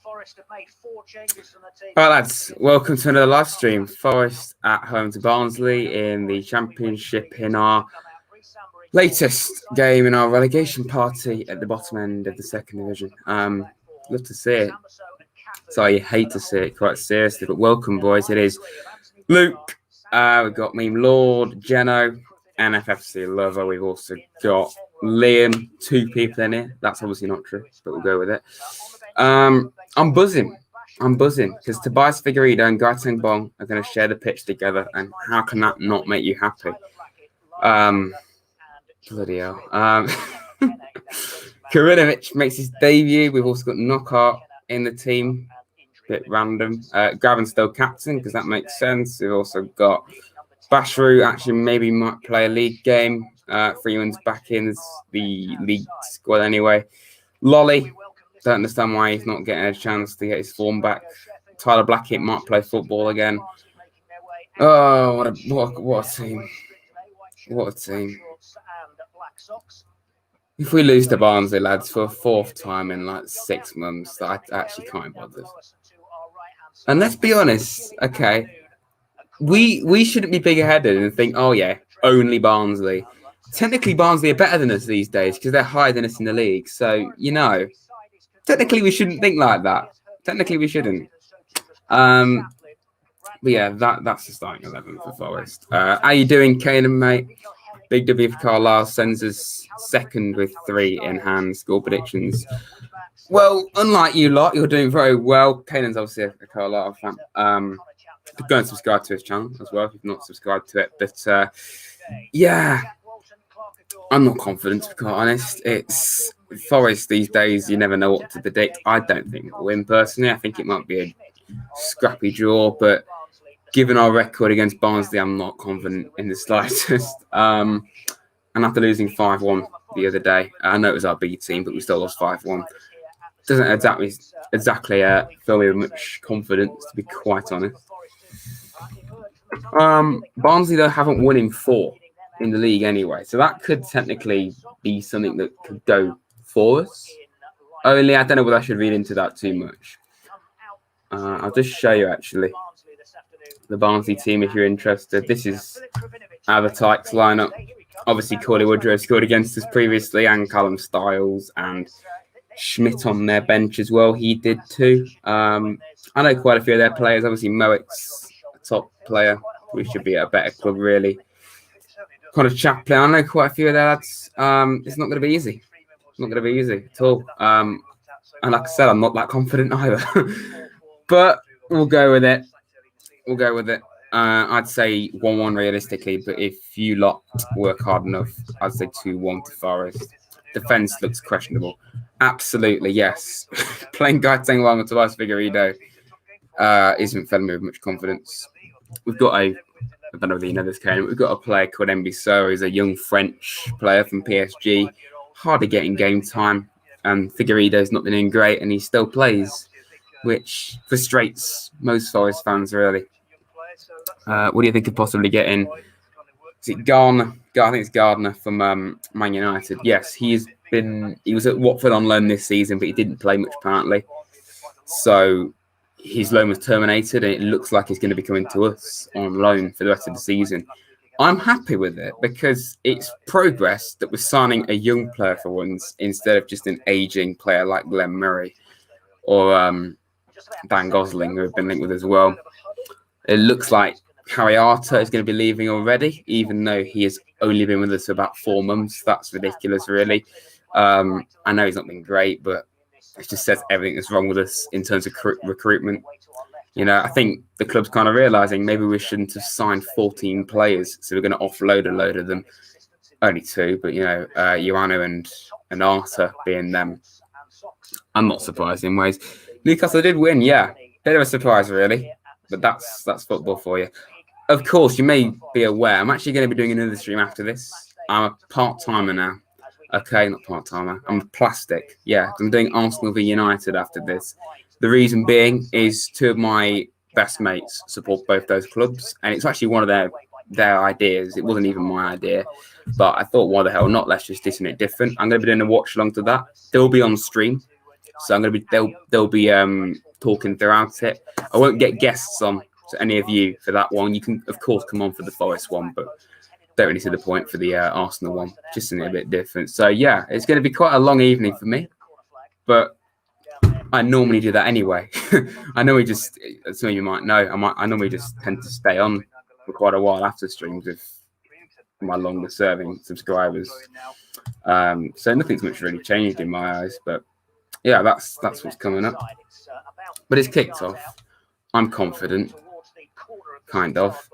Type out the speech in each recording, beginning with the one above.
All right, lads, welcome to another live stream. Forest at home to Barnsley in the Championship in our latest game in our relegation party at the bottom end of the second division. Love to see it. So I hate to see it quite seriously, but welcome, boys. It is Luke. We've got Meme Lord, Geno, NFFC Lover. We've also got Liam. 2 people in here. That's obviously not true, but we'll go with it. I'm buzzing because Tobias Figueiredo and Gaiteng Bong are going to share the pitch together, and how can that not make you happy? Bloody hell. Karinovic makes his debut. We've also got Knockout in the team. Bit random. Gavin's still captain because that makes sense. We've also got Bashru actually maybe might play a league game. Freeman's back in the league squad anyway. Lolly, don't understand why he's not getting a chance to get his form back. Tyler Blackett might play football again. Oh, what a team. What a team. If we lose to Barnsley, lads, for a 4th time in like 6 months, I actually can't bother. And let's be honest, okay, we shouldn't be bigger-headed and think, oh yeah, only Barnsley. Technically, Barnsley are better than us these days because they're higher than us in the league. So, technically we shouldn't think like that. Technically we shouldn't. But yeah, that's the starting 11 for Forest. How you doing, Kanan, mate? Big W for Carlisle sends us second with 3 in hand. Score predictions. Well, unlike you lot, you're doing very well. Kanan's obviously a Carlisle fan. Go and subscribe to his channel as well if you've not subscribed to it. But yeah, I'm not confident, to be quite honest. It's Forest these days. You never know what to predict. I don't think we'll win personally. I think it might be a scrappy draw, but given our record against Barnsley, I'm not confident in the slightest. And after losing 5-1 the other day, I know it was our B team, but we still lost 5-1. Doesn't exactly fill me with much confidence, to be quite honest. Barnsley, though, haven't won in 4 in the league anyway, so that could technically be something that could go for us. Only, I don't know whether I should read into that too much. I'll just show you, actually, the Barnsley team if you're interested. This is the Tykes lineup. Obviously, Corley Woodrow scored against us previously, and Callum Styles and Schmidt on their bench as well. He did too. I know quite a few of their players. Obviously, Moek's a top player. We should be at a better club, really. Connor Chaplin, I know quite a few of their lads. It's not going to be easy. It's not going to be easy at all. And like I said, I'm not that confident either. But we'll go with it. I'd say 1-1 realistically, but if you lot work hard enough, I'd say 2-1 to Forest. Defence looks questionable. Absolutely, yes. Playing Gaiteng Wang and Tobias Figueiredo isn't filling me with much confidence. We've got I don't know whether you know this, Kane. We've got a player called Mbissoa. He's a young French player from PSG. Hardly getting game time. And Figueiredo's not been doing great, and he still plays, which frustrates most Forest fans, really. What do you think of possibly getting? Is it Garner? I think it's Gardner from Man United. Yes, he was at Watford on loan this season, but he didn't play much apparently. So his loan was terminated, and it looks like he's going to be coming to us on loan for the rest of the season. I'm happy with it because it's progress that we're signing a young player for once instead of just an aging player like Glenn Murray or Dan Gosling, who have been linked with as well. It looks like Harry Arter is going to be leaving already, even though he has only been with us for about 4 months. That's ridiculous, really. I know he's not been great, but it just says everything that's wrong with us in terms of recruitment. I think the club's kind of realising maybe we shouldn't have signed 14 players, so we're going to offload a load of them. Only 2, but, Ioannou and Arter being them. I'm not surprised in ways. Newcastle did win, yeah. Bit of a surprise, really. But that's football for you. Of course, you may be aware, I'm actually going to be doing another stream after this. I'm a part-timer now. Okay, not part-timer. I'm a plastic. Yeah, I'm doing Arsenal v United after this. The reason being is 2 of my best mates support both those clubs. And it's actually one of their ideas. It wasn't even my idea. But I thought, why the hell not? Let's just do something different. I'm going to be doing a watch-along to that. They'll be on stream. So I'm gonna be they'll be talking throughout it. I won't get guests on to any of you for that one. You can of course come on for the Forest one, but don't really see the point for the Arsenal one. Just something a bit different. So yeah, it's going to be quite a long evening for me, but I normally do that anyway. I normally just, as some of you might know, I normally just tend to stay on for quite a while after streams with my longer serving subscribers. So nothing's much really changed in my eyes, but yeah, that's what's coming up. But it's kicked off. I'm confident, kind of.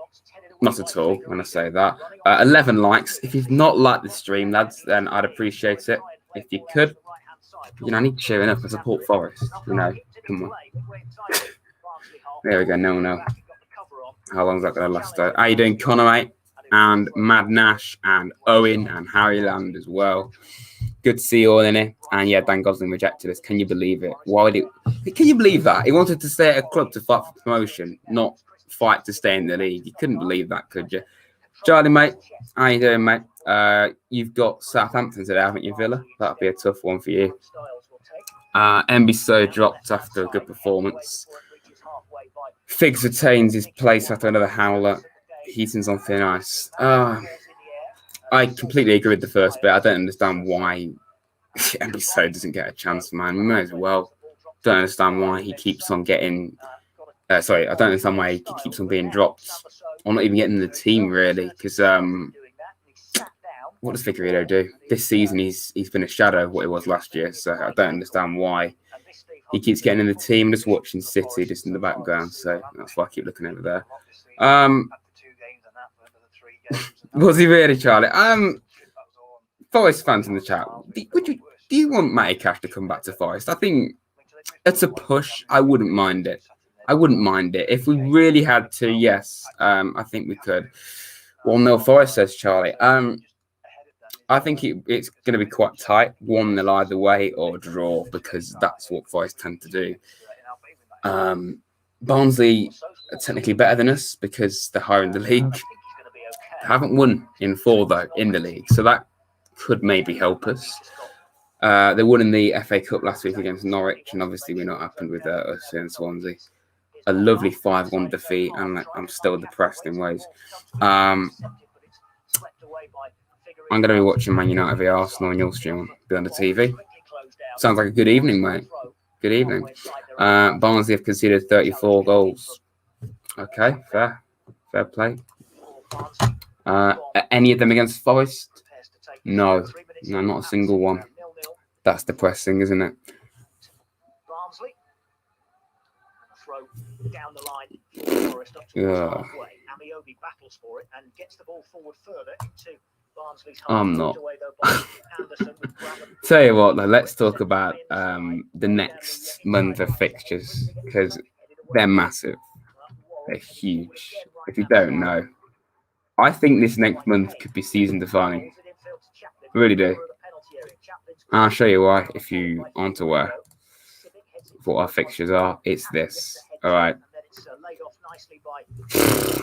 Not at all when I say that. 11 likes. If you've not liked the stream, lads, then I'd appreciate it. If you could, I need cheering up and support Forest. Come on. There we go. No. How long's that going to last? How you doing, Connor, mate? And Mad Nash and Owen and Harry Land as well. Good to see you all in it. And yeah, Dan Gosling rejected us. Can you believe it? Can you believe that? He wanted to stay at a club to fight for promotion, not fight to stay in the league. You couldn't believe that, could you? Charlie, mate, how you doing, mate? You've got Southampton today, haven't you, Villa? That'll be a tough one for you. Embiid dropped after a good performance. Figs retains his place after another howler. Heaton's on thin ice. I completely agree with the first bit. I don't understand why Embiid doesn't get a chance, man. We may as well. Don't understand why he keeps on getting... I don't understand why he keeps on being dropped or not even getting the team, really, because what does Figueiredo do? This season, he's been a shadow of what he was last year, so I don't understand why he keeps getting in the team. Just watching City just in the background, so that's why I keep looking over there. Was he really, Charlie? Forest fans in the chat, do you want Matty Cash to come back to Forest? I think it's a push. I wouldn't mind it. If we really had to, yes, I think we could. 1-0 Forest, says Charlie. I think it's going to be quite tight. 1-0 either way or draw, because that's what Forest tend to do. Barnsley are technically better than us because they're higher in the league. They haven't won in 4, though, in the league. So that could maybe help us. They won in the FA Cup last week against Norwich, and obviously we're not happened with us in Swansea. A lovely 5-1 defeat, and I'm still depressed in ways. I'm going to be watching Man United v Arsenal on your stream. Be on the TV. Sounds like a good evening, mate. Good evening. Barnsley have conceded 34 goals. Okay, fair play. Any of them against Forest? No, not a single one. That's depressing, isn't it? Down the line, Forest up to halfway. Amiobi battles for it and gets the ball forward further into Barnsley's half. I'm not. Tell you what, though, let's talk about the next month of fixtures, because they're massive. They're huge. If you don't know, I think this next month could be season defining. I really do. I'll show you why if you aren't aware of what our fixtures are. It's this. All right.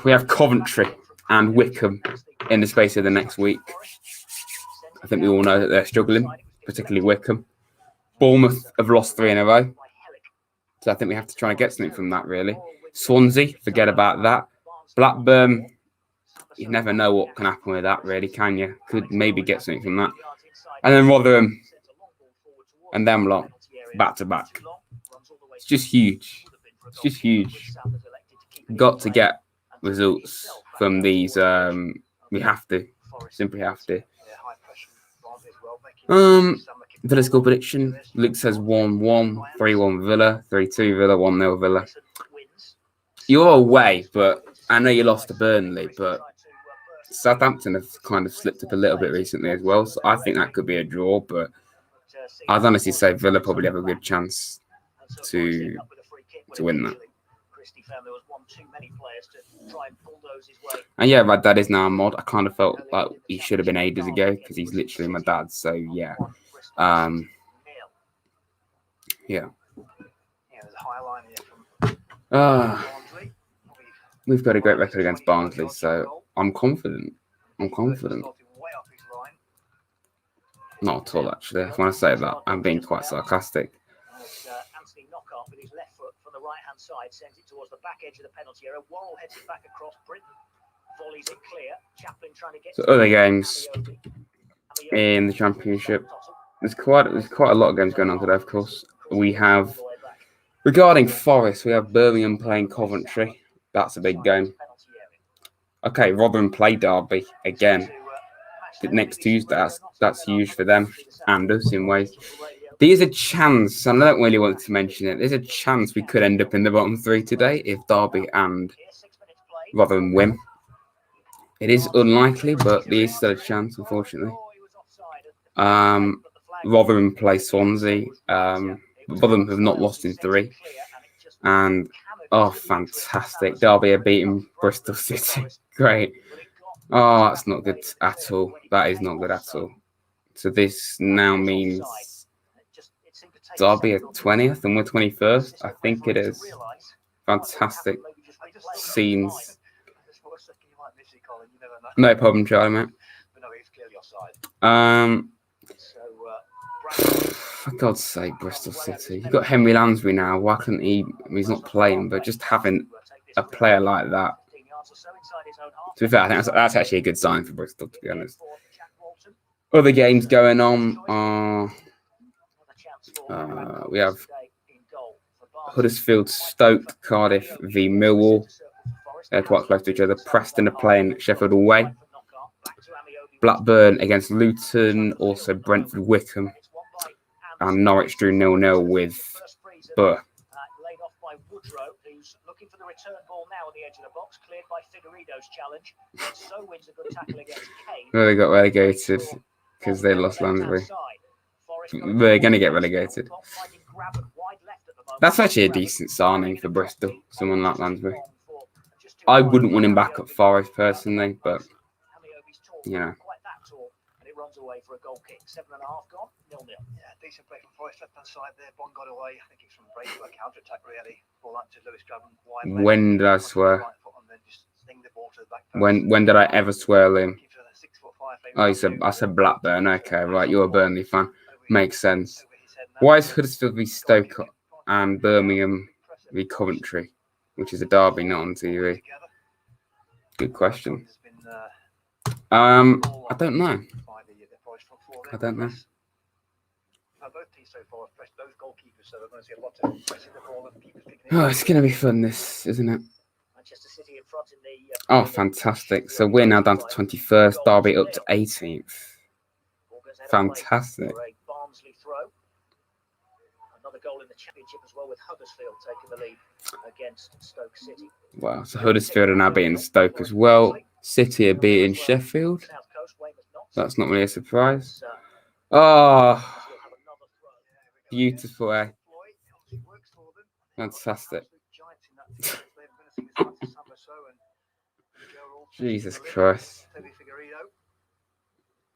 We have Coventry and Wickham in the space of the next week. I think we all know that they're struggling, particularly Wickham. Bournemouth have lost 3 in a row. So I think we have to try and get something from that, really. Swansea, forget about that. Blackburn, you never know what can happen with that, really, can you? Could maybe get something from that. And then Rotherham and them lot, back to back. It's just huge. It's just huge. Got to get results from these. We have to. Simply have to. Villa score prediction. Luke says 1-1, 3-1 Villa, 3-2 Villa, 1-0 Villa. You're away, but I know you lost to Burnley, but Southampton have kind of slipped up a little bit recently as well. So I think that could be a draw, but I'd honestly say Villa probably have a good chance to win that. And yeah, my dad is now a mod. I kind of felt like he should have been ages ago because he's literally my dad. So yeah, yeah. We've got a great record against Barnsley, so I'm confident. Not at all, actually. When I say that, I'm being quite sarcastic. Knockout with his left foot from the right-hand side sends it towards the back edge of the penalty area. Worrell heads it back across. Britain volleys it clear. Chaplin trying to get So other games in the championship. There's quite a lot of games going on today, of course. We have, regarding Forest, we have Birmingham playing Coventry. That's a big game. Okay, Rotherham play Derby again next Tuesday. That's huge for them and us in ways. There's a chance, and I don't really want to mention it, there's a chance we could end up in the bottom three today if Derby and Rotherham win. It is unlikely, but there is still a chance, unfortunately. Rotherham play Swansea. Rotherham have not lost in 3. And, oh, fantastic. Derby are beating Bristol City. Great. Oh, that's not good at all. That is not good at all. So this now means Derby are 20th and we're 21st. I think it is. Fantastic scenes. No problem, Charlie, mate. For God's sake, Bristol City. You've got Henry Lansbury now. Why couldn't he? He's not playing, but just having a player like that. To be fair, I think that's actually a good sign for Bristol, to be honest. Other games going on are we have Huddersfield, Stoke, Cardiff v Millwall. They're quite close to each other. Preston are playing Sheffield away. Blackburn against Luton. Also Brentford, Wickham. And Norwich drew 0-0 with Burr. Laid off by Woodrow, who's looking for the return ball now on the edge of the box, cleared by Figueiredo's challenge. So wins a good tackle against Kane. Well, they got relegated because they lost Lansbury. They're going to get relegated. That's actually a decent signing for Bristol, someone like Lansbury. I wouldn't want him back at Forest personally, but, you know. Runs away for a goal kick. 7.5 gone, 0-0. Yeah, decent play from Forest left hand side there. Bond got away. I think it's from Brady, a counter attack really. Ball up to Lewis Grabban. When did I swear? When did I ever swear, Liam? Oh, I said Blackburn. Okay, right. You're a Burnley fan. Makes sense. Why is Huddersfield v Stoke and Birmingham v Coventry, which is a derby, not on TV? Good question. I don't know. I don't know. Oh, it's going to be fun, this, isn't it? Oh, fantastic. So we're now down to 21st, Derby up to 18th. Fantastic. Another goal in the championship as well, with Huddersfield taking the lead against Stoke City. Wow, so Huddersfield are now beating Stoke as well. City are beating Sheffield. That's not really a surprise. Oh, beautiful, eh? Fantastic. Jesus Christ.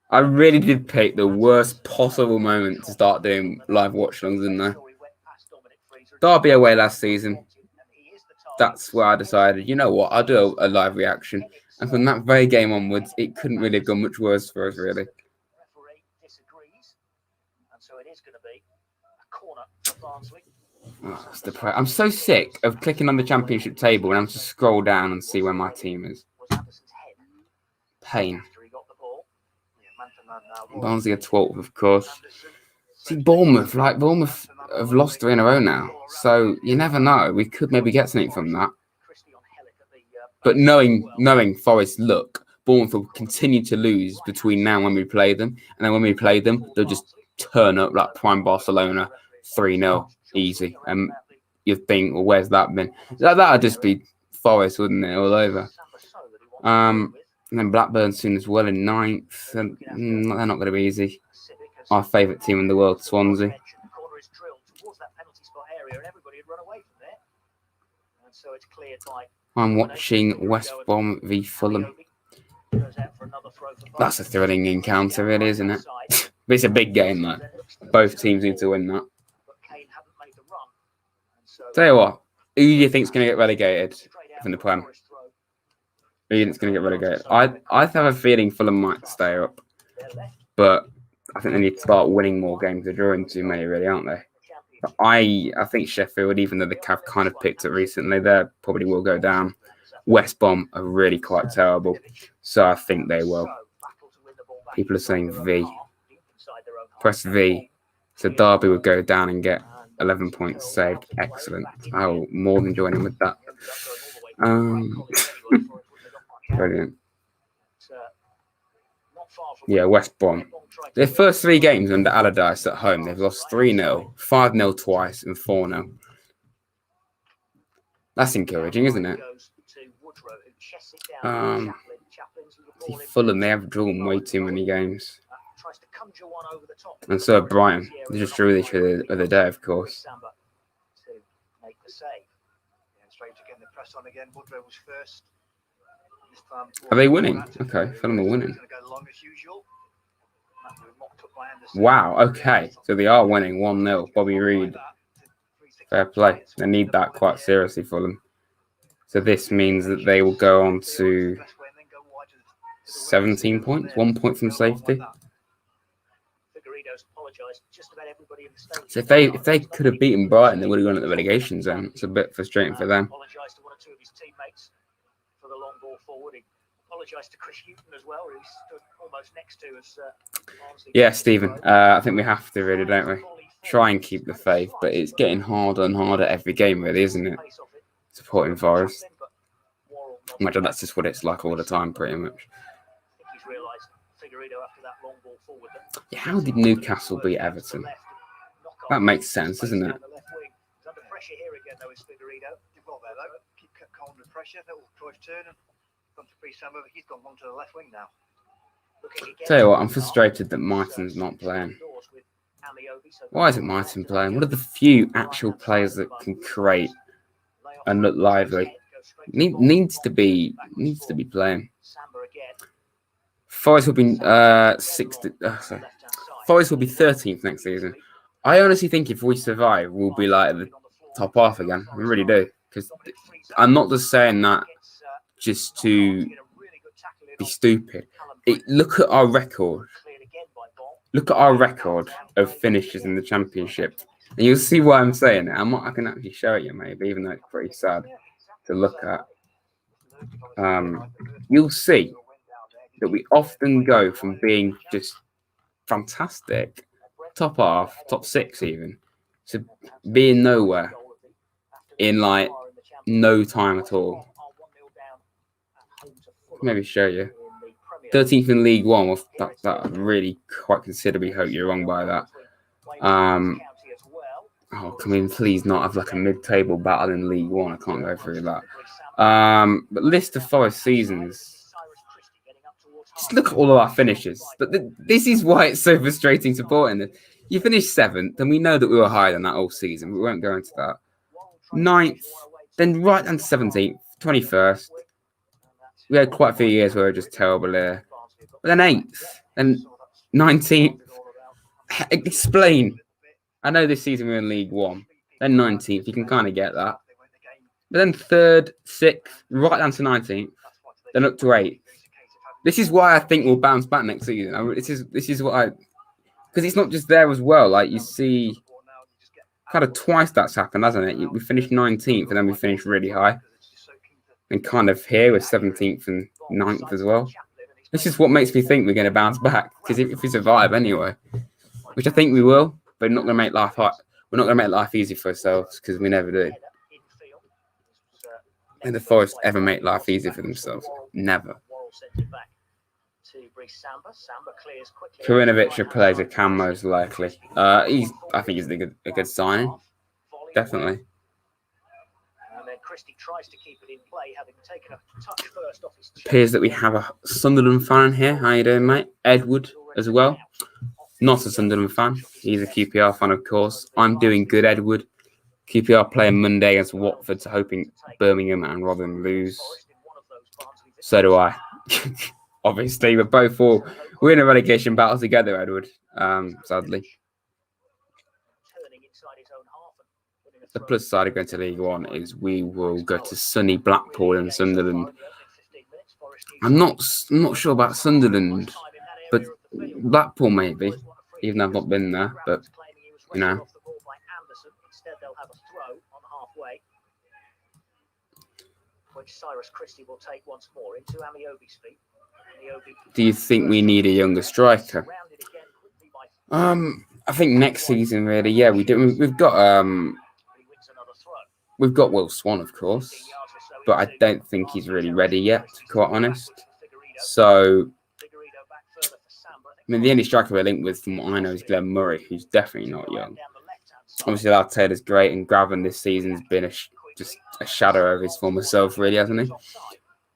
I really did pick the worst possible moment to start doing live watch-alongs, didn't I? Derby away last season. That's where I decided, you know what, I'll do a live reaction. And from that very game onwards, it couldn't really have gone much worse for us, really. Oh, I'm so sick of clicking on the championship table and I'm to scroll down and see where my team is. Pain. Barnsley are 12th, of course. See, Bournemouth have lost 3 in a row now. So you never know. We could maybe get something from that. But knowing Forest's luck, Bournemouth will continue to lose between now and when we play them. And then when we play them, they'll just turn up like prime Barcelona 3-0. Easy. And you think, well, where's that been? That'd just be Forest, wouldn't it? All over. And then Blackburn soon as well in 9th. And they're not going to be easy. Our favourite team in the world, Swansea. I'm watching West Brom v Fulham. That's a thrilling encounter, really, isn't it? But it's a big game, though. Both teams need to win that. Tell you what, who do you think's going to get relegated from the Prem? Who do you think's going to get relegated? I have a feeling Fulham might stay up, but I think they need to start winning more games. They're drawing too many, really, aren't they? I think Sheffield, even though the Cav kind of picked it recently, they probably will go down. West Brom are really quite terrible, so I think they will. People are saying V. Press V. So Derby would go down and get 11 points saved. Excellent. I'll more than join in with that. Brilliant. Yeah, West Brom. Their first 3 games under Allardyce at home, they've lost 3-0, 5-0 twice, and 4-0. That's encouraging, isn't it? Fulham, they have drawn way too many games. And so have Brighton. They just drew each other the other day, of course. Are they winning? Okay, Fulham are winning. Wow, okay. So they are winning 1-0. Bobby Reed. Fair play. They need that quite seriously for them. So this means that they will go on to 17 points, 1 point from safety. So if they could have beaten Brighton, they would have gone at the relegation zone. It's a bit frustrating for them. Yeah, Stephen. I think we have to really, don't we? Try and keep the faith, but it's getting harder and harder every game, really, isn't it? Supporting Forest. Imagine that's just what it's like all the time, pretty much. Yeah, how did Newcastle beat Everton? That makes sense, doesn't it? Tell you what, I'm frustrated that Martin's not playing. Why isn't Martin playing? What are the few actual players that can create and look lively? Needs to be playing. Forest will be Forest will be 13th next season. I honestly think if we survive, we'll be like at the top half again. I really do. Because I'm not just saying that just to be stupid. Look at our record. Look at our record of finishes in the Championship. And you'll see why I'm saying it. I can actually show it you, maybe, even though it's pretty sad to look at. You'll see that we often go from being just fantastic, top half, top 6 even, to being nowhere in like no time at all. Maybe show you. 13th in League One. Well, that really quite considerably hope you're wrong by that. Oh, can we please not have like a mid-table battle in League One? I can't go through that. But list of Forest seasons. Just look at all of our finishes. But this is why it's so frustrating supporting them. You finish 7th, and we know that we were higher than that all season. We won't go into that. 9th, then right down to 17th, 21st. We had quite a few years where we were just terrible here. But then 8th, then 19th. Explain. I know this season we're in League One. Then 19th, you can kind of get that. But then 3rd, 6th, right down to 19th, then up to 8th. This is why I think we'll bounce back next season. This is what I, because it's not just there as well. Like you see, kind of twice that's happened, hasn't it? We finished 19th and then we finished really high, and kind of here we're 17th and 9th as well. This is what makes me think we're going to bounce back, because if we survive anyway, which I think we will, but we're not going to make life hard. We're not going to make life easy for ourselves, because we never do. And the Forest ever make life easy for themselves? Never. Karinovic plays a cam most likely. I think he's a good signing. Definitely. Appears that we have a Sunderland fan here. How you doing, mate? Edward as well. Not a Sunderland fan. He's a QPR fan, of course. I'm doing good, Edward. QPR playing Monday against Watford, so hoping Birmingham and Rotherham lose. So do I. Obviously, we're in a relegation battle together, Edward. Sadly. The plus side of going to League One is we will go to sunny Blackpool and Sunderland. I'm not sure about Sunderland, but Blackpool maybe, even though I've not been there. But you know, halfway. Which Cyrus Christie will take once more into Amiobi's feet. Do you think we need a younger striker? I think next season, really. Yeah, we do. We've got Will Swan, of course, but I don't think he's really ready yet, to be quite honest. So, I mean, the only striker we're linked with, from what I know, is Glenn Murray, who's definitely not young. Obviously, Lyle Taylor's great, and Graven this season has been just a shadow of his former self, really, hasn't he?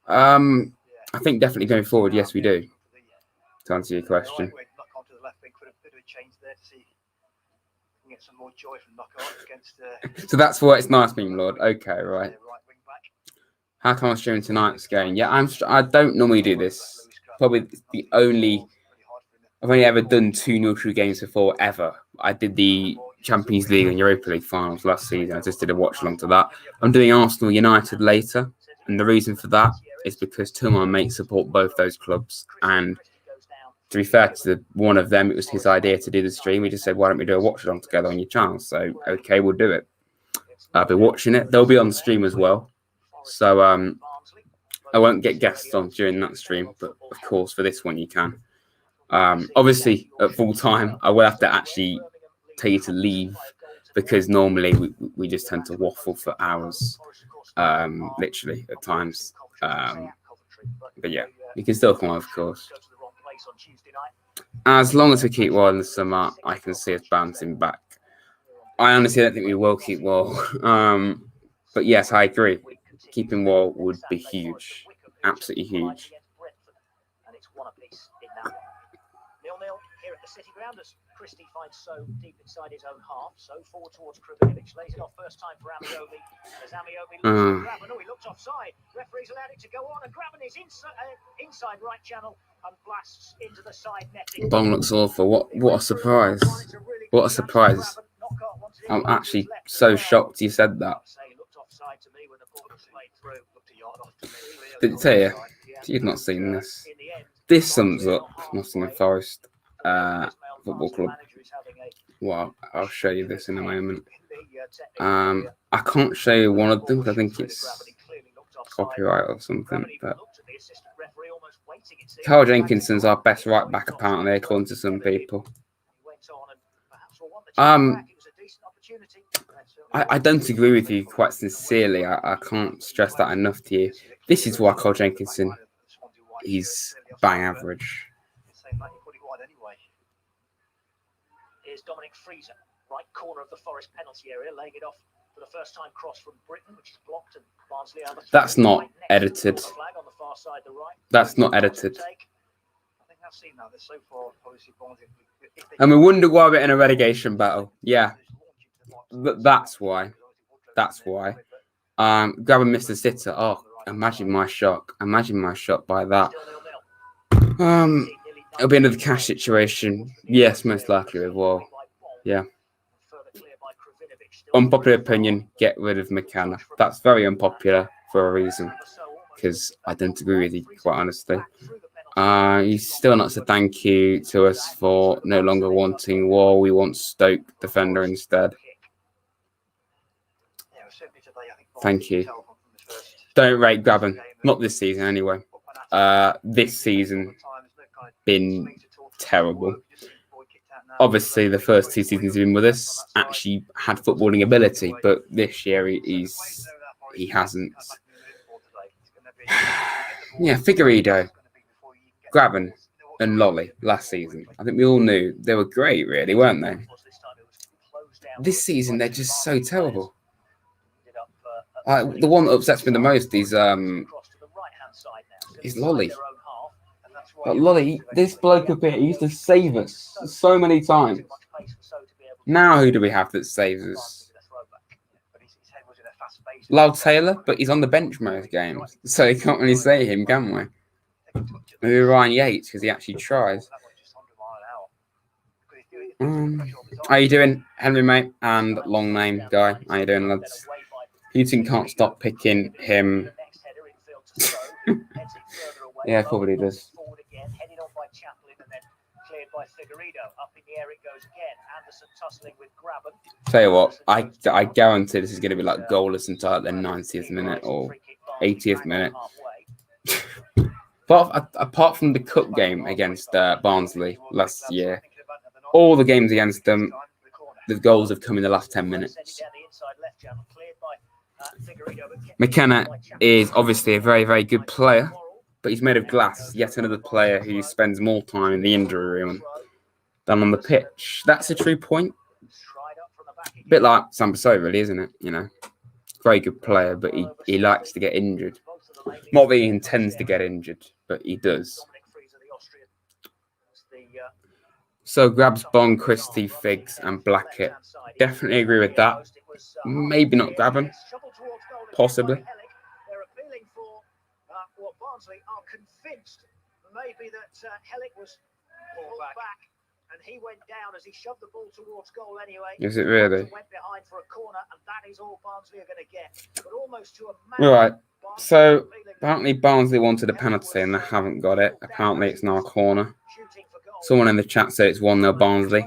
I think definitely going forward, yes, we do. To answer your question. So that's why it's nice being Lord. Okay, right. How come I'm streaming tonight's game? Yeah, I don't normally do this. Probably the only. I've only ever done 2 neutral games before, ever. I did the Champions League and Europa League finals last season. I just did a watch along to that. I'm doing Arsenal United later, and the reason for that is because 2 of my mates support both those clubs, and to be fair to one of them, it was his idea to do the stream. He just said, why don't we do a watch along together on your channel? So, okay, we'll do it. I'll be watching it. They'll be on stream as well. So, I won't get guests on during that stream, but of course, for this one, you can. Obviously, at full time, I will have to actually tell you to leave, because normally we just tend to waffle for hours, literally, at times. But yeah, you can still come on, of course. As long as we keep well in the summer, I can see us bouncing back. I honestly don't think we will keep well. But yes, I agree. Keeping well would be huge. Absolutely huge. Here at the City Ground as Christie finds So deep inside his own half. So forward towards Krivinovic, lays it off first time for Amiobi. As Amiobi looks at Graven, he looked offside. Referee's allowed it to go on, and Graven is inside right channel and blasts into the side netting. Bong looks awful. What a surprise. What a surprise. I'm actually so shocked you said that. Did it tell you? You've not seen this. This sums up Nottingham Forest Football Club. Well, I'll show you this in a moment. I can't show you one of them because I think it's copyright or something. But Carl Jenkinson's our best right back, apparently, according to some people. I don't agree with you quite sincerely. I can't stress that enough to you. This is why Carl Jenkinson, he's bang average. Here's Dominic Freezer, right corner of the Forest penalty area, laying it off for the first time cross from Britain, which is blocked, and Barnsley are the That's not edited. That's not edited. And we wonder why we're in a relegation battle. Yeah, that's why. That's why. Grabbing Mr. Sitter. Oh, imagine my shock. Imagine my shock by that. It'll be another cash situation. Yes, most likely it will. Yeah. Unpopular opinion, get rid of McKenna. That's very unpopular for a reason, because I don't agree with you, quite honestly. He's still not said thank you to us for no longer wanting Wall. We want Stoke defender instead. Thank you. Don't rate Graben. Not this season, anyway. This season been terrible. Obviously, the first 2 seasons he's been with us actually had footballing ability, but this year he hasn't. Yeah, Figueiredo, Graben, and Lolly last season. I think we all knew they were great, really, weren't they? This season, they're just so terrible. The one that upsets me the most is Lolly. But Lolly, this bloke up here, he used to save us so many times. Now who do we have that saves us? Lyle Taylor, but he's on the bench most games, so you can't really say him, can we? Maybe Ryan Yates, because he actually tries. How you doing, Henry, mate? And long name guy. How you doing, lads? Houghton can't stop picking him. Yeah, probably does. by Figueiredo. Up in the air it goes again. Anderson tussling with Graben. Tell you what, I guarantee this is going to be like goalless until the 90th minute or 80th minute. Apart from the cup game against Barnsley last year, all the games against them, the goals have come in the last 10 minutes. McKenna is obviously a very, very good player, but he's made of glass. Yet another player who spends more time in the injury room than on the pitch. That's a true point. A bit like Sambaso, really, isn't it? You know, very good player, but he likes to get injured. Not that he intends to get injured, but he does. So grabs Bond, Christie, Figs, and Blackett. Definitely agree with that. Maybe not Graben. Possibly. They're appealing for what Barnsley are convinced maybe that Hellick was pulled back and he went down as he shoved the ball towards goal anyway. Is it really? Went behind for a corner, and that is all Barnsley are going to get. But almost to a man. Right. So apparently Barnsley wanted a penalty and they haven't got it. Apparently it's now a corner. Someone in the chat said it's 1-0 Barnsley.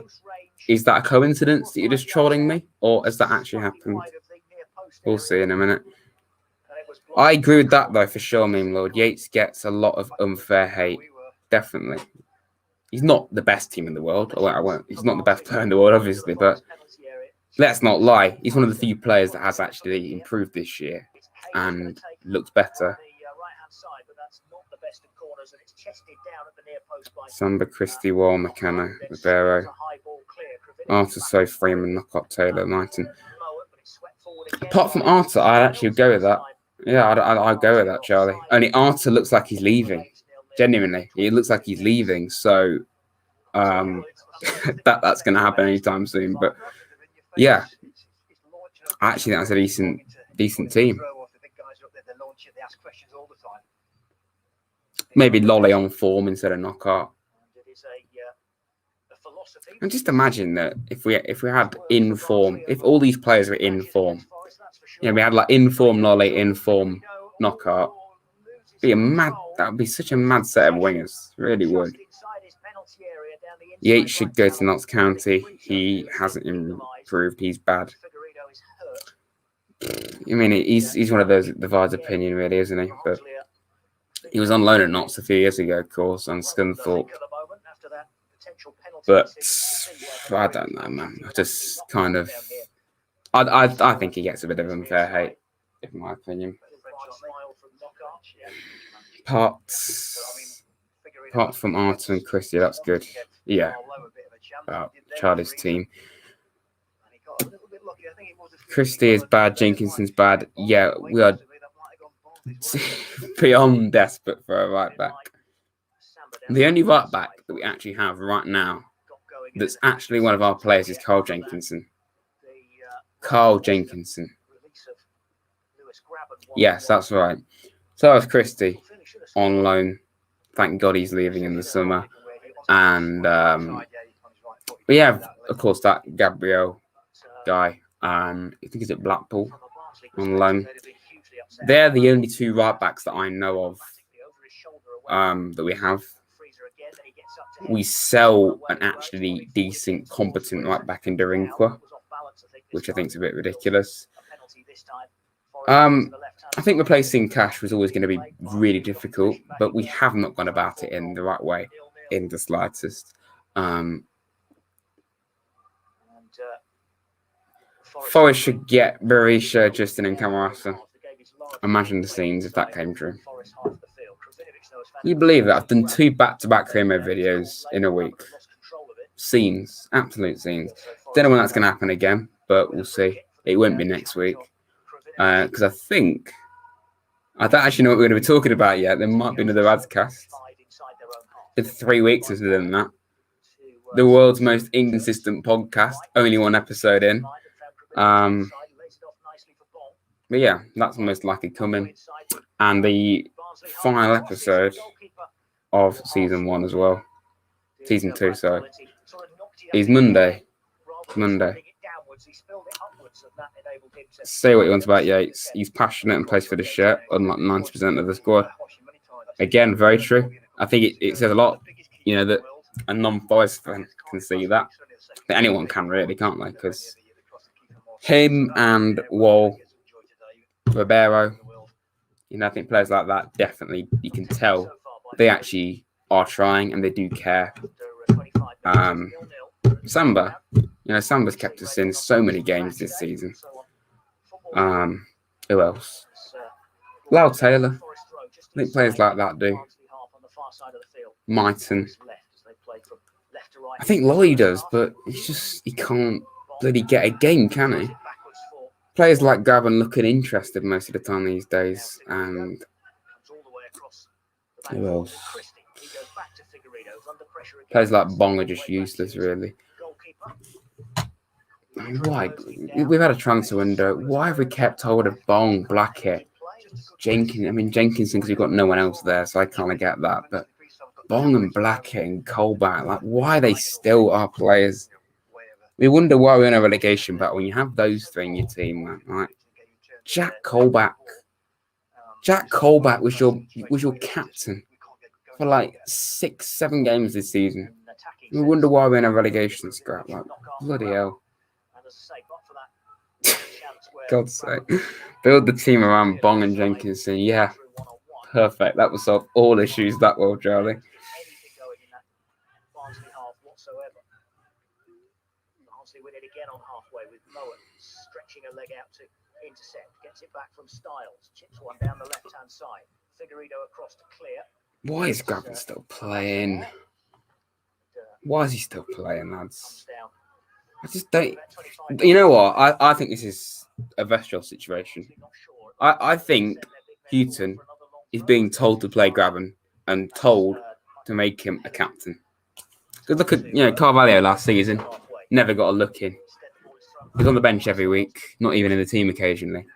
Is that a coincidence that you're just trolling me, or has that actually happened? We'll see in a minute. I agree with that though, for sure, Meme Lord. Yates gets a lot of unfair hate. Definitely. He's not the best team in the world. He's not the best player in the world, obviously, but let's not lie. He's one of the few players that has actually improved this year and looks better. Samba, Christie, Wall, McKenna, Ribeiro, Arthur, So, Freeman, Knockout, Taylor, Knighton. Apart from Arthur, I'd actually go with that. Yeah, I'd go with that, Charlie. Only Arthur looks like he's leaving. Genuinely, he looks like he's leaving. So that's going to happen anytime soon. But yeah, I actually think that's a decent team. Maybe Lolly on form instead of Knockout. And just imagine that if we had in form, if all these players were in form, you know, we had like in form Lolly, in form Knockout. That would be such a mad set of wingers. Really would. Yates should go to Notts County. He hasn't improved. He's bad. I mean, he's one of those that divides opinion, really, isn't he? But he was on loan at Notts a few years ago, of course, on Scunthorpe. But I don't know, man. I just kind of, I think he gets a bit of unfair hate, in my opinion. Apart from Arthur and Christie, that's good. Yeah, Charlie's team. Christie is bad. Jenkinson's bad. Yeah, we are beyond desperate for a right back. The only right back that we actually have right now that's actually one of our players is Carl Jenkinson. Carl Jenkinson. Yes, that's right. So is Christie on loan. Thank God he's leaving in the summer. And we have, of course, that Gabriel guy. I think he's at Blackpool on loan. They're the only two right backs that I know of that we have. We sell an actually decent, competent right back in Derinkwa, which I think is a bit ridiculous. I think replacing Cash was always going to be really difficult, but we have not gone about it in the right way in the slightest. Forest should get Berisha, Justin and Camarasa. Imagine the scenes if that came true. Can you believe that? I've done 2 back-to-back Cremo videos in a week. Scenes, absolute scenes. Don't know when that's going to happen again, but we'll see. It won't be next week. Because I don't actually know what we're going to be talking about yet. There might be another Adscast. In 3 weeks or than that. The world's most inconsistent podcast. Only 1 episode in. But yeah, that's most likely coming. And the final episode of season 1 as well. Season 2, sorry. Is Monday. Say what you want about Yates. He's passionate and plays for the shirt, unlike 90% of the squad. Again, very true. I think it says a lot, you know, that a non-Forest fan can see that. But anyone can really, can't they? Because him and Wall, Ribeiro, you know, I think players like that definitely, you can tell they actually are trying and they do care. Samba, you know, Samba's kept us in so many games this season. Who else? Lau Taylor. I think players like that do. Mighton. I think Lloyd does, but he can't bloody get a game, can he? Players like Gavin looking interested most of the time these days. And who else? Players like Bong are just useless, really. Why? We've had a transfer window. Why have we kept hold of Bong, Blackett, Jenkins? I mean, Jenkinson, because we've got no one else there, so I kind of get that. But Bong and Blackett and Colback, like, why are they still our players? We wonder why we're in a relegation battle when you have those three in your team, man. Like, Jack Colback was your captain for like 6-7 games this season. We wonder why we're in a relegation scrap. Like, bloody hell. God's sake. Build the team around Bong and Jenkinson. Yeah, perfect. That will solve all issues that will, Charlie. Barnsley win it again on halfway with Moen stretching a leg out to intercept. Gets it back from Styles. Chips one down the left-hand side. Figueiredo across to clear. Why is Gavin still playing? Why is he still playing, lads? I just don't. You know what? I think this is a Vestral situation. I think Houghton is being told to play Gavin and told to make him a captain. Because look at Carvalho last season, never got a look in. He's on the bench every week, not even in the team occasionally.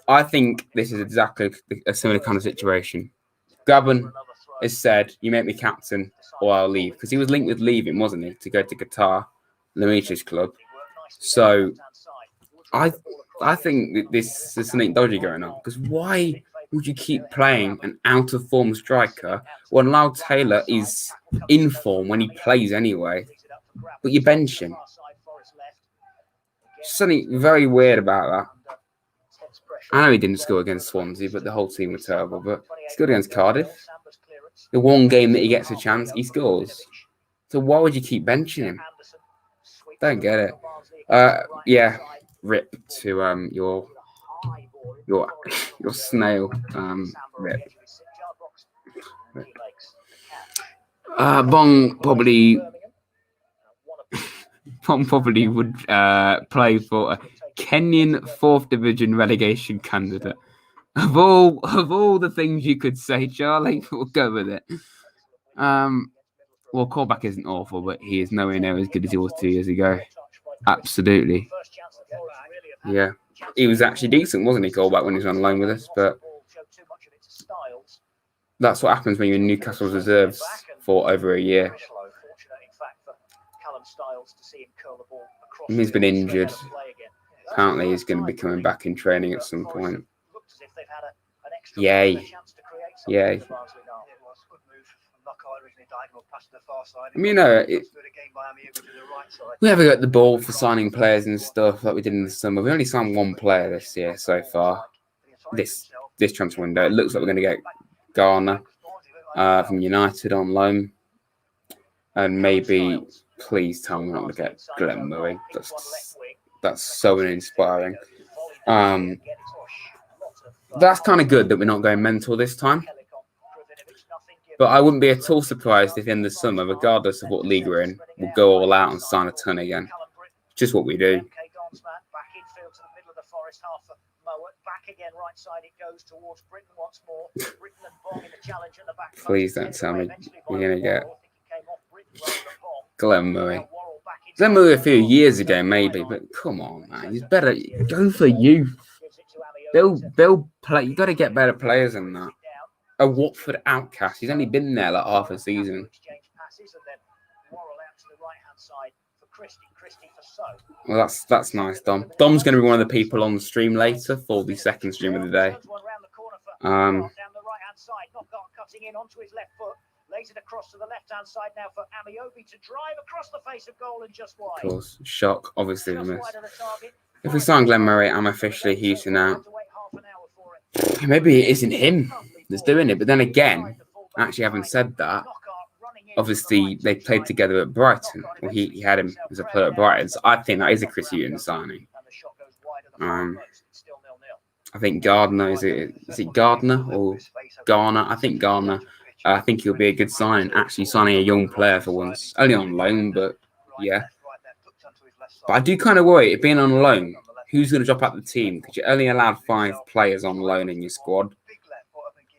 I think this is exactly a similar kind of situation. Gavin has said, "You make me captain, or I'll leave," because he was linked with leaving, wasn't he, to go to Qatar, Lemaitr's club. So I think there's something dodgy going on. Because why would you keep playing an out of form striker when Lau Taylor is in form when he plays anyway, but you bench him? Something very weird about that. I know he didn't score against Swansea, but the whole team was terrible. But he scored against Cardiff. The one game that he gets a chance, he scores. So why would you keep benching him? Don't get it. Yeah, rip to your snail. Rip. Bong probably would play for a Kenyan 4th Division relegation candidate. Of all the things you could say, Charlie, we'll go with it. Well, Colback isn't awful, but he is nowhere near as good as he was 2 years ago. Absolutely. Yeah. He was actually decent, wasn't he, Colback, when he was on loan with us? But that's what happens when you're in Newcastle's reserves for over a year. He's been injured. Apparently, he's going to be coming back in training at some point. Yay. Yay. I mean, we have got the ball for signing players and stuff like we did in the summer. We only signed one player this year so far. This transfer window. It looks like we're going to get Garner from United on loan. And maybe, please tell me we're not going to get Glenn Murray. That's so uninspiring. That's kind of good that we're not going mental this time. But I wouldn't be at all surprised if in the summer, regardless of what league we're in, we'll go all out and sign a ton again. Just what we do. Please don't tell me we're going to get Glenn Murray. Glenn Murray a few years ago, maybe, but come on, man. He's better. Go for youth. They'll play. You got to get better players than that. A Watford outcast. He's only been there like half a season. Well, that's nice, Dom. Dom's going to be one of the people on the stream later for the second stream of the day. Plays it across to the left-hand side now for Amiobi to drive across the face of goal and just wide. Of course, shock, obviously we Just missed. wide of the target. If we sign Glenn Murray, I'm officially Houston out. Maybe it isn't him that's doing it, but then again, actually having said that, obviously they played together at Brighton. Well, he had him as a player at Brighton, so I think that is a Chris Hughton signing. I think Gardner, is it Gardner or Garner? I think Garner. I think he'll be a good sign. Actually signing a young player for once. Only on loan, but yeah. But I do kind of worry, it being on loan, who's going to drop out the team? Because you're only allowed 5 players on loan in your squad.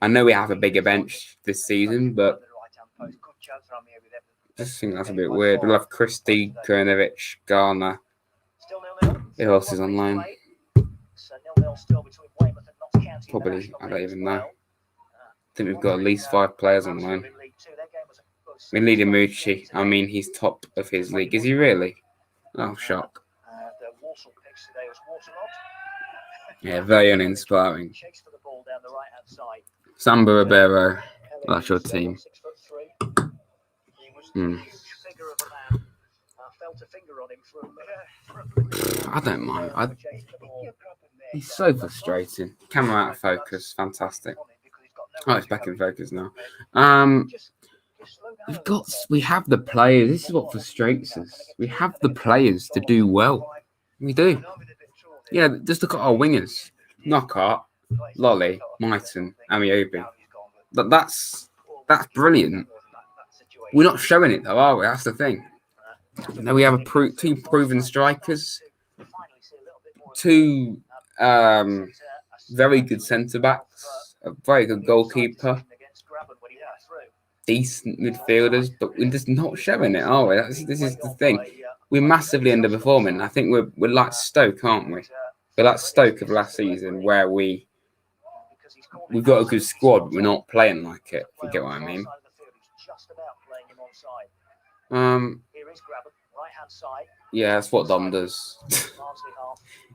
I know we have a bigger bench this season, but I just think that's a bit weird. We'll have Christie, Kurnovic, Garner. Who else is on loan? Probably, I don't even know. I think we've got at least 5 players on loan. Milidi Mucci, I mean, he's top of his league. Is he really? Oh, shock. Yeah, very uninspiring. Samba Ribeiro, that's your team. I don't mind. He's so frustrating. Camera out of focus, fantastic. Oh, it's back in focus now. We have the players. This is what frustrates us. We have the players to do well. We do. Yeah, just look at our wingers. Knockout, Lolly, Mighton, Amiobi. That's brilliant. We're not showing it though, are we? That's the thing. Now we have 2 proven strikers, 2 very good centre backs, a very good goalkeeper, decent midfielders, but we're just not showing it, are we? This is the thing. We're massively underperforming. I think we're like Stoke, aren't we? We're like Stoke of last season, where we've got a good squad, but we're not playing like it. If you get what I mean. Yeah, that's what Dom does.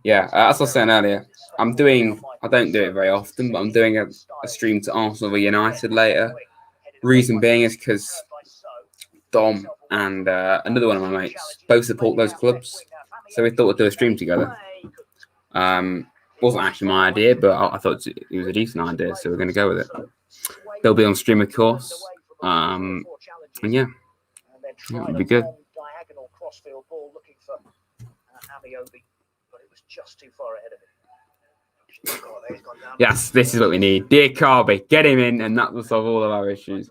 Yeah, as I was saying earlier, I don't do it very often, but I'm doing a stream to Arsenal v United later. Reason being is because Dom and another one of my mates both support those clubs, so we thought we'd do a stream together. Wasn't actually my idea, but I thought it was a decent idea, so we're going to go with it. They'll be on stream, of course, and yeah, it'll be good. Yes, this is what we need. Dear Carby, get him in, and that will solve all of our issues.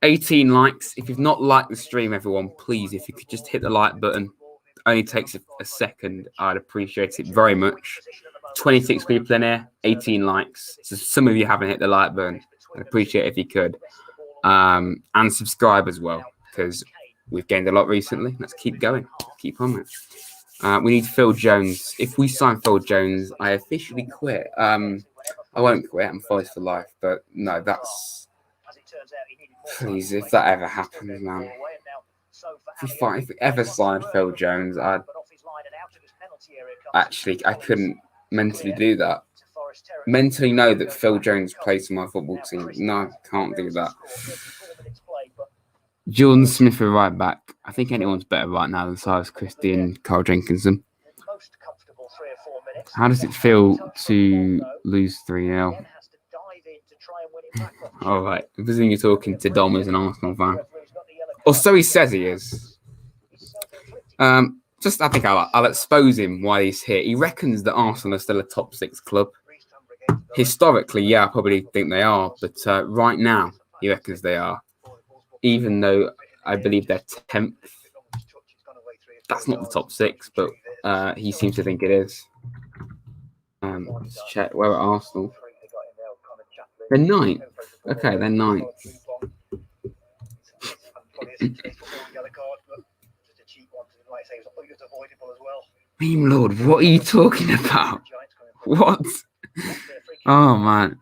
18 likes. If you've not liked the stream, everyone, please, if you could just hit the like button. It only takes a second. I'd appreciate it very much. 26 people in here, 18 likes. So some of you haven't hit the like button. I'd appreciate it if you could. And subscribe as well, because we've gained a lot recently. Let's keep going. Keep on it. We need Phil Jones. If we sign Phil Jones, I officially quit. I won't quit. I'm fighting for life. But no, that's... Please, if that ever happens, man. If we ever signed Phil Jones, I couldn't mentally do that. Mentally know that Phil Jones plays for my football team. No, can't do that. Jordan Smith are right back. I think anyone's better right now than Cyrus Christie and Carl Jenkinson. How does it feel to lose 3-0? All right. I presume you're talking to Dom as an Arsenal fan. Or so he says he is. I think I'll expose him why he's here. He reckons that Arsenal are still a top 6 club. Historically, yeah, I probably think they are. But right now, he reckons they are. Even though I believe they're 10th. That's not the top 6, but he seems to think it is. Let's check. Where are Arsenal? They're 9th. Okay, they're 9th. Meme Lord, what are you talking about? What? Oh, man.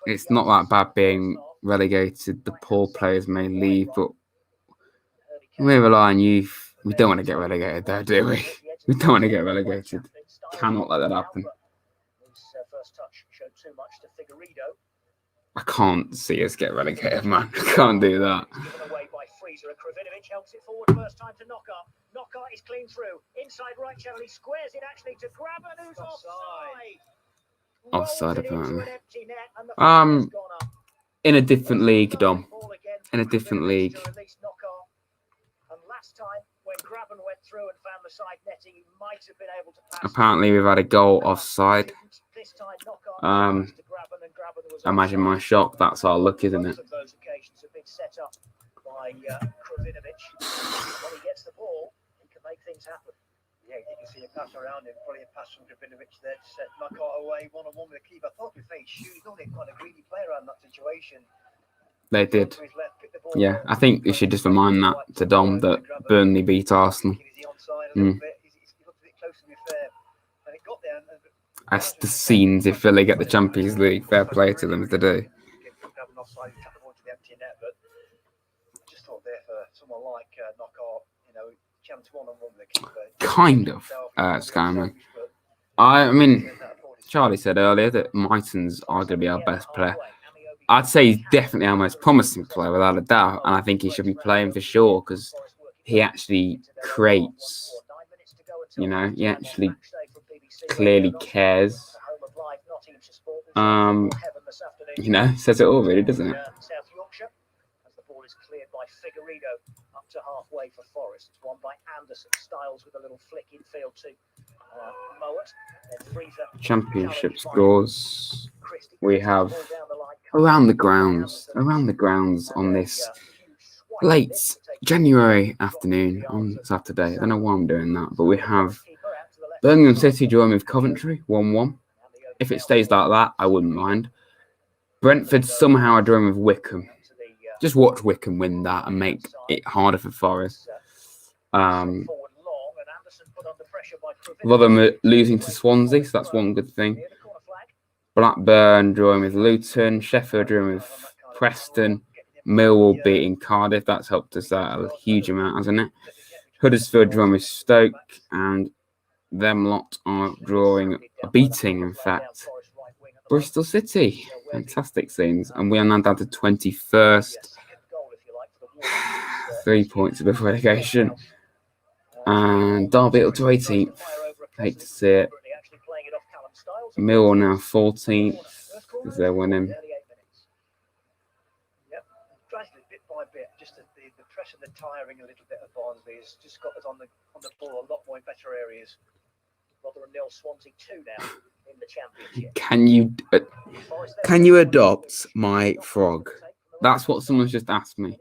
It's not that bad being relegated. The poor players may leave, but we rely on youth. We don't want to get relegated there, do we? We don't want to get relegated. Cannot let that happen. I can't see us get relegated, man. I can't do that. Given away by Freezer, and Kravinovic helps it forward first time to Knockout. Knockout is clean through. Inside right channel, he squares it actually to Graben, who's offside. Offside, Rolls it into apparently. an empty net, and the flag has gone up. In a different league, Dom. Ball again In a for different Kravinovic league. to release Knockout. And last time, when Graben went through and found the side netting, he might have been able to pass. Apparently, we've had a goal offside. This time, Knockout to Graben, and Graben was Imagine my shock. That's our luck, isn't it? both of those occasions have been set up by Kravinovic. When he gets the ball, he can make things happen. Yeah, you can see a pass around him. Brilliant pass from Kravinovic there to set Knockout away one-on-one with the keeper. I thought if they shoot, he's only quite a greedy player around that situation. They did. Yeah, I think you should just remind that to Dom that Burnley beat Arsenal. As the scenes if Villa get the Champions League, fair play to them today. Kind of, Skyman. I mean, Charlie said earlier that Myton's are going to be our best player. I'd say he's definitely our most promising player, without a doubt, and I think he should be playing for sure because he actually creates. You know, he actually clearly cares. You know, says it all, really, doesn't it? South Yorkshire, as the ball is cleared by Figueiredo up to halfway for Forest. It's won by Anderson. Styles with a little flick infield to Mowat. Then Freezer. Championship scores. We have around the grounds on this late January afternoon on Saturday. I don't know why I'm doing that, but we have Birmingham City drawing with Coventry 1-1. If it stays like that, I wouldn't mind. Brentford somehow are drawing with Wickham. Just watch Wickham win that and make it harder for Forest. Rotherham losing to Swansea, so that's one good thing. Blackburn drawing with Luton. Sheffield drawing with Preston. Millwall beating Cardiff. That's helped us out a huge amount, hasn't it? Huddersfield drawing with Stoke. And them lot are beating, in fact, Bristol City. Fantastic scenes. And we are now down to 21st. 3 points above relegation. And Derby up to 18th. Hate to see it. Millwall now 14th because they're winning. Gradually, bit by bit, just the pressure and the tiring a little bit of Barnsley has just got us on the ball a lot more in better areas. Rotherham 0, Swansea 2 now in the Championship. Can you adopt my frog? That's what someone's just asked me.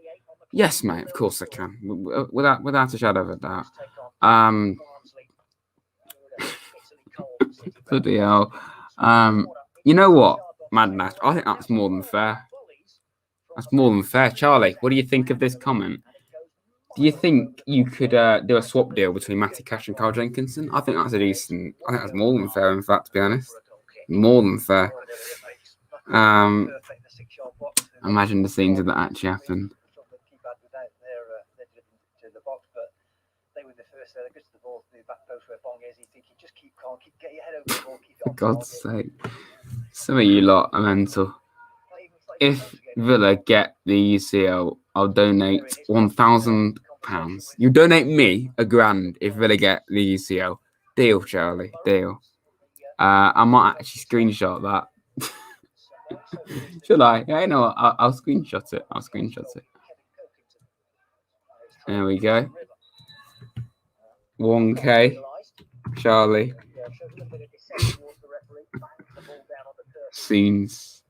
Yes, mate. Of course I can. Without a shadow of a doubt. Bloody hell. You know what, Madness? I think that's more than fair. That's more than fair. Charlie, what do you think of this comment? Do you think you could do a swap deal between Matty Cash and Carl Jenkinson? I think that's I think that's more than fair, in fact, to be honest. More than fair. Imagine the scenes of that actually happened. For God's sake. Some of you lot are mental. If Villa get the UCL, I'll donate £1,000. You donate me £1,000 if Villa get the UCL. Deal, Charlie. Deal. I might actually screenshot that. Should I? Yeah, you know what? I'll screenshot it. There we go. 1K. Charlie. Scenes.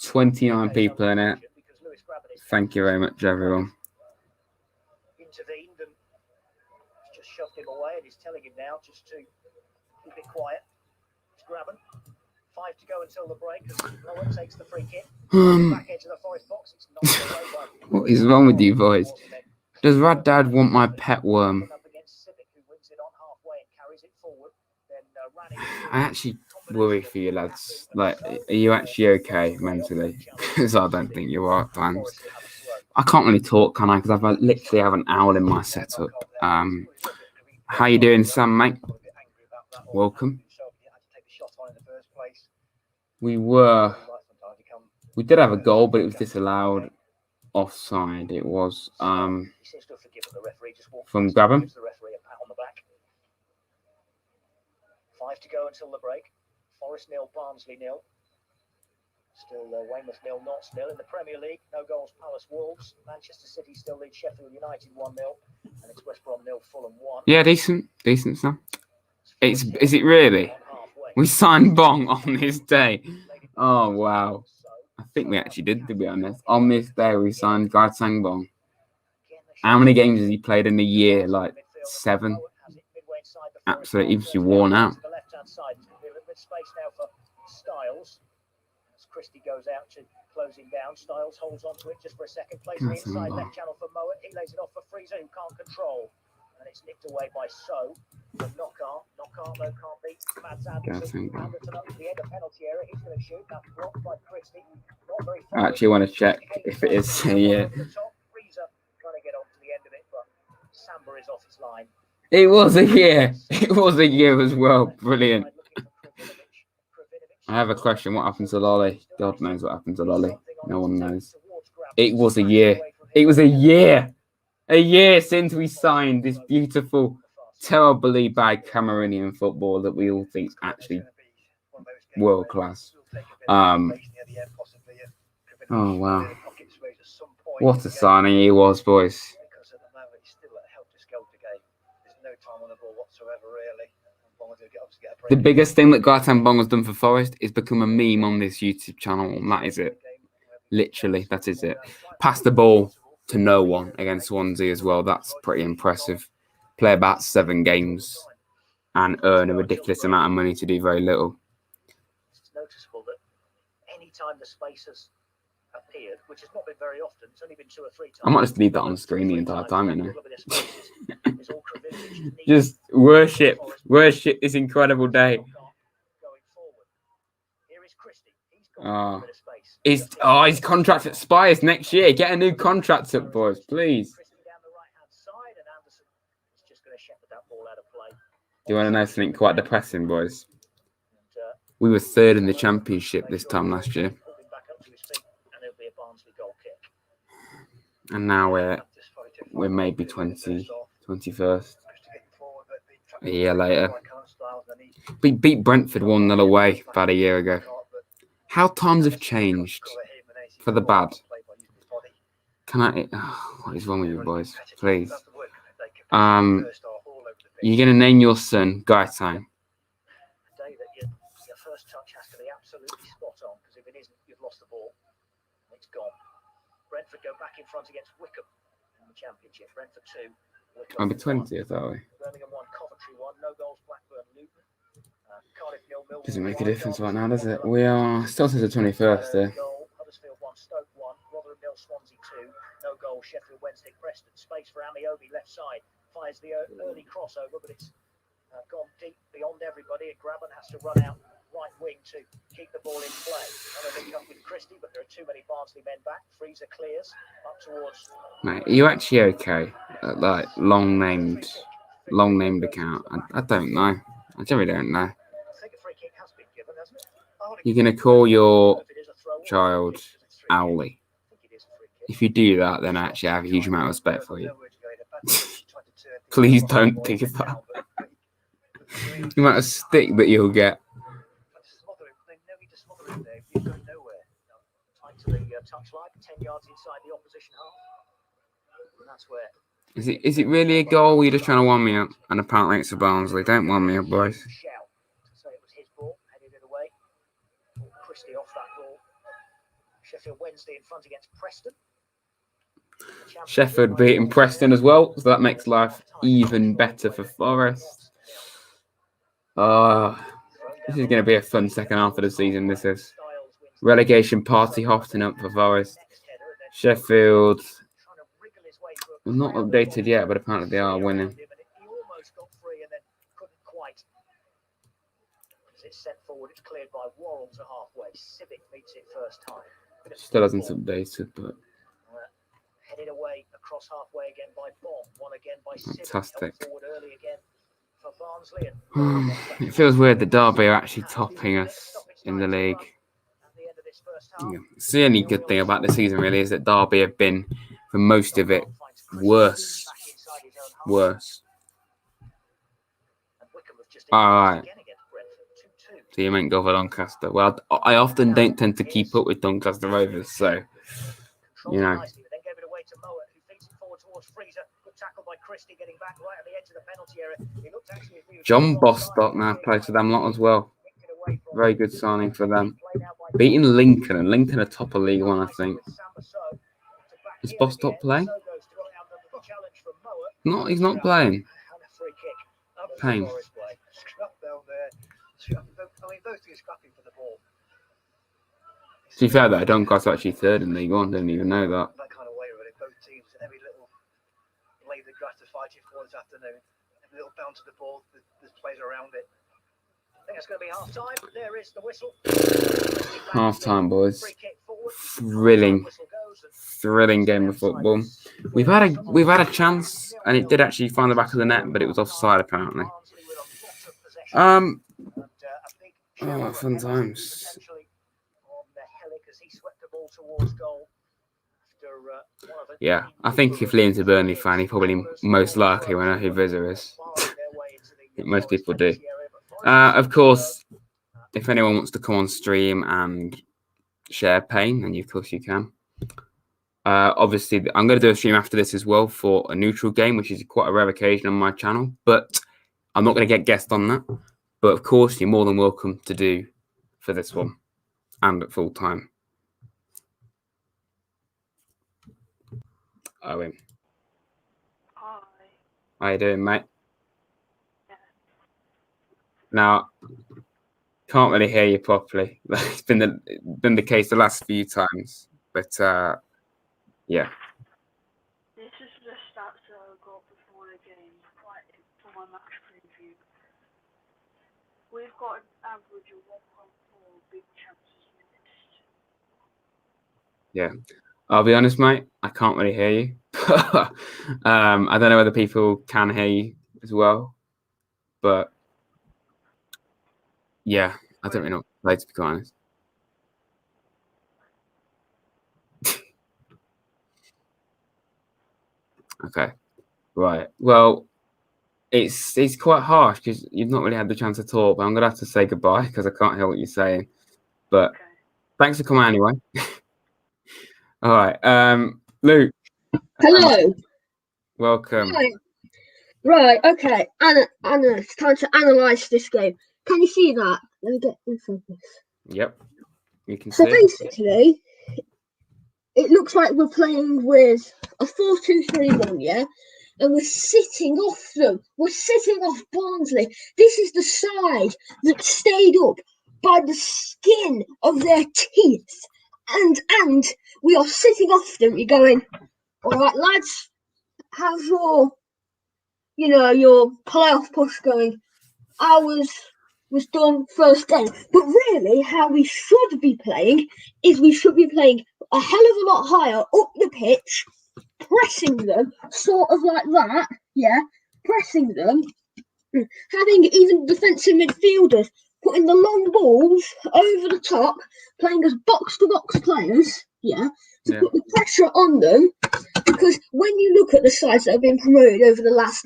29 people in it. Thank you very much, everyone. Intervened and just shoved him away, and he's telling him now just to keep it quiet. It's Graben. 5 to go until the break. Nolan takes the free kick. Back into the Forest box. It's not away by... What is wrong with you boys? Does Rad Dad want my pet worm? I actually worry for you lads. Like, are you actually okay mentally? Because I don't think you are at times. I can't really talk, can I? Because I literally have an owl in my setup. How you doing, Sam, mate? Welcome. We did have a goal, but it was disallowed. Offside. It was from Grabham. 5 to go until the break. Forest 0, Barnsley 0. Still Weymouth 0, Notts 0 in the Premier League. No goals, Palace Wolves. Manchester City still lead Sheffield United 1-0. And it's West Brom 0, Fulham 1. Yeah, decent stuff. Is it really? We signed Bong on this day. Oh wow. I think we actually did, to be honest. On this day we signed Gaetang Bong. How many games has he played in a year? Like 7. Absolutely, he was worn out. Space now for Styles. As Christie goes out to closing down, Styles holds onto it just for a second. Plays the inside left channel for Mowat. He lays it off for Freezer, who can't control. And it's nicked away by So. Knockout though can't beat Mads Anderson. Anderson up to the end of penalty area. He's going to shoot. That's blocked by Christie. Not very far. I actually want to check if it is a year. Freezer trying to get on to the end of it, but Samba is off his line. It was a year. It was a year as well. Brilliant. I have a question. What happened to Lolly? God knows what happened to Lolly. No one knows. It was a year. It was a year. A year since we signed this beautiful, terribly bad Cameroonian football that we all think is actually world class. Oh wow. What a signing he was, boys. The biggest thing that Gaetang Bong has done for Forest is become a meme on this YouTube channel, and that is it. Literally, that is it. Pass the ball to no one against Swansea as well. That's pretty impressive. Play about 7 games and earn a ridiculous amount of money to do very little. It's noticeable that any time the space has appeared, which has not been very often, it's only been 2 or 3 times. I might just leave that on screen the entire time, you know. Just worship this incredible day. His contract expires next year. Get a new contract up, boys, please. Do you want to know something quite depressing, boys? We were 3rd in the championship this time last year. And now we're maybe 21st. A year later. We beat Brentford 1-0 away about a year ago. How times have changed for the bad. What is wrong with you, boys? Please. You're going to name your son Gaetang. Your first touch has to be absolutely spot on, because if it isn't, you've lost the ball. It's gone. Brentford go back in front against Wickham in the Championship. Brentford 2. I'll be 20th, are we? Birmingham 1, Coventry 1. No goals, Blackburn, Luton. Cardiff 0, Millwall. Doesn't make a difference right now, does it? We are still to the 21st there. Huddersfield 1, Stoke 1. Rotherham 0, Swansea 2. No goal, Sheffield Wednesday, Preston. Space for Amiobi, left side. Fires the early crossover, but it's gone deep beyond everybody. And Grabban has to run out right wing to keep the ball in play. Another link up with Christie, but there are too many Barnsley men back. Freezer clears up towards. Mate, are you actually okay? Like long named account. I don't know. I really don't know. You're gonna call your child Owly. If you do that, then I actually have a huge amount of respect for you. Please don't do that. The amount of stick that you'll get. Is it really a goal? You're just trying to wind me up, and apparently it's a Barnsley. Don't wind me up, boys. So it was his ball, headed it away. Christie off that ball. Sheffield Wednesday in front against Preston. Sheffield beating Preston as well, so that makes life even better for Forest. This is going to be a fun second half of the season. This is relegation party hofting up for Forest. Sheffield, well, not updated yet, but apparently they are winning. He almost got free and then couldn't quite. As it's sent forward, it's cleared by Worrell to halfway. Civic meets it first time. Still hasn't updated, but headed away across halfway again by Bond. One again by Civic. Fantastic. Forward early again for Barnsley. It feels weird that Derby are actually topping us in the league. Yeah. It's the only good thing about the season, really, is that Derby have been, for most of it, worse. Worse. All right. So you meant go for Doncaster. Well, I often don't tend to keep up with Doncaster Rovers, so, you know. John Bostock now plays for them lot as well. Very good signing for them. Beating Lincoln, and Lincoln are top of League One, I think. Is Bostock playing? No, he's not playing. Pain. To be fair, though, Doncaster are actually third in League One. Didn't even know that. That kind of way, really. Both teams, every little blade of grass to fight you for this afternoon. Every little bounce of the ball, there's players around it. I think it's going to be half time. There is the whistle. Half time, boys. Thrilling game of football. We've had a chance, and it did actually find the back of the net, but it was offside apparently. Oh, fun times. Yeah, I think if Liam's a Burnley fan, he probably most likely will know who Vizza is. Most people do. Of course, if anyone wants to come on stream and share pain, then of course you can. Obviously, I'm going to do a stream after this as well for a neutral game, which is quite a rare occasion on my channel, but I'm not going to get guests on that. But of course, you're more than welcome to do for this one and at full time. Owen. Hi. How you doing, mate? Yeah. Now, can't really hear you properly. It's been the case the last few times, but yeah. This is the stats that I got before the game, like for my match preview. We've got an average of 1.4 big chances missed. Yeah. I'll be honest, mate, I can't really hear you. I don't know whether people can hear you as well, but yeah, I don't really know what to play, to be quite honest. Okay, right. Well, it's quite harsh because you've not really had the chance to talk, but I'm gonna have to say goodbye because I can't hear what you're saying. But Okay. Thanks for coming anyway. All right, Luke. Hello. Welcome. Right. Okay. Anna, it's time to analyse this game. Can you see that? Let me get in focus. Yep. You can So see. basically, it looks like we're playing with a 4-2-3-1, yeah? And we're sitting off them. We're sitting off Barnsley. This is the side that stayed up by the skin of their teeth. And we are sitting off them. You're going, all right, lads, how's your playoff push going? Ours was done first game. But really, how we should be playing is we should be playing a hell of a lot higher up the pitch, pressing them, sort of like that, yeah, pressing them, having even defensive midfielders putting the long balls over the top, playing as box-to-box players, yeah, to put the pressure on them. Because when you look at the sides that have been promoted over the last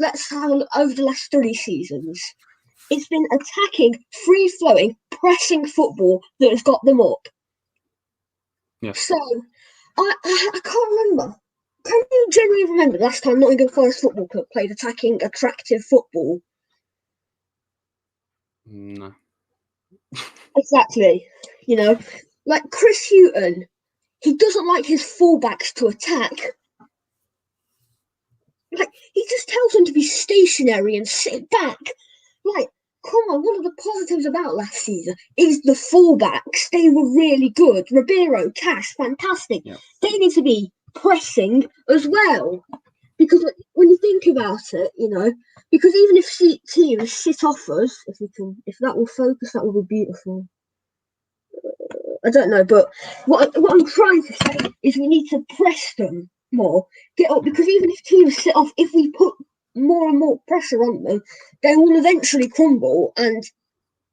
3 seasons, it's been attacking, free-flowing, pressing football that has got them up. Yeah. So, I can't remember. Can you genuinely remember the last time Nottingham Forest Football Club played attacking, attractive football? No. Exactly. Like Chris Hughton, he doesn't like his fullbacks to attack. Like, he just tells them to be stationary and sit back. Like, come on, one of the positives about last season is the fullbacks. They were really good. Ribeiro, Cash, fantastic. Yeah. They need to be pressing as well. Because when you think about it, because even if teams sit off us, if that will focus, that will be beautiful. I don't know, but what I'm trying to say is we need to press them more, get up, because even if teams sit off, if we put more and more pressure on them, they will eventually crumble and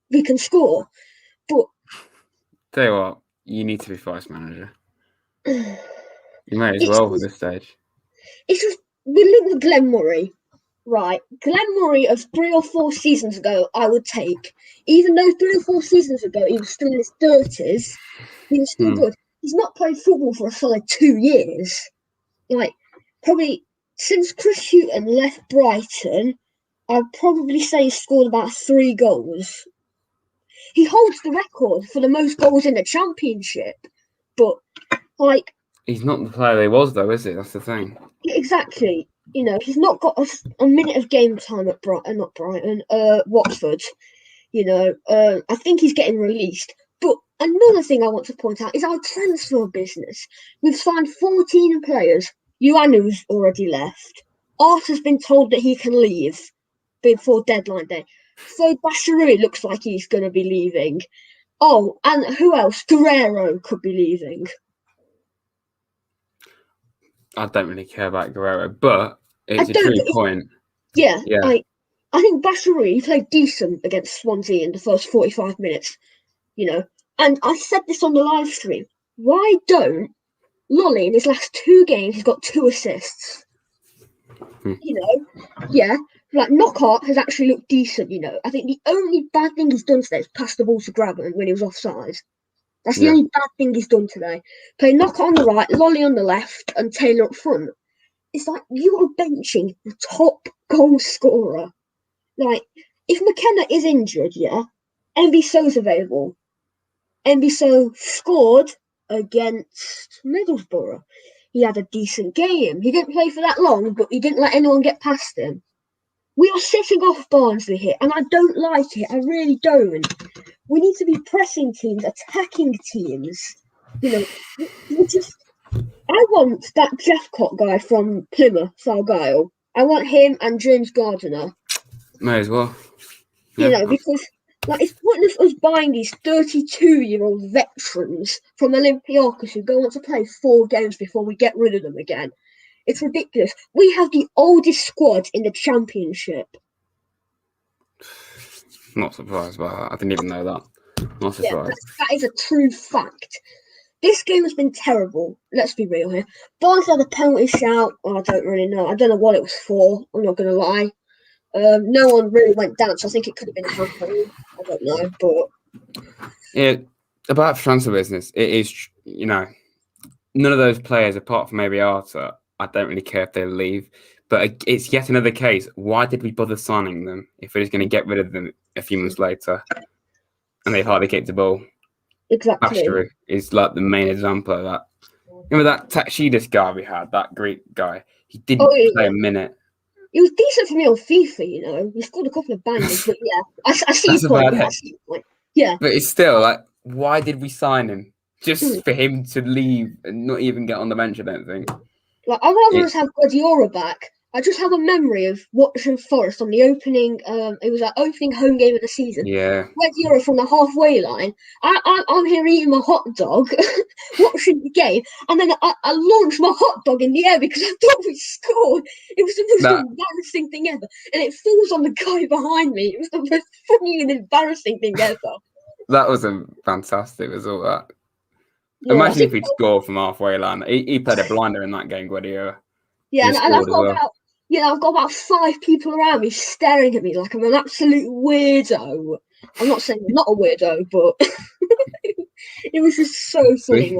we can score. But tell you what, you need to be Forest manager. You may as well at this stage. It's just we look at Glenn Murray, right? Glenn Murray of 3 or 4 seasons ago, I would take. Even though 3 or 4 seasons ago he was still in his 30s, he was still good. He's not played football for a solid 2 years. Like, probably since Chris Hughton left Brighton, I'd probably say he's scored about 3 goals. He holds the record for the most goals in the Championship, but like. He's not the player he was, though, is he? That's the thing. Exactly. You know, he's not got a minute of game time at Watford. You know, I think he's getting released. But another thing I want to point out is our transfer business. We've signed 14 players. Ioanou's already left. Arthur's been told that he can leave before deadline day. So Bashirui looks like he's going to be leaving. Oh, and who else? Guerrero could be leaving. I don't really care about Guerrero, but it's a true point. Yeah. I think Bashirui played decent against Swansea in the first 45 minutes, you know. And I said this on the live stream. Why don't Lolly in his last 2 games, he's got 2 assists? You know, yeah. Like, Knockout has actually looked decent, you know. I think the only bad thing he's done today is pass the ball to Graben when he was offside. That's the only bad thing he's done today. Play Knock on the right, Lolly on the left, and Taylor up front. It's like you are benching the top goal scorer. Like, if McKenna is injured, MB So's available. MB So scored against Middlesbrough. He had a decent game. He didn't play for that long, but he didn't let anyone get past him. We are sitting off Barnsley here, and I don't like it. I really don't. We need to be pressing teams, attacking teams. You know, I want that Jeffcott guy from Plymouth, Argyle. I want him and James Gardiner. May as well. You know, because like it's pointless us buying these 32-year-old veterans from Olympiacos who go on to play 4 games before we get rid of them again. It's ridiculous. We have the oldest squad in the Championship. Not surprised by that. I didn't even know that. Not surprised. That is a true fact. This game has been terrible. Let's be real here. Barnes had a penalty shout. I don't really know. I don't know what it was for. I'm not going to lie. No one really went down, so I think it could have been a handball. I don't know, but yeah, about transfer business, it is. You know, none of those players, apart from maybe Arthur, I don't really care if they leave. But it's yet another case. Why did we bother signing them if we're just going to get rid of them a few months later? And they've hardly kicked the ball. Exactly. Astro is like the main example of that. Remember that Taxidis guy we had, that Greek guy? He didn't play a minute. He was decent for me on FIFA, you know. He scored a couple of bangers, but yeah, I see your point. Yeah. But it's still like, why did we sign him? Just for him to leave and not even get on the bench, I don't think. Like, I'd rather us have Guardiola back. I just have a memory of watching Forest on the opening. It was our opening home game of the season. Yeah. Guardiola from the halfway line. I'm here eating my hot dog, watching the game, and then I launched my hot dog in the air because I thought we scored. It was the most embarrassing thing ever, and it falls on the guy behind me. It was the most funny and embarrassing thing ever. That was a fantastic result. That. Yeah, imagine if he'd scored from halfway line. He played a blinder in that game, Guardiola. Yeah, and I've got about 5 people around me staring at me like I'm an absolute weirdo. I'm not saying I'm not a weirdo, but it was just so funny.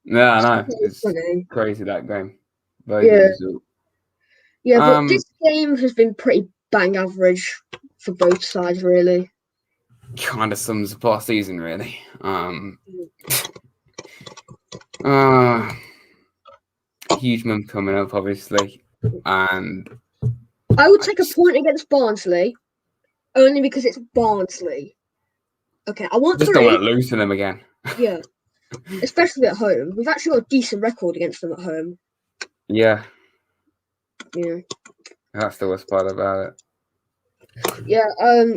Yeah, I know. It's funny. Crazy, that game. Very good result. Yeah, but this game has been pretty bang average for both sides, really. Kind of sums up our season, really. Huge month coming up, obviously. And I would take a point against Barnsley only because it's Barnsley. Okay, I want just 3. don't want to lose to them again. Yeah, especially at home. We've actually got a decent record against them at home. Yeah. Yeah. That's the worst part about it. Yeah,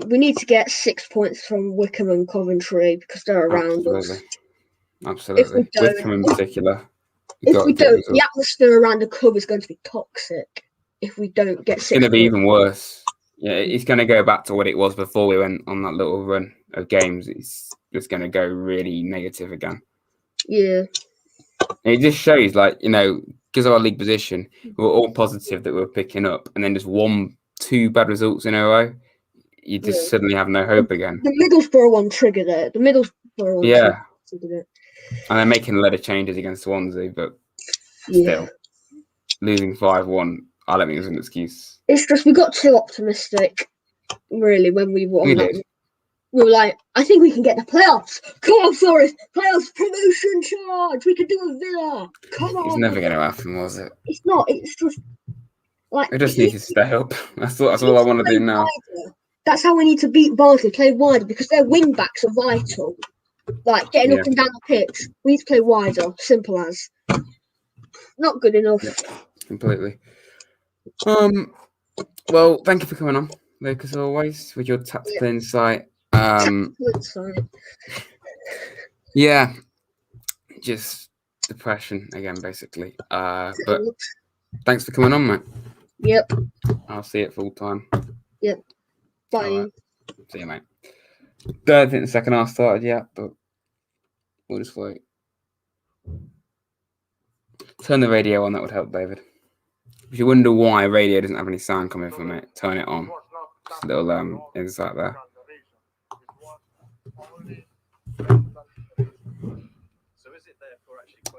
we need to get 6 points from Wickham and Coventry because they're around us. Absolutely. Wickham in particular. If we don't, the atmosphere around the club is going to be toxic. If we don't get 6 it's going to be even worse. Yeah, it's going to go back to what it was before we went on that little run of games. It's just going to go really negative again. Yeah. And it just shows, like, you know, because of our league position, we were all positive that we were picking up, and then just 2 bad results in a row, you just suddenly have no hope again. The Middlesbrough one triggered it. The Middlesbrough one Yeah, triggered it. and they're making a lot of changes against Swansea, but Yeah. still, losing 5-1, I don't think it was an excuse. It's just we got too optimistic, really, when we won We it. did. We were like, I think we can get the playoffs. Come on, Forest. Playoffs promotion charge. We can do a Villa. Come on. It's never going to happen, was it? It's not. It's just like We just need to stay up. That's all I want to do now. Wider. That's how we need to beat Barnsley. Play wider because their wing backs are vital. Like getting up and down the pitch. We need to play wider. Simple as. Not good enough. Yeah, completely. Well, thank you for coming on, Luke, as always, with your tactical insight. Yeah, just depression again, basically. But thanks for coming on, mate. Yep. I'll see it full time. Yep. Bye. Right. See you, mate. Don't think the second half started yet, but we'll just wait. Turn the radio on, that would help, David. If you wonder why radio doesn't have any sound coming from it, turn it on. Just a little insight there.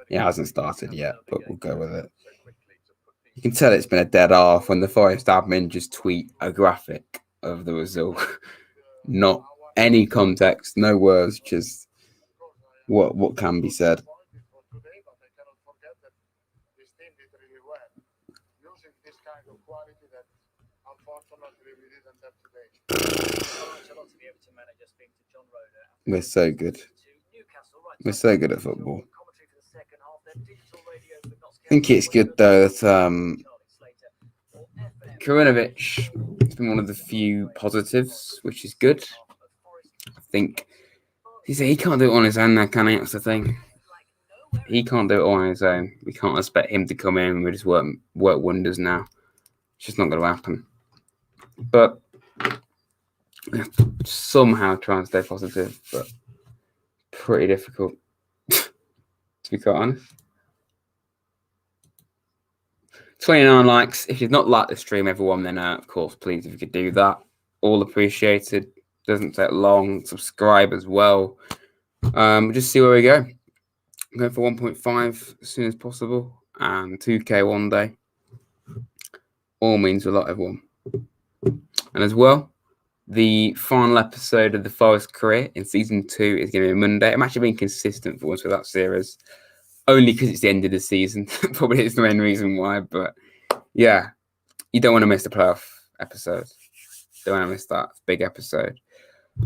Yeah, it hasn't started yet, but we'll go with it. You can tell it's been a dead half when the Forest admin just tweet a graphic of the result. Not any context, no words, just what can be said. We're so good. We're so good at football. I think it's good though that Karinovic has been one of the few positives, which is good. I think he can't do it on his own now, can he? That's the thing. He can't do it all on his own. We can't expect him to come in and we just work wonders now. It's just not going to happen. But we have to somehow try and stay positive, but pretty difficult, to be quite honest. 29 likes. If you've not liked the stream, everyone, then of course, please, if you could do that. All appreciated. Doesn't take long. Subscribe as well. Just see where we go. I'm going for 1.5 as soon as possible and 2K one day. All means a lot, everyone. And as well, the final episode of the Forest career in season 2 is going to be Monday. I'm actually being consistent for once with that series, only because it's the end of the season. Probably is the main reason why. But yeah, you don't want to miss the playoff episode. Don't want to miss that big episode.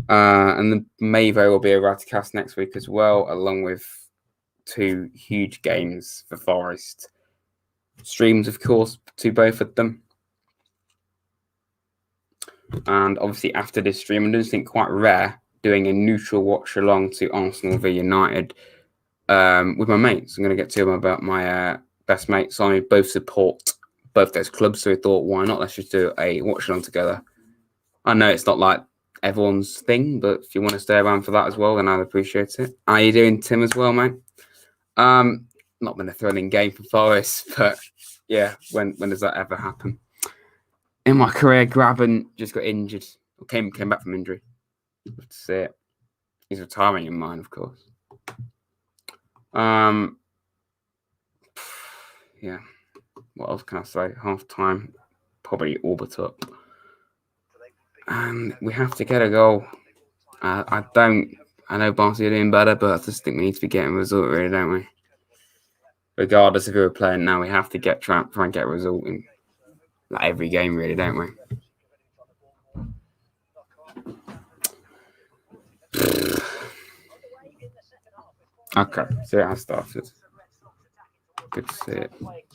And the Mayville will be a Radcast next week as well, along with 2 huge games for Forest. Streams, of course, to both of them. And obviously after this stream, I'm doing something quite rare, doing a neutral watch along to Arsenal v United with my mates. I'm going to get 2 of my best mates. I both support both those clubs, so we thought, why not? Let's just do a watch along together. I know it's not like everyone's thing, but if you want to stay around for that as well, then I'd appreciate it. How are you doing, Tim, as well, mate? Not been a thrilling game for Forest, but yeah, when does that ever happen? In my career, Graben just got injured. Came back from injury. That's it. He's retiring in mine, of course. Yeah. What else can I say? Half time, probably all but up. And we have to get a goal. I know Barnsley are doing better, but I just think we need to be getting a result, really, don't we? Regardless of who we're playing now, we have to try and get a result in like every game, really, don't we? Okay, so it has started. Good to see it. White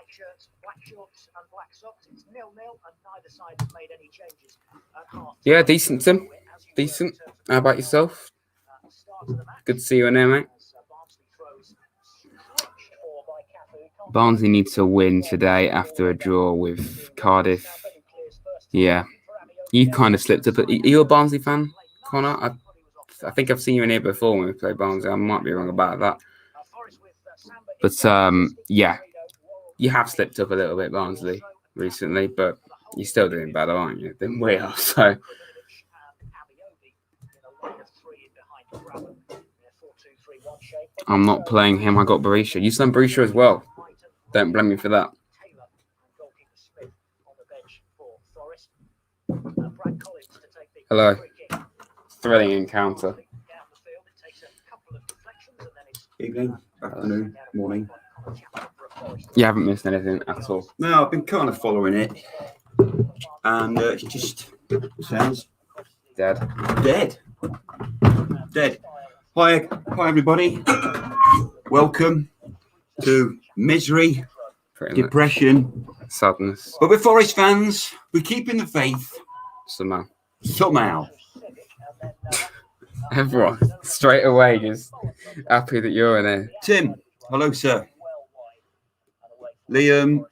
shirts, black shorts, and black socks. It's 0-0, and neither side has made any changes at half. Yeah, decent, Tim. Decent. How about yourself? Good to see you in there, mate. Barnsley needs to win today after a draw with Cardiff. Yeah. You kind of slipped up. Are you a Barnsley fan, Connor? I think I've seen you in here before when we played Barnsley. I might be wrong about that. Forest with Samba But yeah, you have slipped up a little bit, Barnsley, recently, but you're still doing better, aren't you, than we are? So I'm not playing him. I got Berisha. You sent Berisha as well. Don't blame me for that. Hello. Thrilling encounter. Evening, afternoon, morning. You haven't missed anything at all. No, I've been kind of following it, and it just sounds Dead. dead. Hi everybody. Welcome to misery, Pretty much. depression. Sadness. But we're Forest fans. We're keeping the faith Somehow. somehow. Everyone straight away just happy that you're in here. Tim, hello, sir. Liam.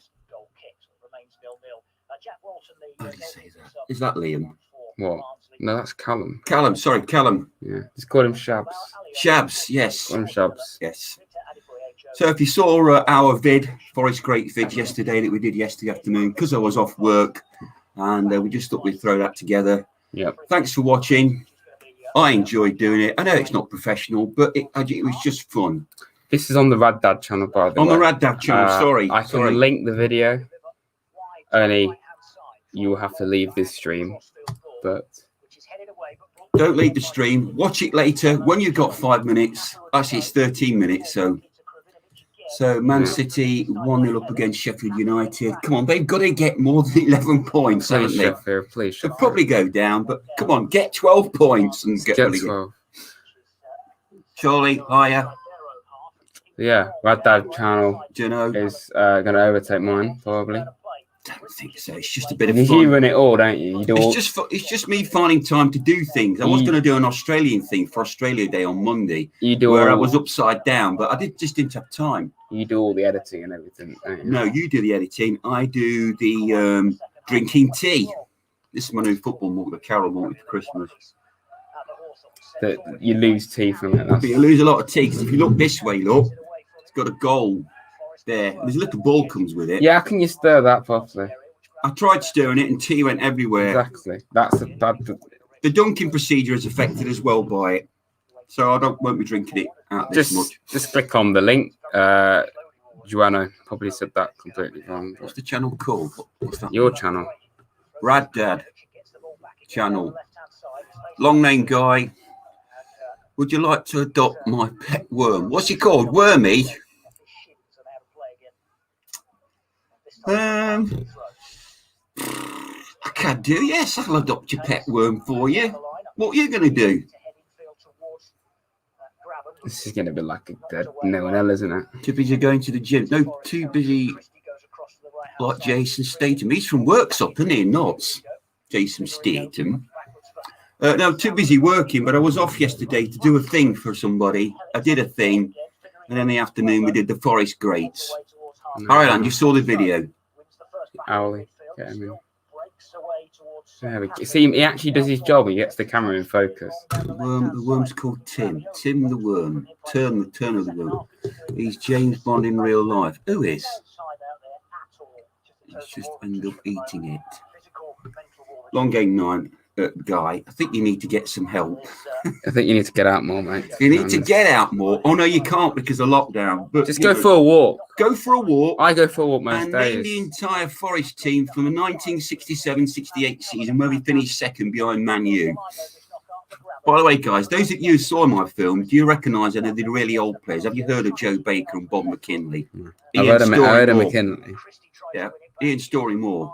Is that Liam? What? No, that's Callum. Callum, sorry, Callum. Yeah, just call him Shabs. Shabs, yes. Call him Shabs. Yes. So if you saw our Forest Great vid yesterday that we did yesterday afternoon, because I was off work, and we just thought we'd throw that together. Yep. Thanks for watching. I enjoyed doing it. I know it's not professional, but it was just fun. This is on the Rad Dad channel, by the way. On the Rad Dad channel, sorry. I can link the video. Only you will have to leave this stream, but Don't leave the stream. Watch it later when you've got 5 minutes. Actually, it's 13 minutes. So Man City 1-0 up against Sheffield United. Come on, they've got to get more than 11 points, haven't please, they? Sheffield, please, They'll Sheffield. probably go down, but come on, get 12 points and get Get relegated. 12. Charlie, hiya. Yeah, Rad Dad channel Do you know? is going to overtake mine, probably. Don't think so. It's just a bit of You fun. run it all, don't you? You do all. It's just me finding time to do things. I was going to do an Australian thing for Australia Day on Monday, You do where I all. was upside down, but I just didn't have time. You do all the editing and everything, don't you? No, you do the editing. I do the drinking tea. This is my new football mug that Carol wanted for Christmas. That you lose tea from it. But you lose a lot of tea, 'cause if you look this way, look, it's got a goal there. There's a little ball comes with it. Yeah, how can you stir that properly? I tried stirring it and tea went everywhere. Exactly. That's a bad. The dunking procedure is affected as well by it. So I won't be drinking it out this much. Just click on the link. Joanna probably said that completely wrong. What's the channel called? What's that? Your channel. Rad Dad channel. Long name guy. Would you like to adopt my pet worm? What's he called? Wormy? I can do, yes. I'll adopt your pet worm for you. What are you going to do? This is going to be like a dead no-one, isn't it? Too busy going to the gym. No, too busy like Jason Statham. He's from Worksop, isn't he? Notts. Jason Statham. No, too busy working, but I was off yesterday to do a thing for somebody. I did a thing, and in the afternoon we did the Forest Greats. All right, and you saw the video. Owly. Get him in. There we go. See, he actually does his job. He gets the camera in focus. The worm's called Tim. Tim the worm. Turn of the worm. He's James Bond in real life. Who is? He's just end up eating it. Long game 9. Guy, I think you need to get some help. I think you need to get out more, mate. You need to get out more. Oh no, you can't because of lockdown. But Just go for a walk. Go for a walk. I go for a walk most And name the days. entire Forest team from the 1967-68 season where we finished second behind Man U. By the way, guys, those of you who saw my film, do you recognise any of the really old players? Have you heard of Joe Baker and Bob McKinley? I heard of McKinley. Yeah, Ian Story Moore.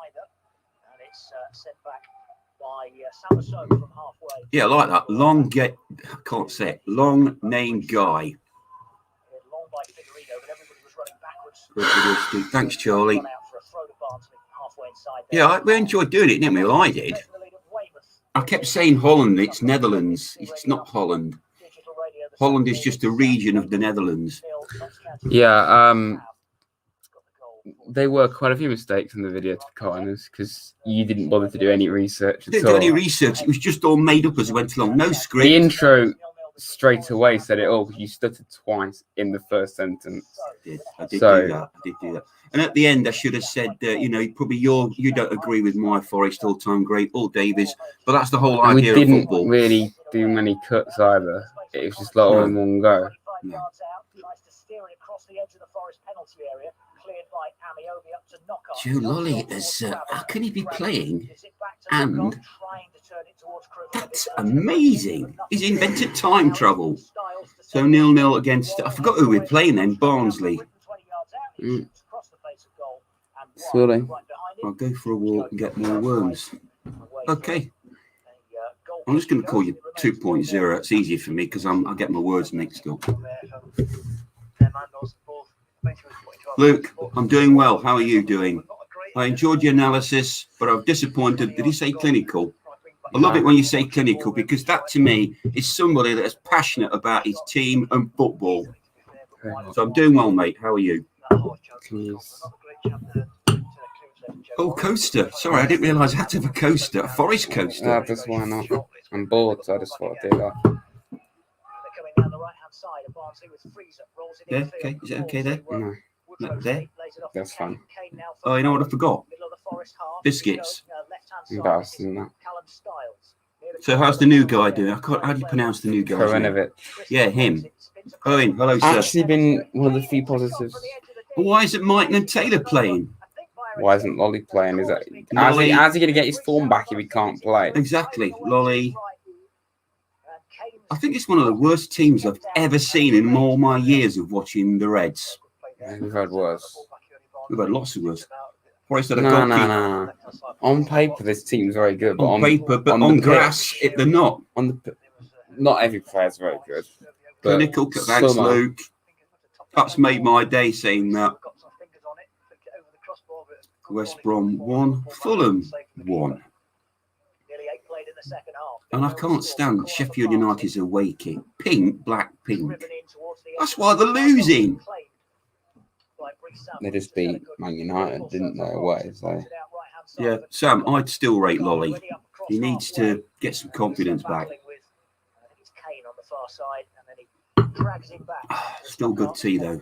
Yeah, I like that. I can't say it. Long name guy. Thanks, Charlie. Yeah, we enjoyed doing it, didn't we? Well, I did. I kept saying Holland. It's Netherlands. It's not Holland. Holland is just a region of the Netherlands. Yeah, there were quite a few mistakes in the video, to be quite honest, because you didn't bother to do any research at Didn't all. do any research. It was just all made up as it went along. No script. The intro straight away said it all because you stuttered twice in the first sentence. I did So- do that. I did do that. And at the end, I should have said, you know, probably you don't agree with my Forest all-time great, Paul Davies, but that's the whole And we idea of didn't football. really do many cuts either. It was just like all in one go. No. Tries to steer it across the edge of the Forest penalty area, cleared by Amiobi up to knock off. Joe Lolly is, how can he be playing? And that's amazing. He's invented time travel. So 0-0 against, I forgot who we're playing then, Barnsley. Sorry. I'll go for a walk and get more worms. Okay. I'm just going to call you 2.0. It's easier for me because I get my words mixed up. Luke, I'm doing well. How are you doing? I enjoyed your analysis, but I'm disappointed. Did he say clinical? I love it when you say clinical because that to me is somebody that is passionate about his team and football. So I'm doing well, mate. How are you? Please. Oh, coaster. Sorry, I didn't realise I had to have a coaster. A Forest coaster. Just why not? I'm bored, so I just thought I'd do that. Yeah, okay. Is it okay there? No, No, there? that's fine. Oh, you know what I forgot? Biscuits. Embarrassing that. So how's the new guy doing? How do you pronounce the new guy's name? Koronovich. Yeah, him. Owen, hello, sir. Actually been one of the few positives. Well, why isn't Mike and Taylor playing? Why isn't Lolly playing? Is that Lolly- how's he going to get his form back if he can't play? Exactly. Lolly. I think it's one of the worst teams I've ever seen in all my years of watching the Reds. Yeah, we've had worse. We've had lots of worse. Forest had a No. goalkeeper On paper, this team's very good, but on paper, but on the grass, pitch, they're not. Not every player's very good. But Clinical, thanks, some are. Luke. That's made my day saying that. West Brom 1, Fulham 1. And I can't stand Sheffield United's away kit. Pink, black, pink. That's why they're losing. They just beat Man United, didn't they, away? So Yeah, Sam, I'd still rate Lolly. He needs to get some confidence back. Still good tea, though.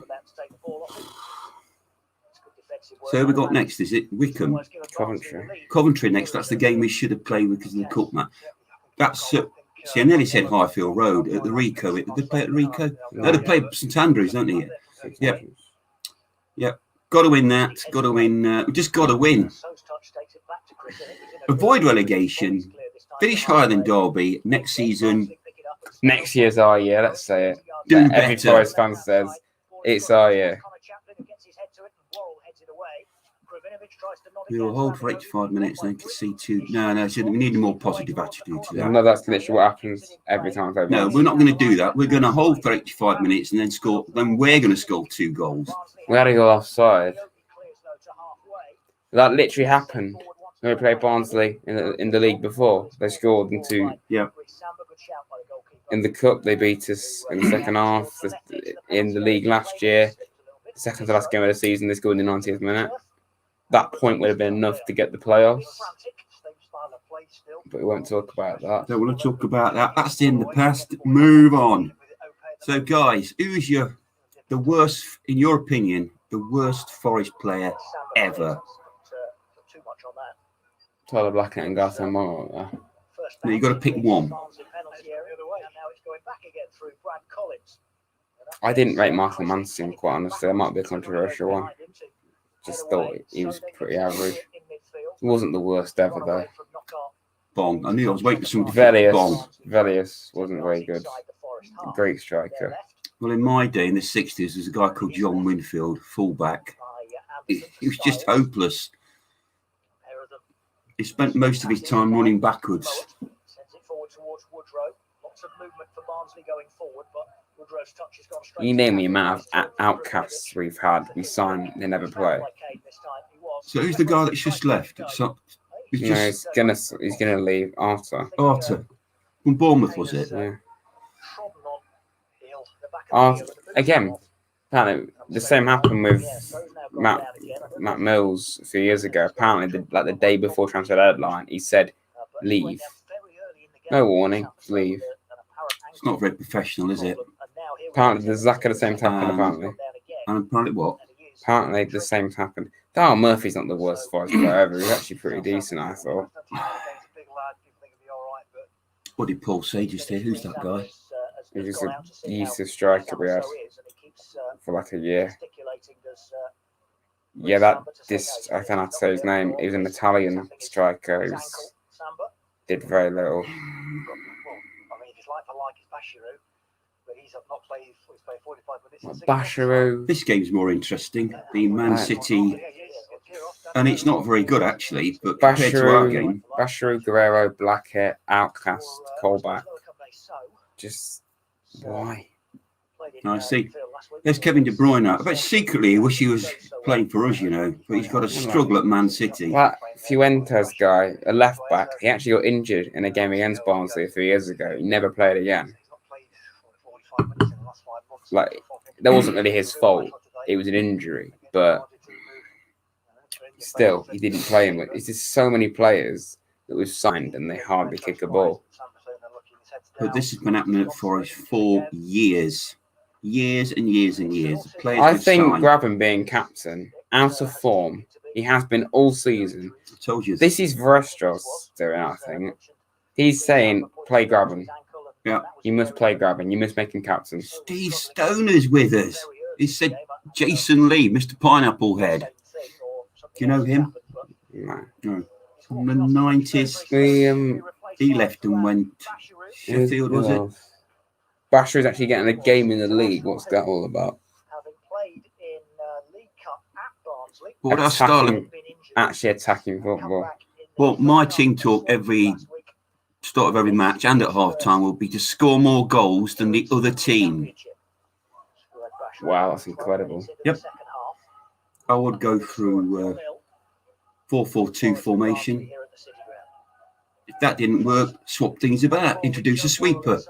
So who we got next? Is it Wickham? Coventry. Coventry next. That's the game we should have played because of the cup match. That's see, I nearly said Highfield Road at the Rico. Did they play at the Rico? No, they played St Andrews, don't they? Yeah. Yeah. Got to win that. Got to win. We just got to win. Avoid relegation. Finish higher than Derby next season. Next year's our year, let's say it. Do Every better. Forest fan says it's our year. We will hold for 85 minutes and can see two. No, so we need a more positive attitude to I that. know that's literally what happens every time. No, we're not going to do that. We're going to hold for 85 minutes and then score. Then we're going to score 2 goals. We had to go offside. That literally happened when we played Barnsley in the league before. They scored Yeah. in the cup. They beat us in the second half. In the league last year, second to last game of the season, they scored in the 90th minute. That point would have been enough to get the playoffs. But we won't talk about that. Don't want to talk about that. That's in the past. Move on. So, guys, who's the worst, in your opinion, the worst Forest player ever? Tyler Blackett and Gareth Morrow. No, you've got to pick one. I didn't rate Michael Manson, quite honestly. That might be a controversial one. Just thought he was pretty average. He wasn't the worst ever, though. Bong. I knew I was waiting for someone to pick Bong. Velius wasn't very good. Great striker. Well, in my day, in the 60s, there's a guy called John Winfield, fullback. He was just hopeless. He spent most of his time running backwards. You name the amount of outcasts we've had. We signed, they never play. So who's the guy that's just left? He's gonna leave Arthur. Arthur. From Bournemouth, was it? Yeah. Arthur, again, apparently the same happened with Matt Mills a few years ago. Apparently, the day before transfer deadline, he said, leave. No warning, leave. It's not very professional, is it? Apparently, there's exactly the same happened. Apparently, And apparently what? apparently the same happened. Darryl Murphy's not the worst Forest player ever. He's actually pretty decent, I thought. What did Paul say just here? Who's that guy? He's a decent striker we had for like a year. Yeah, I don't know how to say his name. He was an Italian striker who did very little. Bashiru. This game's more interesting. The Man City, and it's not very good actually, but compared to our game. Bashiru, Guerrero, Blackett, Outcast, Colback. Just why? I see. There's Kevin De Bruyne. I bet secretly he wish he was playing for us, you know, but he's got to struggle at Man City. That Fuentes guy, a left back, he actually got injured in a game against Barnsley 3 years ago. He never played again. Like, that wasn't really his fault. It was an injury, but still, he didn't play him. It's just so many players that we've signed and they hardly kick a ball. But this has been happening at Forest for years. Years and years and years. Players I think signed. Graben being captain, out of form, he has been all season. I told you. This is Vrestros doing, I think. He's saying, play Graben. Yeah. You must play Graben. You must make him captain. Steve Stoner's with us. He said Jason Lee, Mr. Pineapple Head. Do you know him? No. No. From the 90s. He left and went Sheffield, was it? Basher is actually getting a game in the league. What's that all about? What our style? Actually attacking football. Well, my team talk every start of every match and at half time will be to score more goals than the other team. Wow, that's incredible. Yep. I would go through 4-4-2 formation. If that didn't work, swap things about, introduce a sweeper.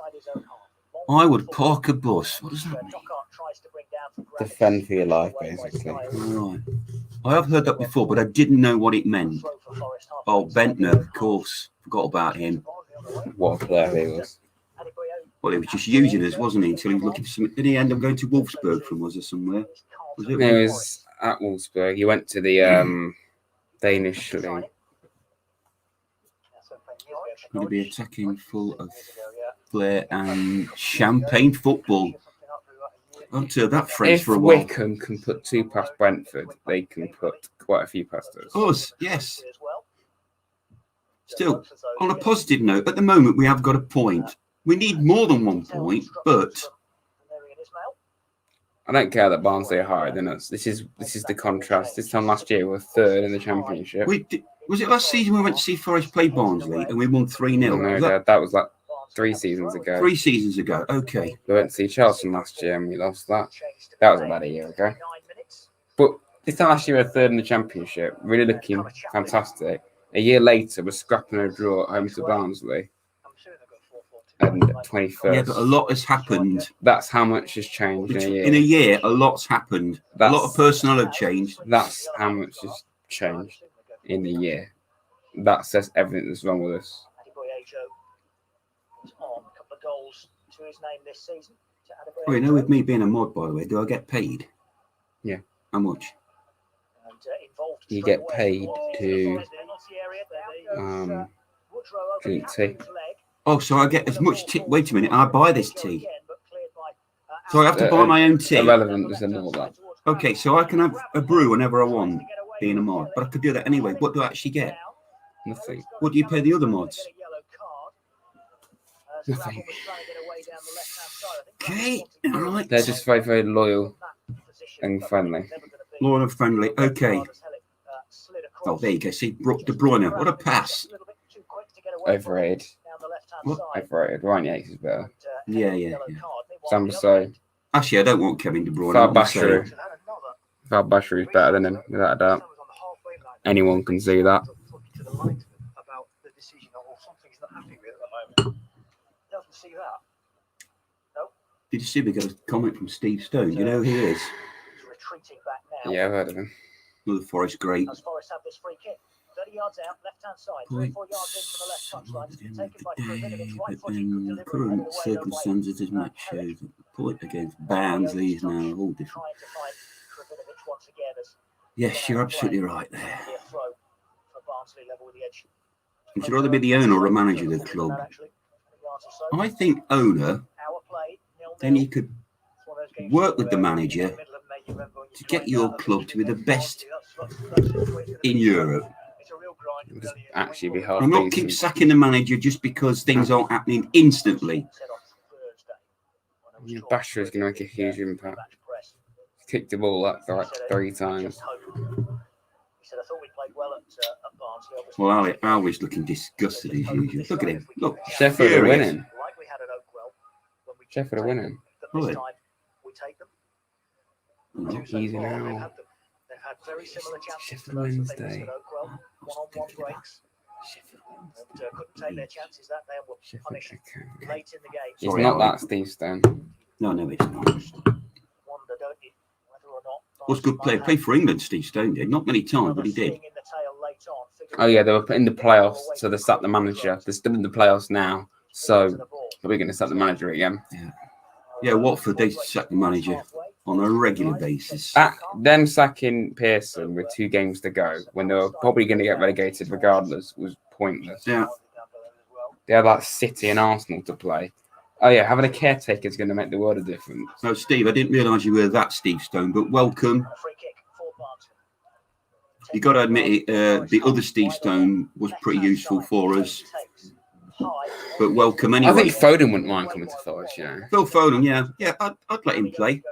I would park a bus. What does that mean? Defend for your life, basically. Right. I have heard that before, but I didn't know what it meant. Oh, Bentner, of course. Forgot about him. What a player he was. Well, he was just using us, wasn't he? Until he was looking for something. Did he end up going to Wolfsburg from us or somewhere? Was it? No, he was at Wolfsburg. He went to the Danish league. Going to be attacking full of flair and champagne football. I've heard that phrase If for a while. Wickham can put 2 past Brentford, they can put quite a few past us. Of course, yes. Still, on a positive note, at the moment we have got a point. We need more than 1 point, but I don't care that Barnsley are higher than us. This is the contrast. This time last year we were 3rd in the Championship. Was it last season we went to see Forest play Barnsley and we won 3-0? No, that was like 3 seasons ago. 3 seasons ago, okay. We went to see Chelsea last year and we lost that. That was about a year ago. But this time last year we were 3rd in the Championship, really looking fantastic. A year later we're scrapping a draw at home to Barnsley. And 21st. Yeah, but a lot has happened. That's how much has changed in a year. In a year, a lot's happened. A lot of personnel have changed. That's how much has changed in a year. That says everything that's wrong with us. Oh, you know, with me being a mod, by the way, do I get paid? Yeah. How much? You get paid to drink tea. Oh, so I get as much tea. Wait a minute, I buy this tea. So I have to buy my own tea. Irrelevant as all that. Okay, so I can have a brew whenever I want, being a mod. But I could do that anyway. What do I actually get? Nothing. What do you pay the other mods? Nothing. Okay, all right. They're just very, very loyal and friendly. Loyal and friendly. Okay. Oh, there you go. See, De Bruyne. What a pass. Overrated. What? Overrated. Ryan Yates is better. Yeah. Samso. Actually, I don't want Kevin De Bruyne. Val Basher is better than him, without a doubt. Anyone can see that. Did you see we got a comment from Steve Stone? You know who he is? Yeah, I've heard of him. Another Forest great. 30 yards out, left-hand side, 3 or 4 yards in from the left touchline, taken by Krivinovic, But right-footed, then good delivery, headed current away, circumstances this match shows that the point against Barnsley is now all different. Trying to find Krivinovic once again as Yes, you're absolutely right there. a throw for Barnsley level with the edge. Would you rather be the owner or a manager of the club? I think owner, then you could work with the manager to get your club to be the best in Europe. Actually be half I'm not keep sacking the manager just because things aren't happening instantly. Basher is going to make a huge impact. Kicked the ball like 3 times. Well, Ali's looking disgusted as usual. Look at him. Look, Sheffield are winning. Like we had at Oakwell, when we Sheffield are winning. this time we take them. Easy now. They've had very similar chances to Sheffield those that they missed Wednesday. at Oakwell. One-on-one breaks. And couldn't take their chances that day and were punished late in the game. It's Sorry, not Ali. that Steve Stone. No, it's not. Wonder, don't you, whether or not Was good player. Played for England, Steve Stone did. Not many times, but he did. Oh yeah, they were in the playoffs, so they sacked the manager. They're still in the playoffs now, so we're going to sack the manager again. Yeah, Watford, they sack the manager on a regular basis. Them sacking Pearson with 2 games to go, when they were probably going to get relegated regardless, was pointless. Yeah. They had like City and Arsenal to play. Oh yeah, having a caretaker is going to make the world a difference. No, Steve, I didn't realise you were that Steve Stone, but welcome. You got to admit it, the other Steve Stone was pretty useful for us. But welcome anyway. I think Foden wouldn't mind coming to Forest, you know. Phil Foden, yeah, I'd let him play.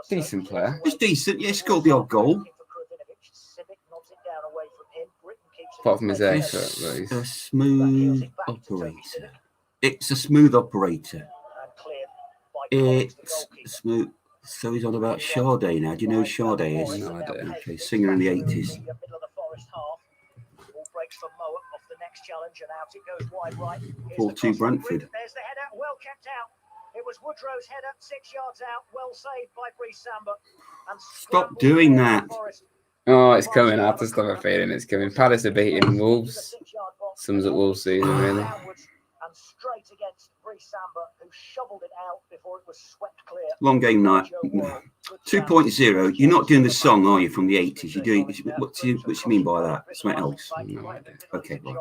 Decent player. He's decent, yeah, scored the odd goal. Apart from his haircut, It's but he's... a smooth operator. It's a smooth operator. It's smooth. So he's on about Sade now. Do you know who Sade is? No idea. Okay, singer in the 80s. 4-2 Brentford. There's the header, well kept out. It was Woodrow's header, 6 yards out, well saved by Brice Samba. Stop doing that. Oh, it's coming. I just have a feeling it's coming. Palace are beating Wolves. Sums up Wolves season, really. And straight against Brice Samba, who shoveled it out before it was swept clear. Long game night. 2.0. You're not doing the song, are you, from the 80s? You're doing. What do you mean by that? Something else? No idea. Okay, right.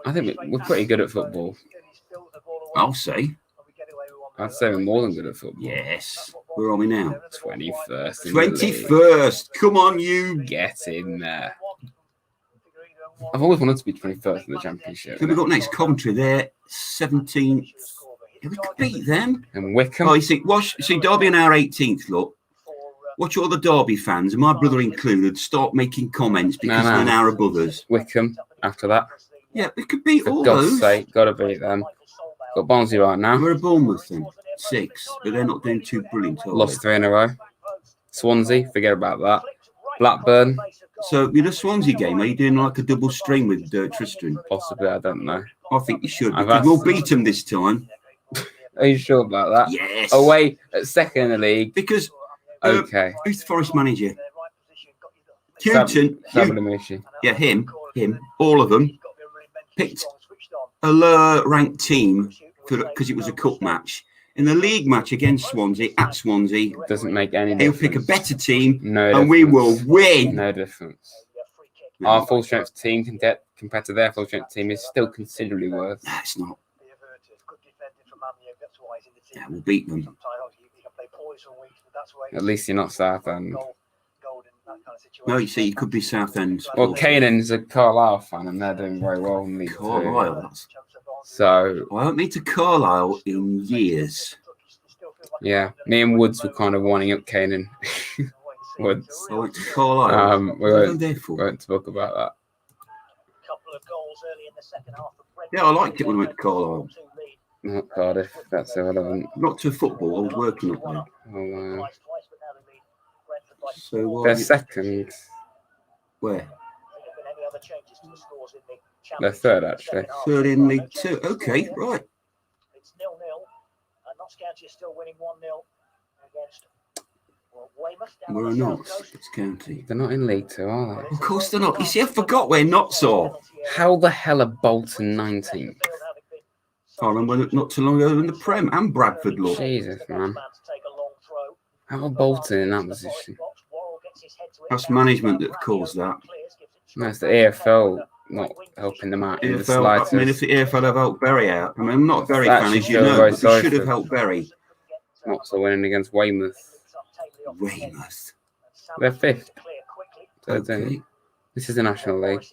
I think we're pretty good at football. I'll say. I'd say we're more than good at football. Yes. Where are we now? 21st. 21st. Come on, you. Get in there. I've always wanted to be 21st in the Championship. Who we got next? Coventry. They're 17th. Yeah, we could beat them. And Wickham. Oh, you see, Derby are our 18th. Look, watch all the Derby fans, and my brother included, start making comments because they're now above us. Wickham after that. Yeah, we could beat For all God's those. sake, got to beat them. Got Barnsley right now. We're at Bournemouth then, 6, but they're not doing too brilliant. Lost 3 in a row. Swansea, forget about that. Blackburn, So, with the Swansea game, are you doing like a double stream with Tristan? possibly, I don't know. I think you should, I've because asked- we'll beat them this time. Are you sure about that? Yes. Away at second in the league. Because, Okay. who's the Forest manager? Houghton. Sabalamushi. Yeah, him, all of them picked a lower-ranked team because it was a cup match. In the league match against Swansea, at Swansea, Doesn't make any he'll difference. pick a better team, No and we will difference. win. No difference. Our full strength team compared to their full strength team is still considerably worse. Nah, it's not. Yeah, we'll beat them. At least you're not Southend. No, you see, you could be Southend. Well, Kanan's a Carlisle fan, and they're doing very well in League Two. Carlisle. that's- So I haven't been to Carlisle in years. yeah, me and Woods were kind of winding up Kanan. Woods. I went to Carlisle. We What are won't, they we for? won't talk about that. Yeah, I liked it when I went to Carlisle. Not Cardiff. That's irrelevant. Not to football. I was working up there. Oh, So they're second. where? They're third, actually. Third in League Two. Okay, right. It's 0-0, and Notts County is still winning 1-0 against Where are Notts? It's County. They're not in League Two, are they? Of course they're not. You see, I forgot where Notts are. How the hell are Bolton 19th? I remember not too long ago in the Prem and Bradford look. Jesus, man. How are Bolton in that position? That's management that caused that. No, it's the EFL not helping them out in the EFL, slightest. I mean, if the EFL have helped Bury out, I mean, I'm not a Bury fan, Actually as you feel know, very but sorry they should have for- helped Bury. Not so winning against Weymouth. Weymouth. They're 5th. Okay. This is the National League.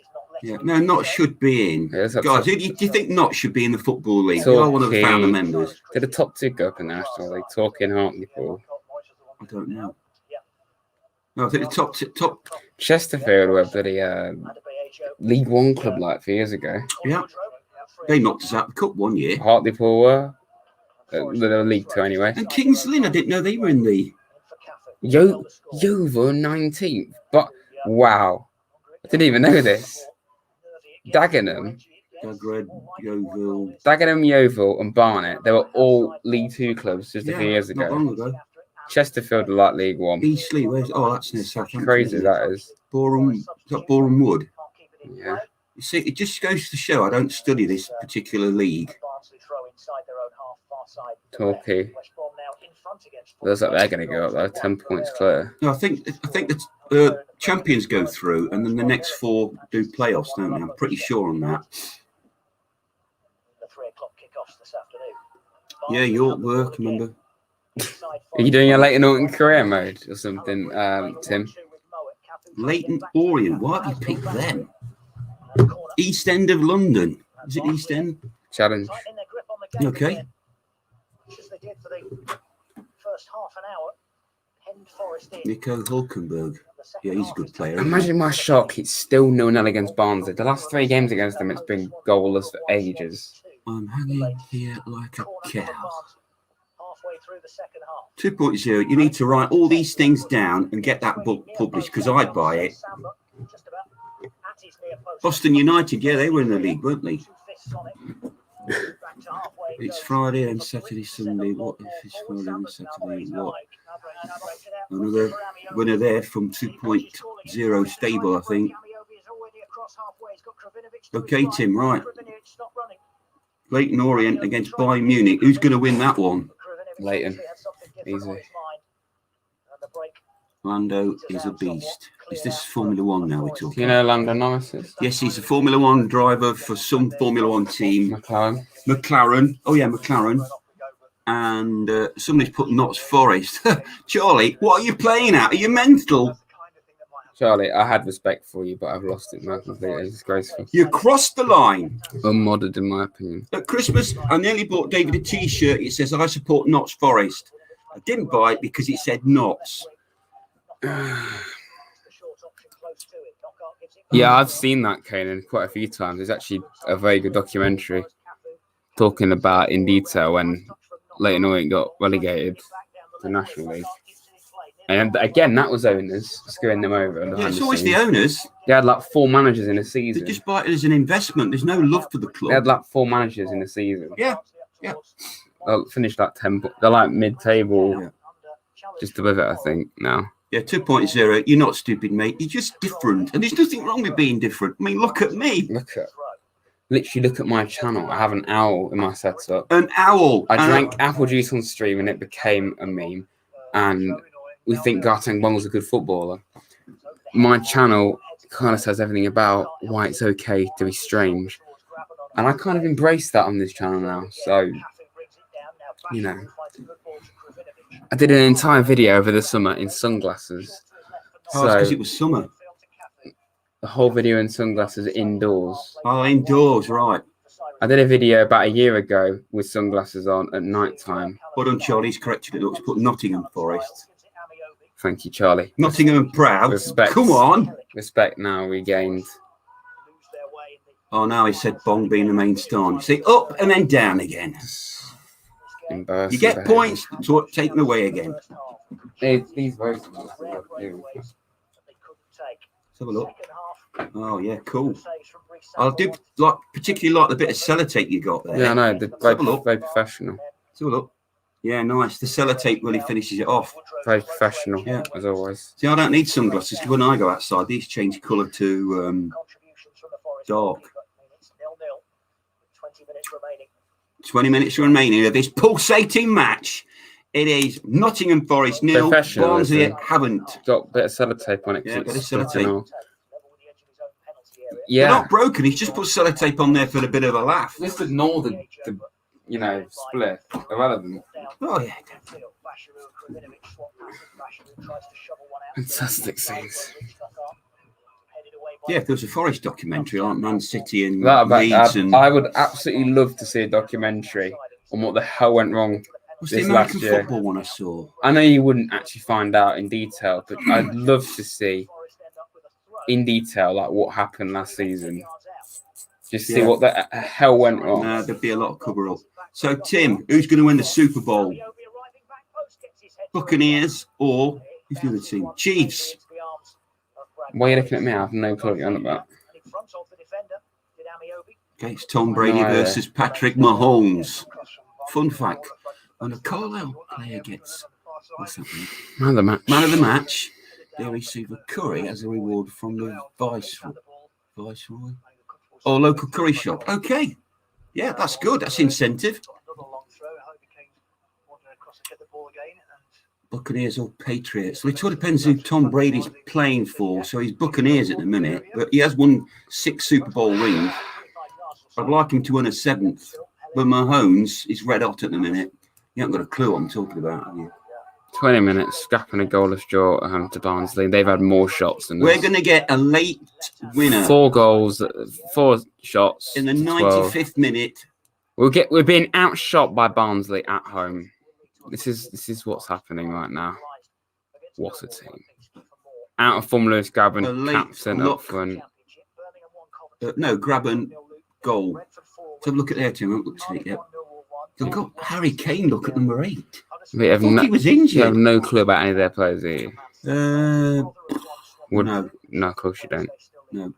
Yeah. No, Notts should be in. Yeah, it's up Guys, to- do you think Notts should be in the Football League? You are one of the founder Torquay. members. Did the top 2 go up in the National League? Torquay and Hartlepool. I don't know. No, I think the top. Chesterfield were a bloody League One club like a few years ago. Yeah. They knocked us out of the cup one year. Hartlepool were. They were League Two anyway. And Kings Lynn, I didn't know they were in the. Yeovil 19th. But wow. I didn't even know this. Dagenham, Yeovil and Barnet, they were all League Two clubs just a few years not ago. long ago. Chesterfield were like League One. Eastleigh, where's? Oh, that's near Southampton. Crazy isn't it? that is. Boreham, is that Boreham Wood? Yeah. You see, it just goes to show I don't study this particular league. Torquay. Looks like they're going to go up though. 10 points clear. No, I think the champions go through, and then the next 4 do playoffs, don't they? I'm pretty sure on that. Yeah, York work, remember? Are you doing your Leighton Orient career mode or something, Tim? Leighton Orient, why have you picked them? East End of London. Is it East End? Challenge. Okay. Nico Hulkenberg. Yeah, he's a good player. isn't he? Imagine my shock. It's still 0-0 against Barnsley. The last 3 games against them, it's been goalless for ages. I'm hanging here like a cow. 2.0, you need to write all these things down and get that book published, because I'd buy it. Boston United, yeah, they were in the league, weren't they? It's Friday and Saturday, Sunday. What if it's Friday and Saturday? What? Another winner there from 2.0 stable, I think. Okay, Tim, right. Leighton Orient against Bayern Munich. Who's going to win that one? Leighton. Easy. Lando is a beast. Is this Formula One now we're talking? Do you know Lando Norris is? Yes, he's a Formula One driver for some Formula One team. McLaren. Oh, yeah, McLaren. And somebody's put Notts Forest. Charlie, what are you playing at? Are you mental? Charlie, I had respect for you, but I've lost it now completely. It's disgraceful. You crossed the line. Unmodded, in my opinion. At Christmas, I nearly bought David a T-shirt. It says, I support Notts Forest. I didn't buy it because it said Notts. Yeah, I've seen that, Kanan, quite a few times. It's actually a very good documentary talking about in detail when Leighton Orient got relegated to the National League. And again, that was owners screwing them over. Yeah, it's always the owners. They had like 4 managers in a season. They just buy it as an investment. There's no love for the club. They had like 4 managers in a season. Yeah. They'll finish like 10. They're like mid-table, just above it, I think, now. Yeah, 2.0. You're not stupid, mate. You're just different. And there's nothing wrong with being different. I mean, look at me. Literally look at my channel. I have an owl in my setup. An owl. I drank apple juice on stream and it became a meme. And we think Garteng Bong's a good footballer. My channel kind of says everything about why it's okay to be strange. And I kind of embrace that on this channel now. So, you know, I did an entire video over the summer in sunglasses. Oh, it's because it was summer. The whole video in sunglasses indoors. Oh, indoors, right. I did a video about a year ago with sunglasses on at night time. Well done, Charlie's corrected it. Looks put Nottingham Forest. Thank you, Charlie. Nottingham and proud. Respect. Come on. Respect now regained. Oh, now he said Bong being the main star. You see, up and then down again. You get points, take them away again. These votes. Let's have a look. Oh, yeah, cool. I do particularly like the bit of sellotape you got there. Yeah, I know. They're very professional. Let's have a look. Yeah, nice. The sellotape really finishes it off. Very professional, Yeah. as always. See, I don't need sunglasses because when I go outside, these change colour to dark. 20 minutes remaining of this pulsating match. It is Nottingham Forest nil, Professional, Barnsley isn't it? haven't. Got a bit of sellotape on it. 'cause Yeah, a bit it's of splitting sellotape. off. They're Yeah. not broken. He's just put sellotape on there for a bit of a laugh. Just ignore the split. Irrelevant. Oh yeah. Fantastic scenes. Yeah, if there was a Forest documentary like Man City and That, Leeds I would absolutely love to see a documentary on what the hell went wrong what's the this American last year. football one I saw? I know you wouldn't actually find out in detail, but I'd love to see in detail like what happened last season. Just see Yeah. what the hell went wrong. No, there'd be a lot of cover up. So Tim, who's going to win the Super Bowl? Buccaneers or who's the other team? Chiefs. Why are you looking at me? I have no clue what you're on about. Okay, it's Tom Brady No idea. versus Patrick Mahomes. Fun fact: when a Carlisle player gets what's that mean? Man of the match, they receive a curry as a reward from the viceroy or local curry shop. Okay, yeah, that's good. That's incentive. Buccaneers or Patriots? Well, it all depends who Tom Brady's playing for. So he's Buccaneers at the minute, but he has won 6 Super Bowl rings. I'd like him to win a 7th, but Mahomes is red hot at the minute. You haven't got a clue what I'm talking about, have you? 20 minutes, scrapping a goalless draw to Barnsley. They've had more shots than We're us. going to get a late winner 4 goals, 4 shots in the to 12. 95th minute. We're being outshot by Barnsley at home. This is what's happening right now. What a team! Out of form, Lewis A Grabban, late captain look. up front. No, Grabban goal. Let's have a look at their team. I haven't looked at it yet. They've got Harry Kane. Look at number 8. We have I thought he was injured. You have no clue about any of their players, do you? No. No, of course you don't. No.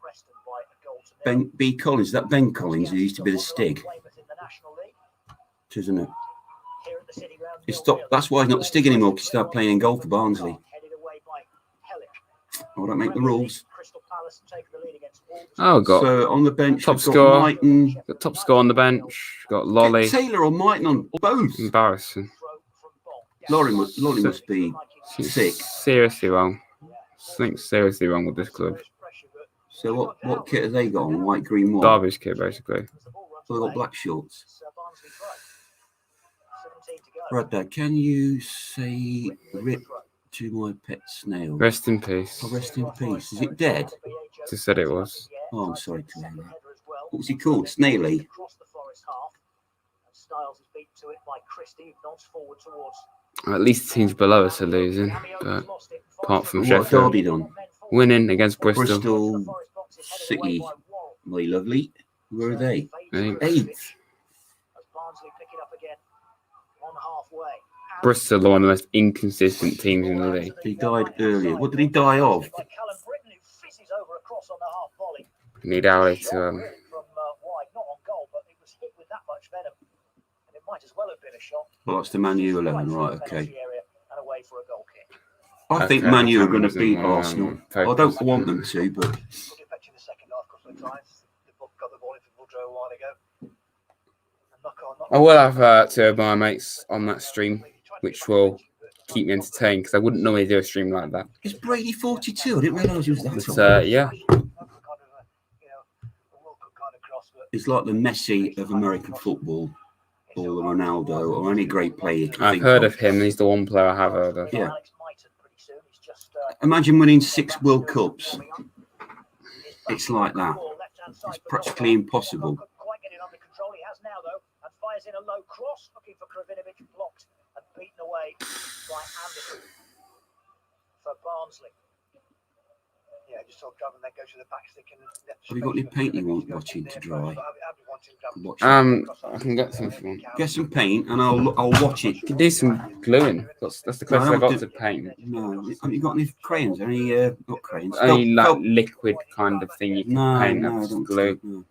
Ben B. Collins. Is that Ben Collins who used to be the Stig? Isn't it? That's why he's not the Stig anymore, because he started playing in goal for Barnsley. I don't make the rules. Oh, got So on the bench, top we've got scorer. Mighton. got top score on the bench. Got Lolly. Taylor or Mighton on both. Embarrassing. Lolly must be sick. Seriously wrong. Something's seriously wrong with this club. So what kit have they got on? White, green, white? Derby's kid, basically. So they've got black shorts. Right there, can you say rip to my pet snail? Rest in peace. Oh, rest in peace. Is it dead? Just said it was. Oh, I'm sorry to hear that. What was he called? Snaily? At least the teams below us are losing. But apart from What Sheffield, Derby done? winning against Bristol. Bristol City. Really lovely. Where are they? Eighth. 8th. Bristol are one of the most inconsistent teams in the league. He died earlier. What did he die of? Need Ali to Well, that's the Man U 11, right? Okay. I think Man U are going to beat Arsenal. I don't want them to, but I will have 2 of my mates on that stream, which will keep me entertained because I wouldn't normally do a stream like that. is Brady 42? I didn't realise he was that old. But yeah, It's like the Messi of American football, or the Ronaldo, or any great player you can I've think heard of him. He's the one player I have heard of. Yeah. Imagine winning 6 World Cups. It's like that. It's practically impossible. Fires in a low cross, looking for Kravinovic, blocked and beaten away by Anderson for Barnsley. Yeah, just saw Grab and then go to the back stick. Have you got any paint you want watching to dry? I can get some for you. Get some paint and I'll watch it. You can do some gluing. That's the closest I got to paint. No, have you got any crayons? Any not crayons? Any like liquid kind of thing you can No, paint no, I that's don't glue. no.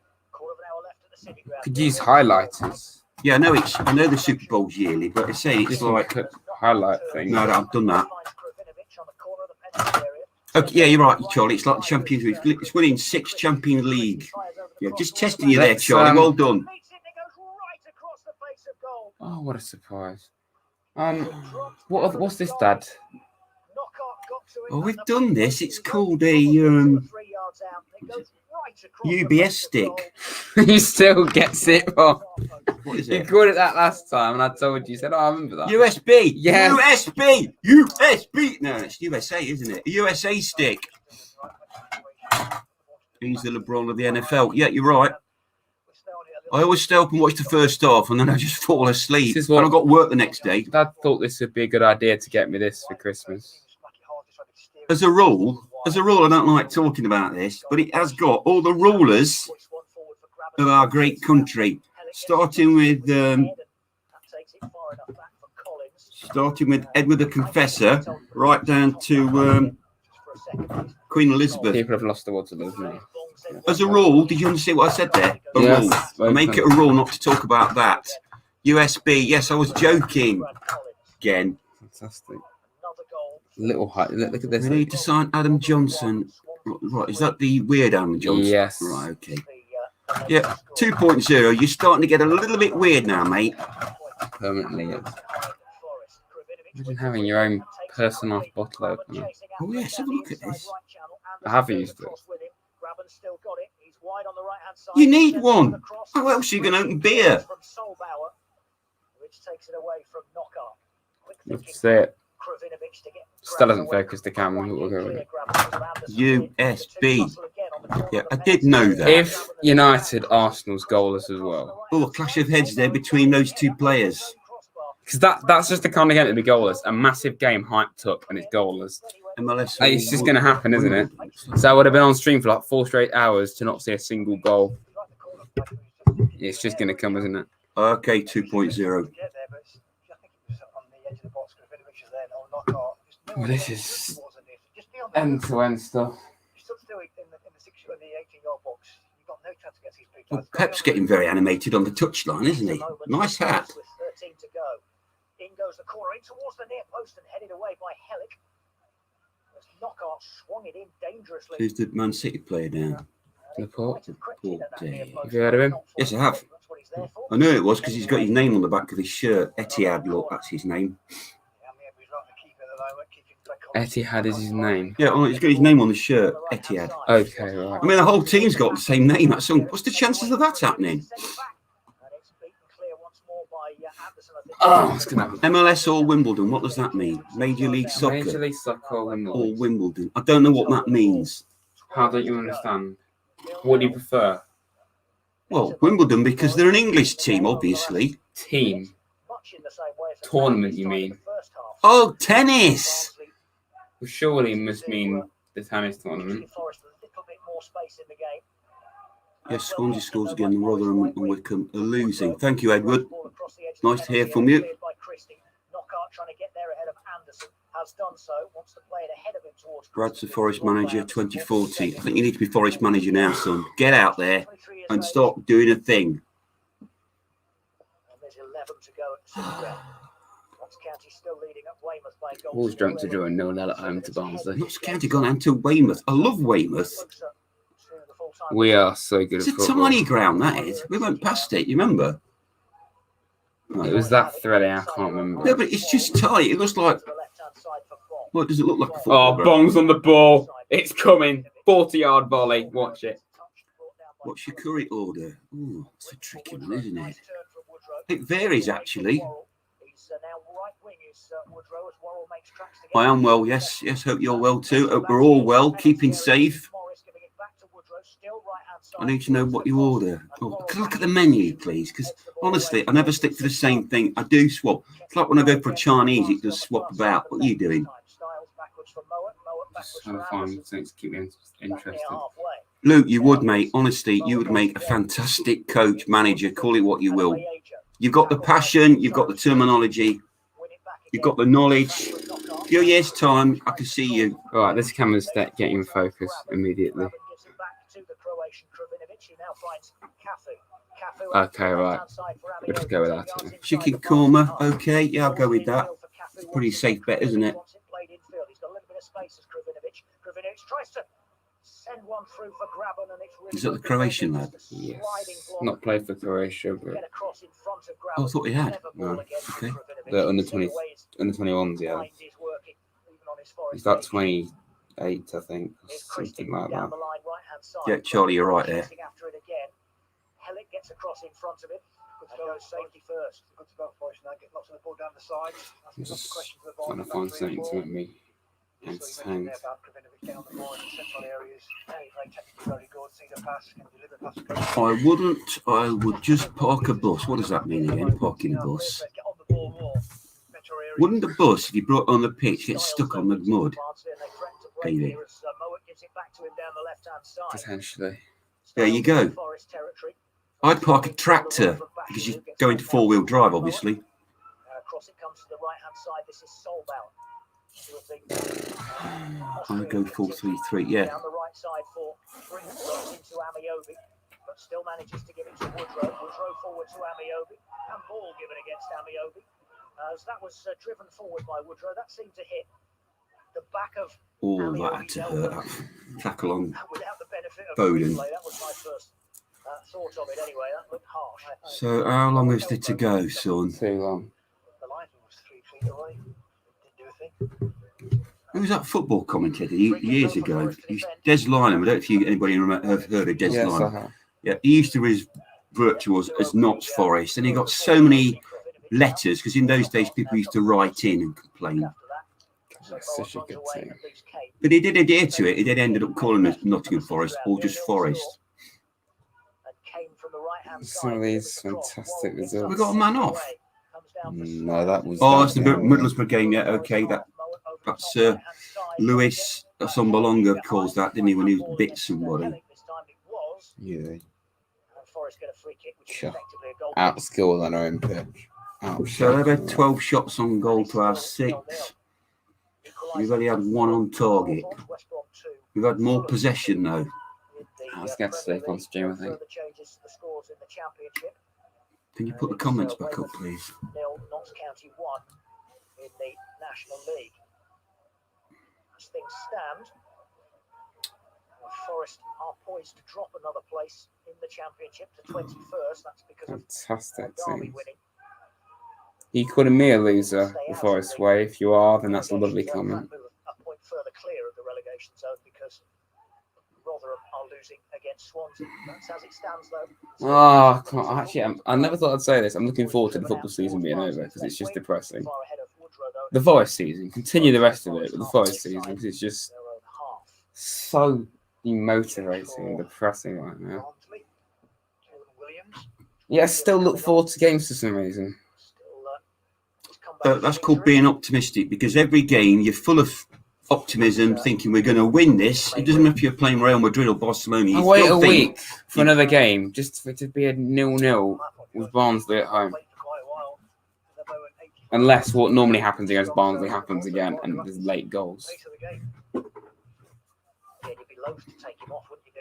Could use highlighters. Yeah, I know the Super Bowl's yearly, but I say it's Just like highlight thing. no, I've done that. Okay, yeah, you're right, Charlie. It's like the Champions League. It's winning 6 Champions League. Yeah, just testing you there, Let's, Charlie. Well done. Oh, what a surprise! What's this, Dad? Oh, we've done this. It's called a UBS stick. He still gets it wrong. What is You it? called it that last time, and I told you. You said, "Oh, I remember that." USB. Yes. USB. USB. No, it's USA, isn't it? A USA stick. He's the LeBron of the NFL. Yeah, you're right. I always stay up and watch the first half, and then I just fall asleep. This is what- And I've got work the next day. Dad thought this would be a good idea to get me this for Christmas. As a rule, I don't like talking about this, but it has got all the rulers of our great country, starting with Edward the Confessor, right down to Queen Elizabeth. People have lost the will to live now. As a rule, did you understand what I said there? A Yes, rule. I make it a rule not to talk about that. USB. Yes, I was joking. Again. Fantastic. Little height. Look at this. We need to sign Adam Johnson. Right, is that the weird Adam Johnson? Yes. Right, okay. Yeah, 2.0. You're starting to get a little bit weird now, mate. Permanently. Yes. Imagine having your own personalised bottle opener. Oh, yes, have a look at this. I have used it. You need one. How else are you going to open beer? Let's see it. Still doesn't focus the camera. We'll go with it. USB. Yeah, I did know that. If United, Arsenal's goalless as well. Oh, a clash of heads there between those two players. Because that's just the kind of game to be goalless. A massive game hyped up and it's goalless. MLS. It's just going to happen, isn't it? So I would have been on stream for like 4 straight hours to not see a single goal. It's just going to come, isn't it? Okay, 2.0. Well, this is end-to-end stuff. Well, Pep's getting very animated on the touchline, isn't he? Nice hat. In goes the corner in towards the near post and headed away by Hellick. Knockout swung it in dangerously. Who's the Man City player now? Laporte. Laporte. Have you heard of him? Yes, I have. I know it was because he's got his name on the back of his shirt. Etihad, look, that's his name. Etihad is his name. Yeah, well, he's got his name on the shirt. Etihad. Okay, right. I mean, the whole team's got the same name. That's what's the chances of that happening? Oh, it's gonna happen. MLS or Wimbledon? What does that mean? Major League Soccer Major League Soccer or or Wimbledon? Wimbledon? I don't know what that means. How don't you understand? What do you prefer? Well, Wimbledon because they're an English team, obviously. Team. Tournament, you mean? Oh, tennis. Well, surely it must mean the tennis tournament. Yes, Swansea scores again. Rotherham and Wickham are losing. Thank you, Edward. Nice to hear from you. Brad's the Forest manager 2040. I think you need to be Forest manager now, son. Get out there and start doing a thing. Wolves drunk to draw 0-0 at home to Barnsley. Notts County gone down to Weymouth. I love Weymouth. We are so good It's at a football. tiny ground, that is. We went past it, you remember? It was that thready, I can't remember. No, but it's just tight. It looks like... What does it look like? A football Oh, ground? bongs on the ball. It's coming. 40-yard volley. Watch it. What's your curry order? Oh, it's a tricky one, isn't it? It varies, actually. I am well, yes. Yes, hope you're well too. Hope we're all well, keeping safe. I need to know what you order. Oh, can I look at the menu, please? Because honestly, I never stick to the same thing. I do swap. It's like when I go for a Chinese, it does swap about. What are you doing? Just trying to find something to keep me interested. Luke, you would, mate. Honestly, you would make a fantastic coach, manager, call it what you will. You've got the passion, you've got the terminology, you've got the knowledge. A few years' time, I can see you. All right, this camera's getting in focus immediately. to the Croatian Krivinovic, who now finds Cafu. Okay, right. We'll just go with that. Chicken korma. Okay, yeah, I'll go with that. It's a pretty safe bet, isn't it? He's got a little bit of space as Krivinovic. Krivinovic tries to send one through for Graben, and it's really Is that the Croatian lad? Yes. Not played for Croatia, but get across in front of Graben. Oh, I thought he had. no. Okay. The under 21s, yeah. He's like 28, I think, or something like that. Yeah, Charlie, you're right there. Helic gets across in front of him. Goes safety first. Good to go for us now. Get lots of the ball down the sides. I'm just trying to find something to make me entertained. I would just park a bus. What does that mean again, parking a bus? Wouldn't the bus, if you brought it on the pitch, get stuck on the mud? Maybe. Potentially. There you go. I'd park a tractor because you're going to four-wheel drive, obviously. Across it comes to the right-hand side. This is Solbound. I'll go 4-3-3, yeah. Down the right side for brings into Amiobi, but still manages to give it to Woodrow. Woodrow forward to Amiobi, and ball given against Amiobi. As that was driven forward by Woodrow, that seemed to hit the back of. Oh, that had to hurt. Tackle on without the benefit of Bowden. That was my first thought of it anyway. That looked harsh. So how long is it to go, son? Too long. The linesman was 3 feet away. Didn't do a thing. Who was that football commentator years ago? Des Lynam. I don't know if anybody have heard of Des Yes, I Lynam. have. Yeah, he used to refer to us as Notts Forest, and he got so many letters because in those days people used to write in and complain. That's such a good team. But he did adhere to it. He did ended up calling us Nottingham Forest or just Forest. Some of these fantastic results. We got a man off. No, that was. Oh, it's the Middlesbrough game. Yeah, okay. That's Lewis Sombalonga calls that, didn't he, when he bit somebody? Yeah. Sure. Outscored on our own pitch. So they've had 12 shots on goal to our 6. We've only had 1 on target. We've had more possession though. I was going to sleep on stream, I think. Can you put the comments back up, please? Notts County 1 in the National League. As things stand, Forest are poised to drop another place in the Championship to 21st. That's because fantastic of Derby teams. winning. You calling me a loser, the Forest way? If you are, then that's a lovely comment. A point further clear of the relegation zone because Rotherham are losing against Swansea. That's as it stands, though. Oh, actually, I never thought I'd say this. I'm looking forward to the football season being over because it's just depressing. The Forest season, continue the rest of it, but the Forest season, because it's just so demotivating and depressing right now. Yeah, I still look forward to games for some reason. That's called being optimistic because every game you're full of optimism, thinking we're going to win this. It doesn't matter if you're playing Real Madrid or Barcelona. I wait a week for another game just for it to be a 0-0 with Barnsley at home. Unless what normally happens against Barnsley happens again and there's late goals. Yeah, you'd be loath to take him off, wouldn't you?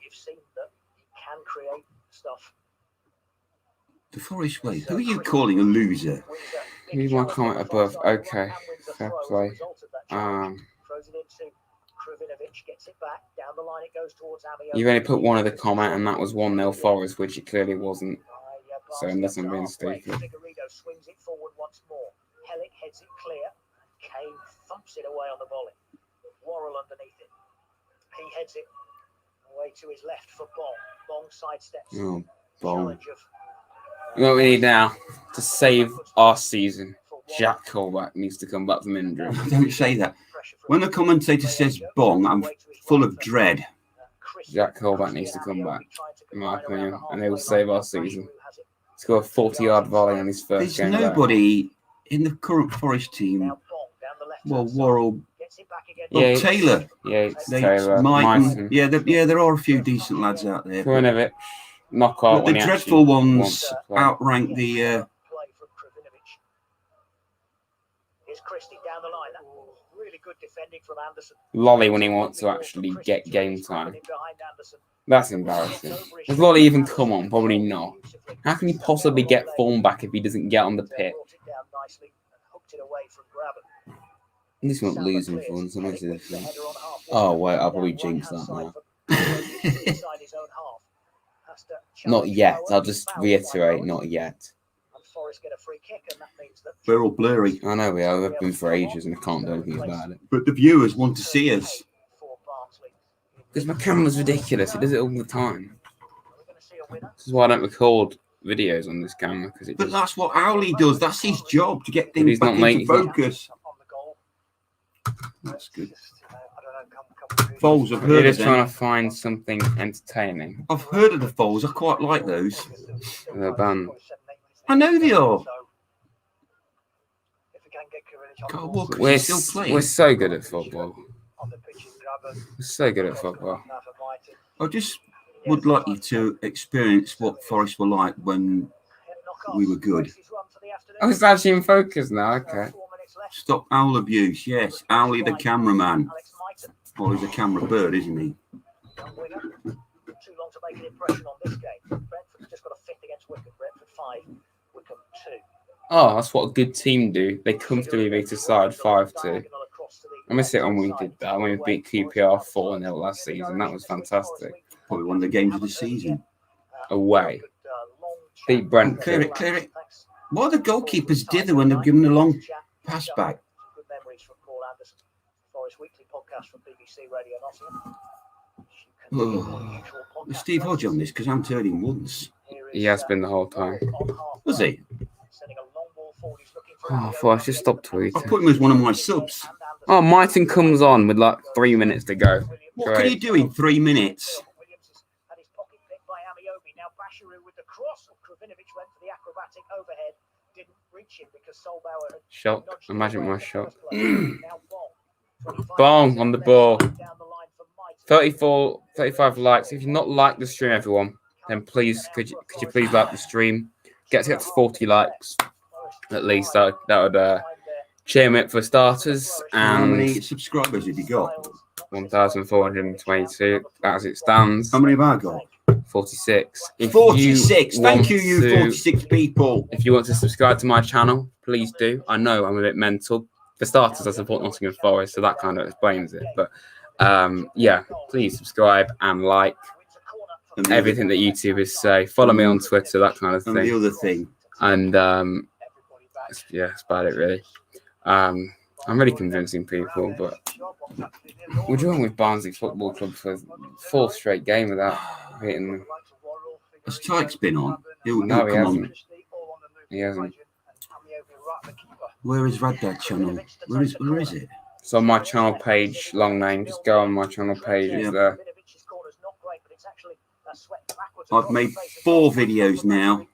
You've seen that he can create stuff. The Forest way. Who are you calling a loser? Read my comment above. Okay, fair play. You've only put one of the comment, and that was 1-0 Forest, which it clearly wasn't. So unless I'm being stupid. Swings it forward once more. Helic heads it clear. Kane thumps it away on the volley. Worrell underneath it. He heads it away to his left for Bong. Bong sidesteps. Oh, Bong. You know what we need now to save our season? Jack Colback needs to come back from injury. Don't say that. When the commentator says Bong, I'm full of dread. Jack Colback needs to come back, in my opinion, and he will save our season. Score a 40-yard volley on his first game. There's nobody in the current Forest team. Well, Worrell. Yeah, Taylor. Yeah, it's Taylor. Myton. Yeah, there are a few decent lads out there. Krivinovic, knockout. The dreadful ones outrank the. Good defending from Anderson. Lolly when he wants to actually get game time. That's embarrassing. Does Lolly even come on? Probably not. How can he possibly get form back if he doesn't get on the pitch? This won't losing fun, so makes a difference. Oh wait, I'll probably jinx that now. Not yet. I'll just reiterate, not yet. We're all blurry. I know we are. We've been for ages and I can't do anything about it. But the viewers want to see us. Because my camera's ridiculous. It does it all the time. This is why I don't record videos on this camera. But that's what Owly does. That's his job, to get things back into focus. That's good. Foals, I've heard of them. You're just trying to find something entertaining. I've heard of the foals. I quite like those. They're banned. I know they are. God, Walker, We're still playing. We're so good at football. We're so good at football. I just would like you to experience what Forest were like when we were good. Oh, it's actually in focus now. Okay. Stop owl abuse. Yes, Owly the cameraman. Well, he's a camera bird, isn't he? Too long to make an impression on this game. Brentford's just got a fifth against Wycombe. Brentford 5, Wycombe 2. Oh, that's what a good team do. They comfortably beat aside 5-2. I miss it when we did that. When we beat QPR 4-0 last season. That was fantastic. Probably one of the games of the season. Away. Beat Brentford. Clear it, clear it. Why are the goalkeepers dither when they've given a long pass back? Good memories from Paul Anderson. Forest Weekly podcast from BBC Radio Nottingham. Oh, Steve Hodge on this because I haven't heard him once. He has been the whole time. Was he? Oh, Forrest, just stop tweeting. I put him as one of my subs. Oh, Mighton comes on with like 3 minutes to go. What can you do in 3 minutes? Shot. Imagine my shot. Bong on the ball. 35 likes. If you've not liked the stream, everyone, then please could you please like the stream? Get to 40 likes at least. That would cheer me up for starters. How And many subscribers have you got? 1,422 as it stands. How many have I got? 46. If 46. Thank you, to- 46 people. If you want to subscribe to my channel, please do. I know I'm a bit mental. For starters, I support Nottingham Forest, so that kind of explains it. But yeah, please subscribe and like everything that YouTubers say. Follow me on Twitter, that kind of And the thing. other thing. And yeah, that's about it really. I'm really convincing people, but we're drawing with Barnsley Football Club for 4th straight game without hitting them. Has Tykes been on? He'll No, he come hasn't. on. He hasn't. Where is Raddad channel? Where is it? So on my channel page, long name, just go on my channel page. It's there. I've made 4 videos now.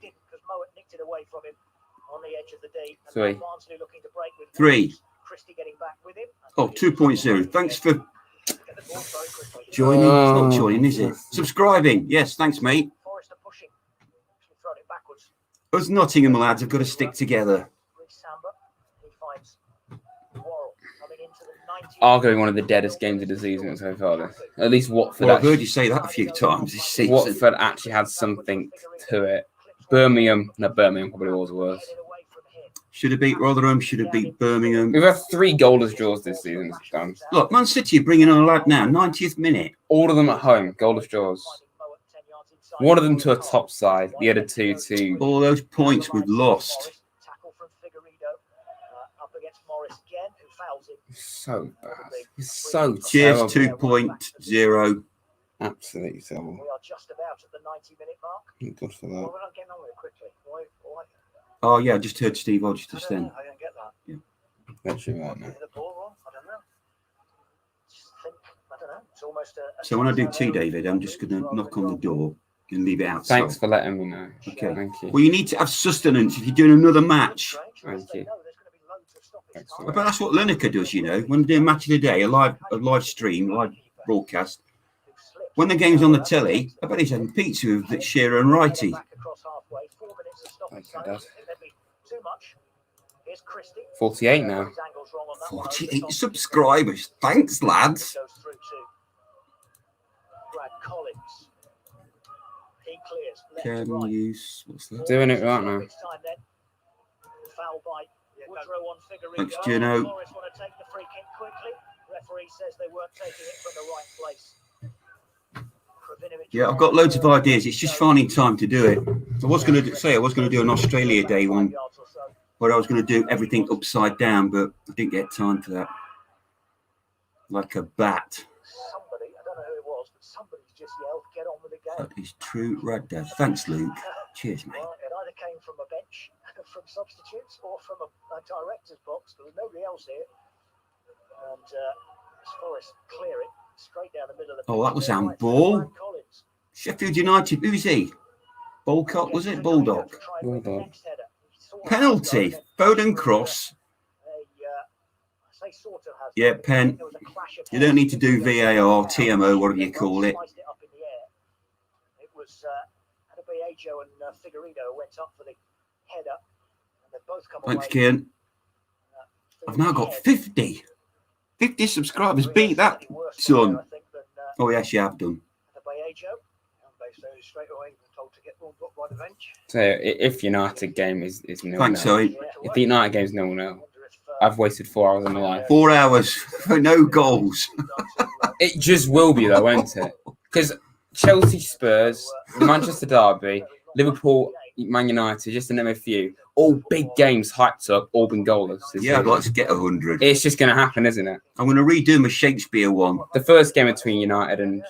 3. 3. Oh, 2.0. Thanks for joining. It's not joining, is it? Subscribing. Yes, thanks, mate. Us Nottingham lads have got to stick together. Arguably one of the deadest games of the season so far. At least Watford. Well, I've heard you say that a few times this season. Watford actually had something to it. Birmingham probably was worse. Should have beat Rotherham. Should have beat Birmingham. We've had 3 goalless draws this season. Look, Man City are bringing on a lad now. 90th minute. All of them at home, goalless draws. One of them to a top side, the other 2 to. All those points we've lost. So bad. It's so Cheers terrible. 2.0. Absolutely terrible. We are just about at the 90-minute mark. Good for that. Well, we're not getting on with it quickly. Why? Oh, yeah, I just heard Steve Hodge just then. I don't get that. Literally right now. Is the ball wrong? I don't know. Just think, I don't know. It's almost a So when I do tea, David, I'm just going to knock on the door and leave it outside. Thanks for letting me know. Okay. Thank you. Well, you need to have sustenance if you're doing another match. Thank you. Thanks for But that. that's what Lineker does, you know. When they do a match of the day, a live stream, live broadcast. When the game's on the telly, I bet he's having pizza with Shearer and Righty. Thank you, Dad. Here's Christie. 48 now. His angle's wrong on that one. 48 subscribers. Thanks, lads. Goes through to Brad Collins. He clears left to Can right. use what's that? Doing it right now. It's time then. Foul by Woodrow on Figueredo. Thanks, Gino. Forest want to take the free kick quickly. Referee says they weren't taking it from the right place. Yeah, I've got loads of ideas. It's just finding time to do it. I was going to say I was going to do an Australia Day one, where I was going to do everything upside down, but I didn't get time for that. Like a bat. Somebody, I don't know who it was, but somebody's just yelled, "Get on with the game." That is true, right there. Thanks, Luke. Cheers, mate. Well, it either came from a bench, from substitutes, or from a director's box. There was nobody else here. And as Forest clear it straight down the middle of the Oh, pitch. that was handball. Sheffield United. Who's he? Balcock, was it? Bulldog. Bulldog. Penalty. Foden cross. Yeah, pen. You don't need to do VAR, TMO, whatever you call it. It was Adebayo and Figueredo went up for the header. And they both come Thanks, away. Kian. I've now got 50. 50 subscribers. Beat that, son. Oh, yes, you have done. So if United game is nil, Thanks, Zoe. if the United game's 0-0, I've wasted 4 hours of my life. 4 hours for no goals. It just will be though, won't it? Because Chelsea, Spurs, Manchester Derby, Liverpool, Man United, just to name a few, all big games hyped up, all been goalless. Yeah, I'd like to get 100. It's just going to happen, isn't it? I'm going to redo my Shakespeare one. The first game between United and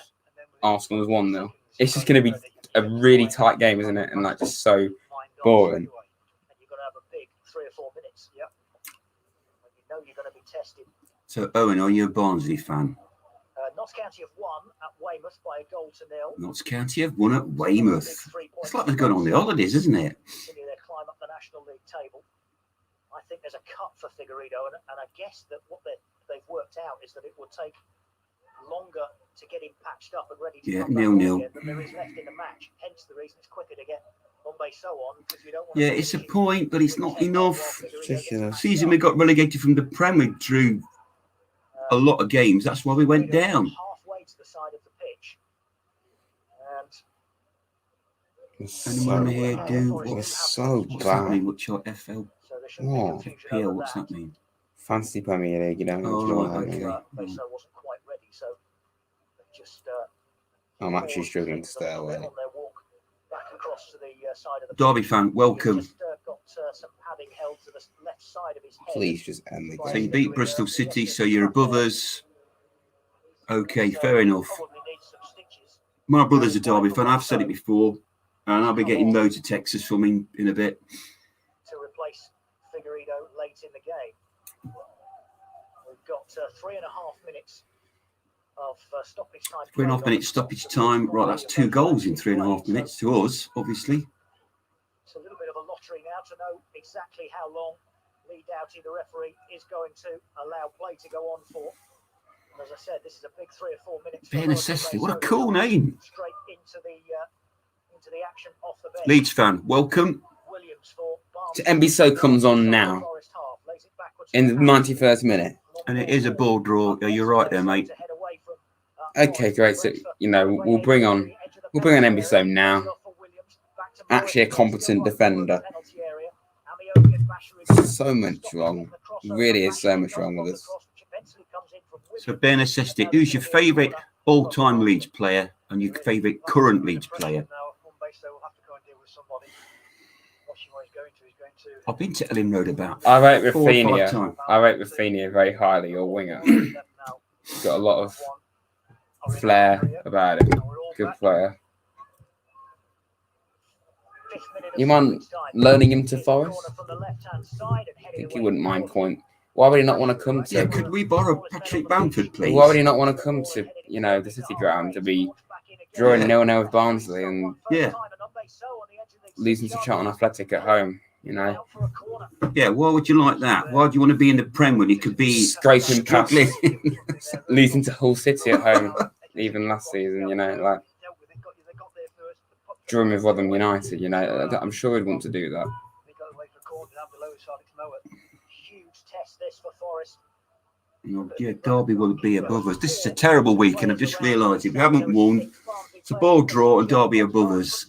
Arsenal was 1-0. It's just going to be a really tight game, isn't it? And like just so boring. You've got to have a big 3 or 4 minutes. Yep. You know you're going to be tested. So, Owen, are you a Barnsley fan? Notts County have won at Weymouth by 1-0. Notts County have won at Weymouth. It's like they're going on the holidays, isn't it? Continue their climb up the National League table. I think there's a cut for Figueredo, and I guess that what they've worked out is that it will take longer to get him patched up and ready to come back 0-0. again than there is left in the match. Hence the reason it's quicker to get so on, because you don't want Yeah, it's a point, but it's not enough. Ridiculous. Season we got relegated from the Premier through a lot of games. That's why we went down. Halfway to the side of the pitch. And Anyone here do It's so what's that bad. mean? What's your FL? so there shouldn't be Oh. confusion FPL, over what's that mean? Fantasy Premier League, you don't Oh, enjoy right, that. okay. Meso wasn't quite ready, so they just I'm actually struggling to stay away. on their walk back across to the side of the Derby pitch. fan, welcome. He's just got some padding held to the left side of his head. Please just end the So you game. beat Bristol City, so you're above us. Okay, fair enough. Probably needs some stitches. My brother's a Derby fan. I've said it before, and I'll be getting loads of texts from him in a bit. To replace Figueredo late in the game. We've got 3.5 minutes of stoppage time. 3.5 minutes stoppage time. Right, that's 2 goals in 3.5 minutes to us, obviously. It's a little bit of a lottery now to know exactly how long Lee Doughty, the referee, is going to allow play to go on for. And as I said, this is a big 3 or 4 minutes. Ben Assessly, what a cool name. Straight into the action off the bench. Leeds fan, welcome. Williams for So NBSO comes on now Forest half, lays it backwards in the to 91st minute. And it is a ball draw. Yeah, you're right there, mate. to head away from, Okay, great. So we'll bring on NBSO now. Actually, a competent defender. So much wrong. Really is so much wrong with us. So Ben Assessly, who's your favourite all-time Leeds player and your favourite current Leeds player? I've been to Ellen Road about I rate 4 or 5 Rafinha. times. I rate Rafinha very highly, your winger. He's got a lot of flair about him. Good player. You mind loaning him to Forest? I think he wouldn't mind coin. Why would he not want to come Yeah, to? could we borrow Patrick Bamford, please? Why would he not want to come to the City Ground to be drawing 0-0 with Barnsley and Yeah. losing to Charlton Athletic at home? Yeah, why would you like that? Why do you want to be in the Prem when you could be Scraping past, struggling? losing to Hull City at home, even last season. Like drawing with Rotherham United. I'm sure he'd want to do that. test this for Forest. Yeah, Derby will be above us. This is a terrible weekend. I've just realised it. We haven't won. It's a ball draw and Derby above us.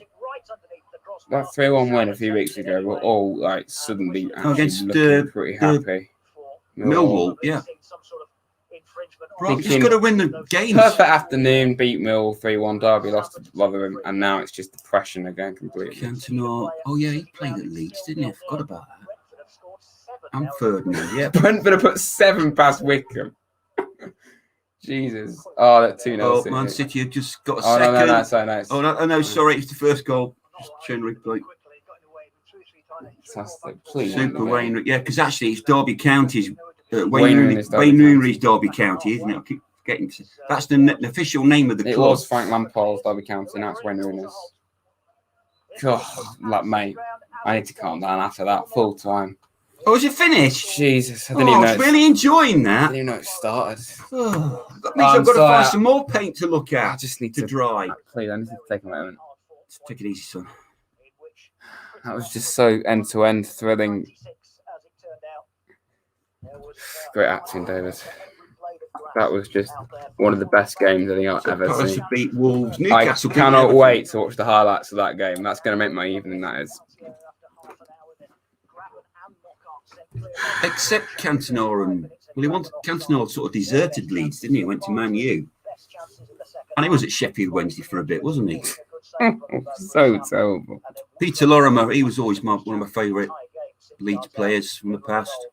That 3-1 win a few weeks ago, we're all like suddenly actually Against, looking pretty happy. Millwall, yeah. Right, we just got to win the games. Perfect afternoon, beat Mill 3-1. Derby lost to Rotherham, and now it's just depression again completely. Cantona. Oh yeah, he played at Leeds, didn't he? I forgot about that. And Ferdinand, yeah. Brentford have put 7 past Wickham. Jesus. Oh, that 2-0. Oh, City. Man City have just got a Oh, second. no, so nice. Oh, no, sorry, it's the first goal. Just turn replay. Fantastic. Please. Super Wayne, yeah, because actually it's Derby County's. Wayne Wayne Rooney's Derby County, isn't it? I keep getting to, that's the official name of the club. It was Frank Lampard's Derby County, now it's Wayne Rooney's. God, like, mate, I need to calm down after that full time. Oh, is it finished? Jesus, I didn't even know. I was really enjoying I that. didn't even know it started. That means I've got to find some more paint to look at. I just need to dry. Please, I need to take a moment. Take it easy, son. That was just so end-to-end thrilling. Great acting, David. That was just one of the best games I think I've ever seen. Beat Wolves. I Newcastle cannot wait to watch the highlights of that game. That's going to make my evening, that is. Except Cantona and Cantona sort of deserted Leeds, didn't he? He went to Man U. And he was at Sheffield Wednesday for a bit, wasn't he? So terrible. Peter Lorimer, he was always one of my favourite Leeds players from the past.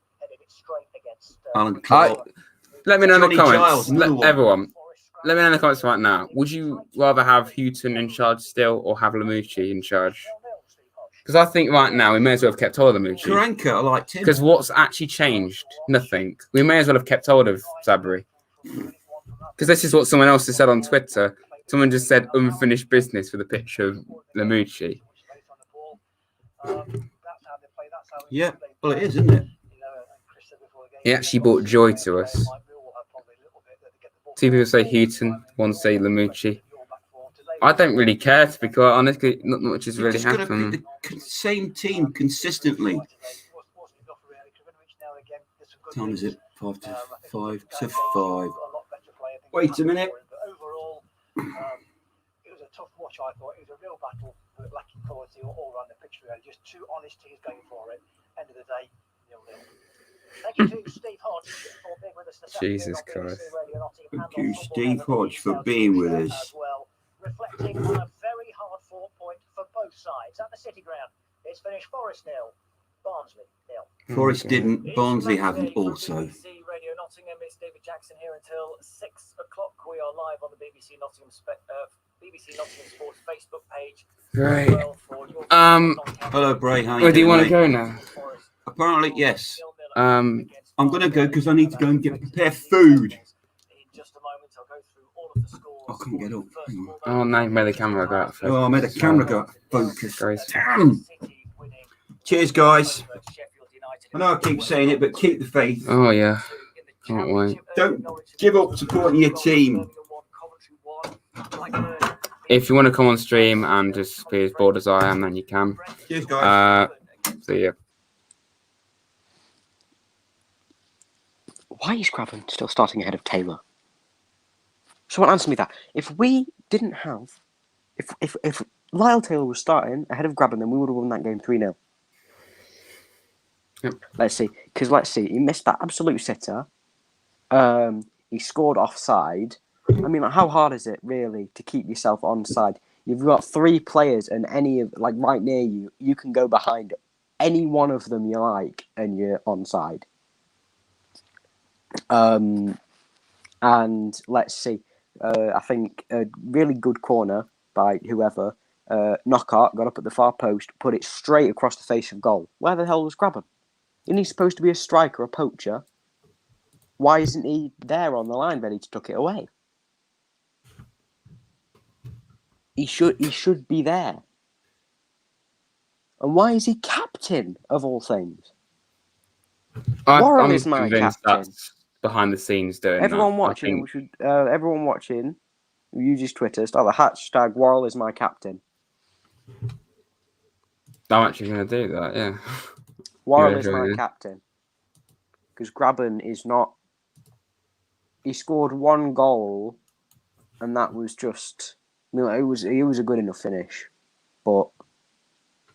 Alan Clark. Let me know in the Johnny comments. Giles, Everyone, let me know in the comments right now. Would you rather have Houghton in charge still or have Lamucci in charge? Because I think right now we may as well have kept hold of Lamucci. Karanka, I liked him. Because what's actually changed? Nothing. We may as well have kept hold of Sabri. Because this is what someone else has said on Twitter. Someone just said unfinished business with a picture of Lamucci. Yeah, well, it is, isn't it? He actually brought joy to us. 2 people say Houghton, 1 say Lamucci. I don't really care, to be quite honest. Not much has really happened. The same team consistently. What time is it? 5 to 5 to 5. Wait a minute. It was a tough watch, I thought. It was a real battle, but lacking quality all around the pitch, really. Just 2 honest teams going for it. End of the day, 0-0. Thank you to Steve Hodge for being with us this Jesus afternoon on Christ. BBC Radio Nottingham Thank you, and on Steve Football Hodge, for being with us. as well, reflecting on a very hard-fought point for both sides at the City Ground. It's finished Forest 0, Barnsley 0. Forest didn't, Barnsley haven't also. BBC Radio Nottingham, it's David Jackson here until 6 o'clock. We are live on the BBC Nottingham Sports Facebook page. Great. Hello, Bray. How Where do you want to mate? go now? Apparently, yes. Um, I'm going to go because I need to go and prepare food. I couldn't get up. Hang on. oh, no, you made the camera go out. Oh, I made the camera go focus. Guys. Damn. Cheers, guys. I know I keep saying it, but keep the faith. Oh, yeah. Can't wait. Don't give up supporting your team. If you want to come on stream and just be as bored as I am, then you can. Cheers, guys. See ya. Why is Graben still starting ahead of Taylor? Someone answer me that. If we didn't have, if Lyle Taylor was starting ahead of Graben, then we would have won that game 3-0. Yep. Let's see. He missed that absolute sitter. He scored offside. I mean, like, how hard is it really to keep yourself onside? You've got 3 players, and any of right near you, you can go behind any one of them you like, and you're onside. And let's see. I think a really good corner by whoever. Knockout got up at the far post, put it straight across the face of goal. Where the hell was Graben? Isn't he supposed to be a striker, a poacher? Why isn't he there on the line ready to tuck it away? He should be there. And why is he captain of all things? Warren is my captain. That's behind the scenes doing Everyone that. watching, everyone watching, who uses Twitter, start the hashtag Warren is my captain. I'm actually going to do that, yeah. Warren Yeah, is my yeah. captain. because Graben is not. He scored one goal, and that was just. It was a good enough finish, but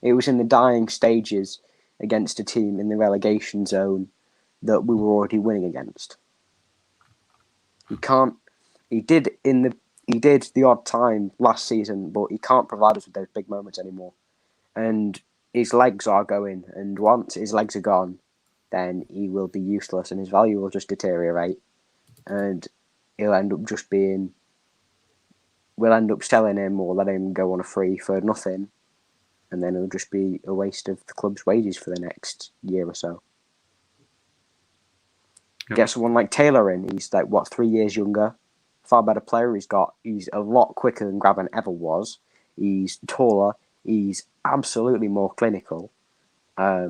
it was in the dying stages against a team in the relegation zone that we were already winning against. He can't. He did the odd time last season, but he can't provide us with those big moments anymore. And his legs are going, and once his legs are gone, then he will be useless, and his value will just deteriorate, and he'll end up just being. We'll end up selling him or letting him go on a free for nothing, and then it'll just be a waste of the club's wages for the next year or so. Yep. Get someone like Taylor in. He's 3 years younger, far better player. He's a lot quicker than Graben ever was. He's taller. He's absolutely more clinical. I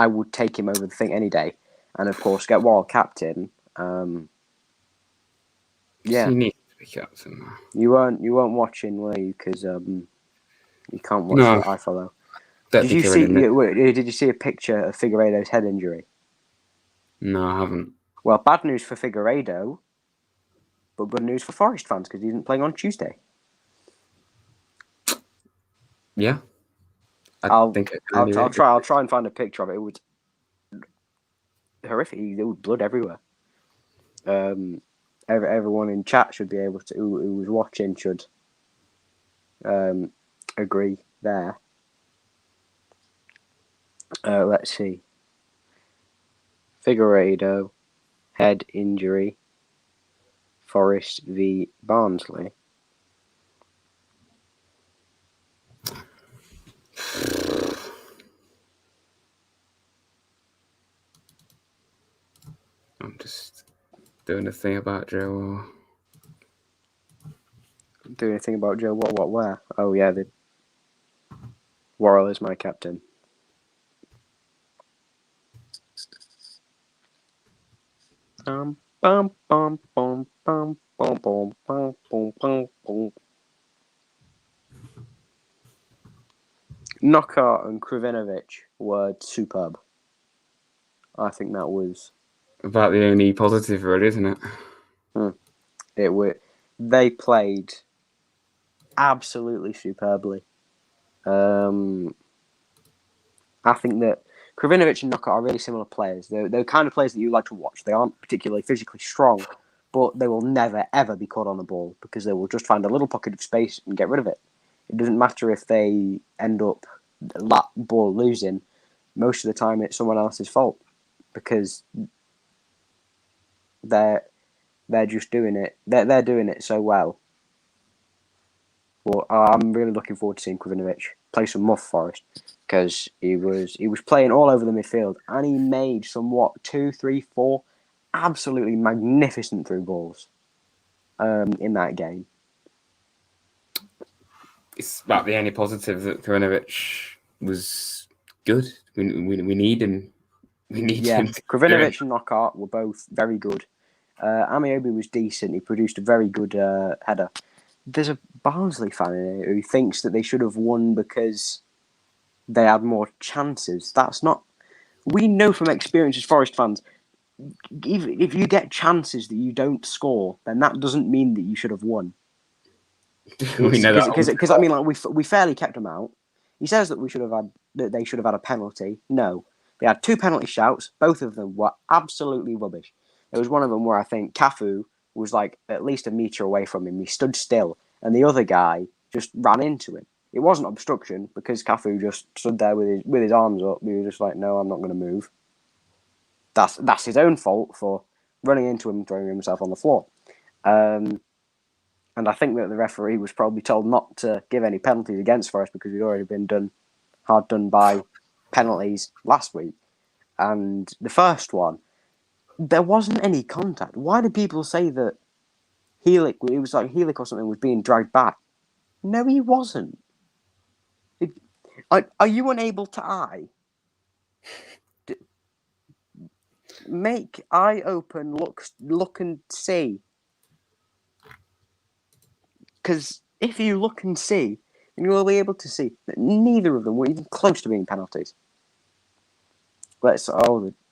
would take him over the thing any day, and of course get Worrell captain. Yeah, He needs to be captain. you weren't watching, were you? Because you can't watch No. what I follow. Don't think you're in it. Did you see a picture of Figueiredo's head injury? No, I haven't. Well, bad news for Figueiredo, but good news for Forest fans because he isn't playing on Tuesday. Yeah. I'll try and find a picture of it. It was horrific. There was blood everywhere. Everyone in chat should be able to, who was watching should agree there. Let's see. Figueiredo, head injury, Forest v Barnsley. I'm just doing a thing about Joe. Doing a thing about Joe? What, where? Oh, yeah, Worrell is my captain. Bum, bum, bum, bum, bum, bum, bum, bum, bum, bum. Knockout and Krovinovic were superb. I think that was About the only positive, really, isn't it? They played absolutely superbly. I think that Krovinovic and Knockout are really similar players. They're the kind of players that you like to watch. They aren't particularly physically strong, but they will never, ever be caught on the ball because they will just find a little pocket of space and get rid of it. It doesn't matter if they end up that ball losing. Most of the time, it's someone else's fault because they're just doing it. They're doing it so well. Well, I'm really looking forward to seeing Krovinovic play some more for Forest because he was playing all over the midfield and he made 2, 3, 4 absolutely magnificent through balls in that game. It's about the only positive that Krovinovic was good. We need him. We need him. Krovinovic and Knockout were both very good. Amiobi was decent. He produced a very good header. There's a Barnsley fan in here who thinks that they should have won because they had more chances. That's not. We know from experience as Forest fans, if you get chances that you don't score, then that doesn't mean that you should have won. We know that because I mean, we fairly kept them out. He says that they should have had a penalty. No, they had 2 penalty shouts. Both of them were absolutely rubbish. There was one of them where I think Cafu was at least a metre away from him. He stood still, and the other guy just ran into him. It wasn't obstruction because Cafu just stood there with his arms up. He was just like, "No, I'm not going to move." That's his own fault for running into him and throwing himself on the floor. And I think that the referee was probably told not to give any penalties against Forest because we'd already been hard done by penalties last week. And the first one, there wasn't any contact. Why do people say that Helik, it was like Helik or something, was being dragged back? No, he wasn't. Are you unable to eye? Make eye open, look and see. Because if you look and see, then you will be able to see that neither of them were even close to being penalties.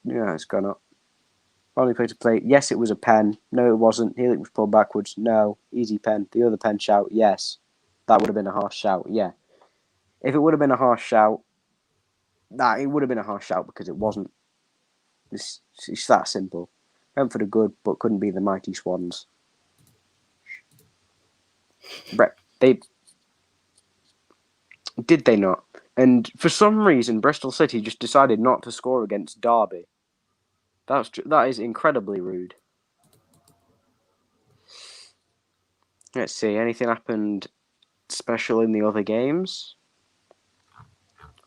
Yeah, it's gone up. Only play to play. Yes, it was a pen. No, it wasn't. Healing was pulled backwards. No, easy pen. The other pen shout. Yes, that would have been a harsh shout. Yeah, if it would have been a harsh shout, it would have been a harsh shout because it wasn't. It's that simple. Went for the good, but couldn't be the mighty Swans. They did they not? And for some reason, Bristol City just decided not to score against Derby. That is incredibly rude. Let's see. Anything happened special in the other games?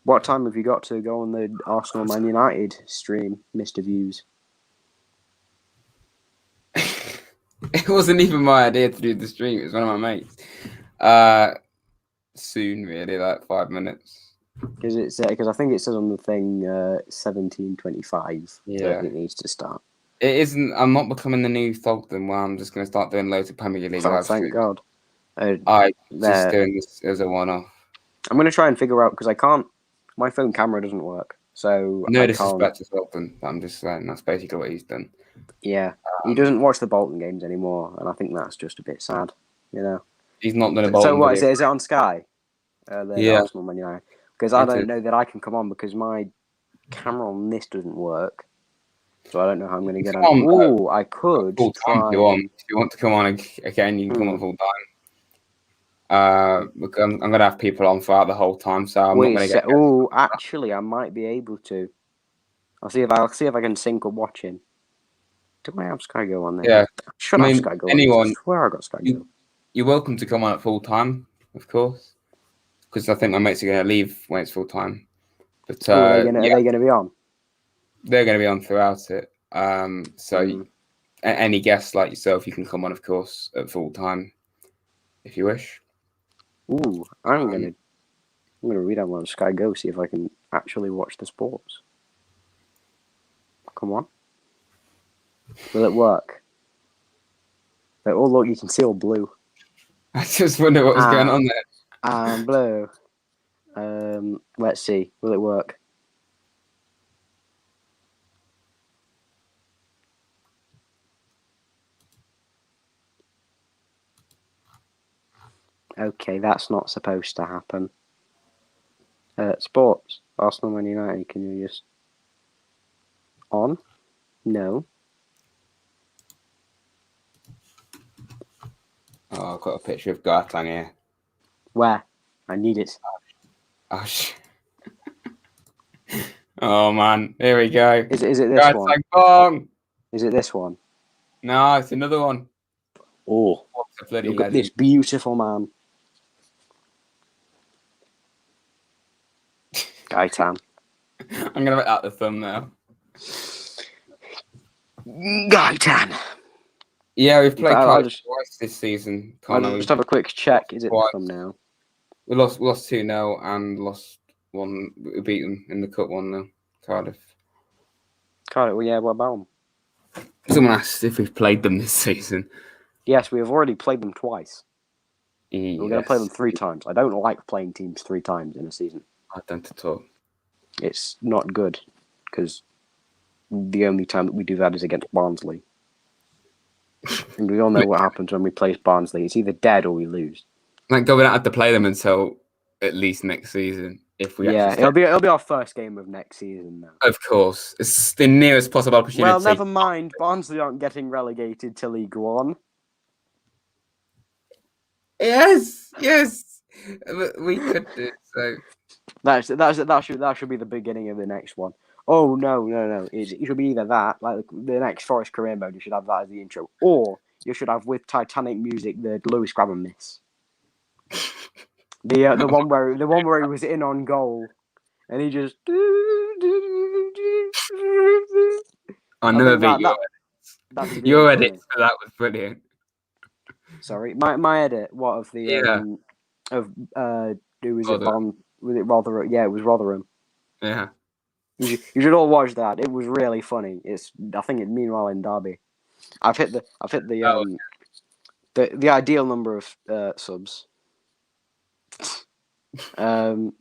What time have you got to go on the Arsenal Man United stream, Mr. Views? It wasn't even my idea to do the stream. It was one of my mates. Soon, really, like 5 minutes. Because I think it says on the thing 17:25. Yeah, that it needs to start. It isn't. I'm not becoming the new Thogden where I'm just going to start doing loads of Premier League live Thank streams. God. I just doing this as a one-off. I'm going to try and figure out because I can't. My phone camera doesn't work, so no disrespect to Thogden. I'm just saying that's basically what he's done. Yeah, he doesn't watch the Bolton games anymore, and I think that's just a bit sad. You know, he's not going to Bolton. So what is it? Is it on Sky? Yeah. Arsenal Man United. Because I don't know that I can come on because my camera on this doesn't work. So I don't know how I'm going to get on. Oh, I could try. If you want to come on again, you can come on full time. I'm going to have people on throughout the whole time, so I'm not going to get. Oh, actually, I might be able to. I'll see if I can sync up watching. Do I have Sky Go on there? Yeah. Should I have Sky Go? Anyone? I swear I got Sky Go. You're welcome to come on at full time, of course, because I think my mates are going to leave when it's full time. But are they going to be on? They're going to be on throughout it. Any guests like yourself, you can come on, of course, at full time if you wish. Ooh, I'm gonna read out on Sky Go, see if I can actually watch the sports. Come on. Will it work? Oh look, you can see all blue. I just wonder what was going on there. I'm blue. Let's see. Will it work? Okay, that's not supposed to happen. Sports. Arsenal Man United, can you just... On? No. Oh, I've got a picture of Gartlang here. Where? I need it. Oh, oh man, here we go. Is it this one? Bong. Is it this one? No, it's another one. Oh, look at this beautiful man. Gaitan. I'm gonna make that the thumbnail. Gaitan. Yeah, we've played twice this season. I'll just have a quick check. Is it the thumbnail? We lost 2-0 and lost 1. We beat them in the cup 1-0. Cardiff. Well, yeah. What about them? Someone asked if we've played them this season. Yes, we have already played them twice. Yes. We're going to play them 3 times. I don't like playing teams 3 times in a season. I don't at all. It's not good because the only time that we do that is against Barnsley. And we all know what happens when we play Barnsley. It's either dead or we lose. Like, we don't have to play them until at least next season. If we it'll be our first game of next season now. Of course, it's the nearest possible opportunity. Well, never mind. Barnsley aren't getting relegated to League One. Yes, we could do so. That should be the beginning of the next one. Oh no! It should be either that, like the next Forest Career Mode. You should have that as the intro, or you should have with Titanic music the Lewis Grabban miss. The one where he was in on goal, and he just. I never beat your edit for that was brilliant. Sorry, my edit. What of the who was it? Was it Rotherham? Yeah, it was Rotherham. Yeah. You should all watch that. It was really funny. I think it's meanwhile in Derby. I've hit the ideal number of subs. Well,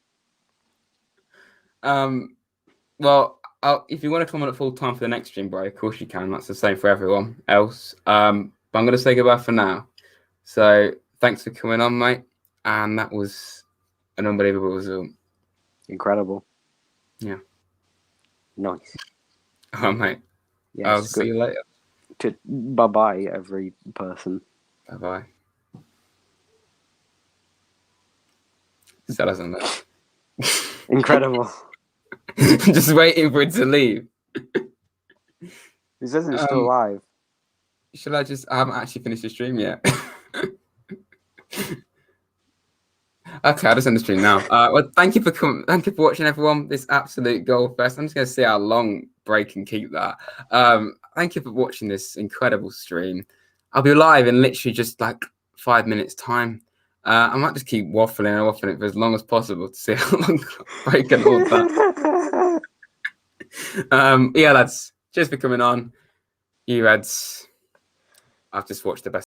if you want to come on at full time for the next stream, bro, of course you can. That's the same for everyone else. But I'm going to say goodbye for now. So thanks for coming on, mate. And that was an unbelievable result. Incredible. Yeah. Nice. Oh, mate. Yes, I'll see you later. Bye-bye, every person. Bye-bye. That doesn't matter. Incredible. Just waiting for it to leave. He says it's still live. Shall I just... I haven't actually finished the stream yet. Okay, I'll just end the stream now. Well, thank you for coming. Thank you for watching, everyone. This absolute goal fest. I'm just going to see how long Bray can keep that. Thank you for watching this incredible stream. I'll be live in literally just like 5 minutes' time. I might just keep waffling and waffling it for as long as possible to see how long Bray can hold that. Yeah, lads. Cheers for coming on. You lads. I've just watched the best.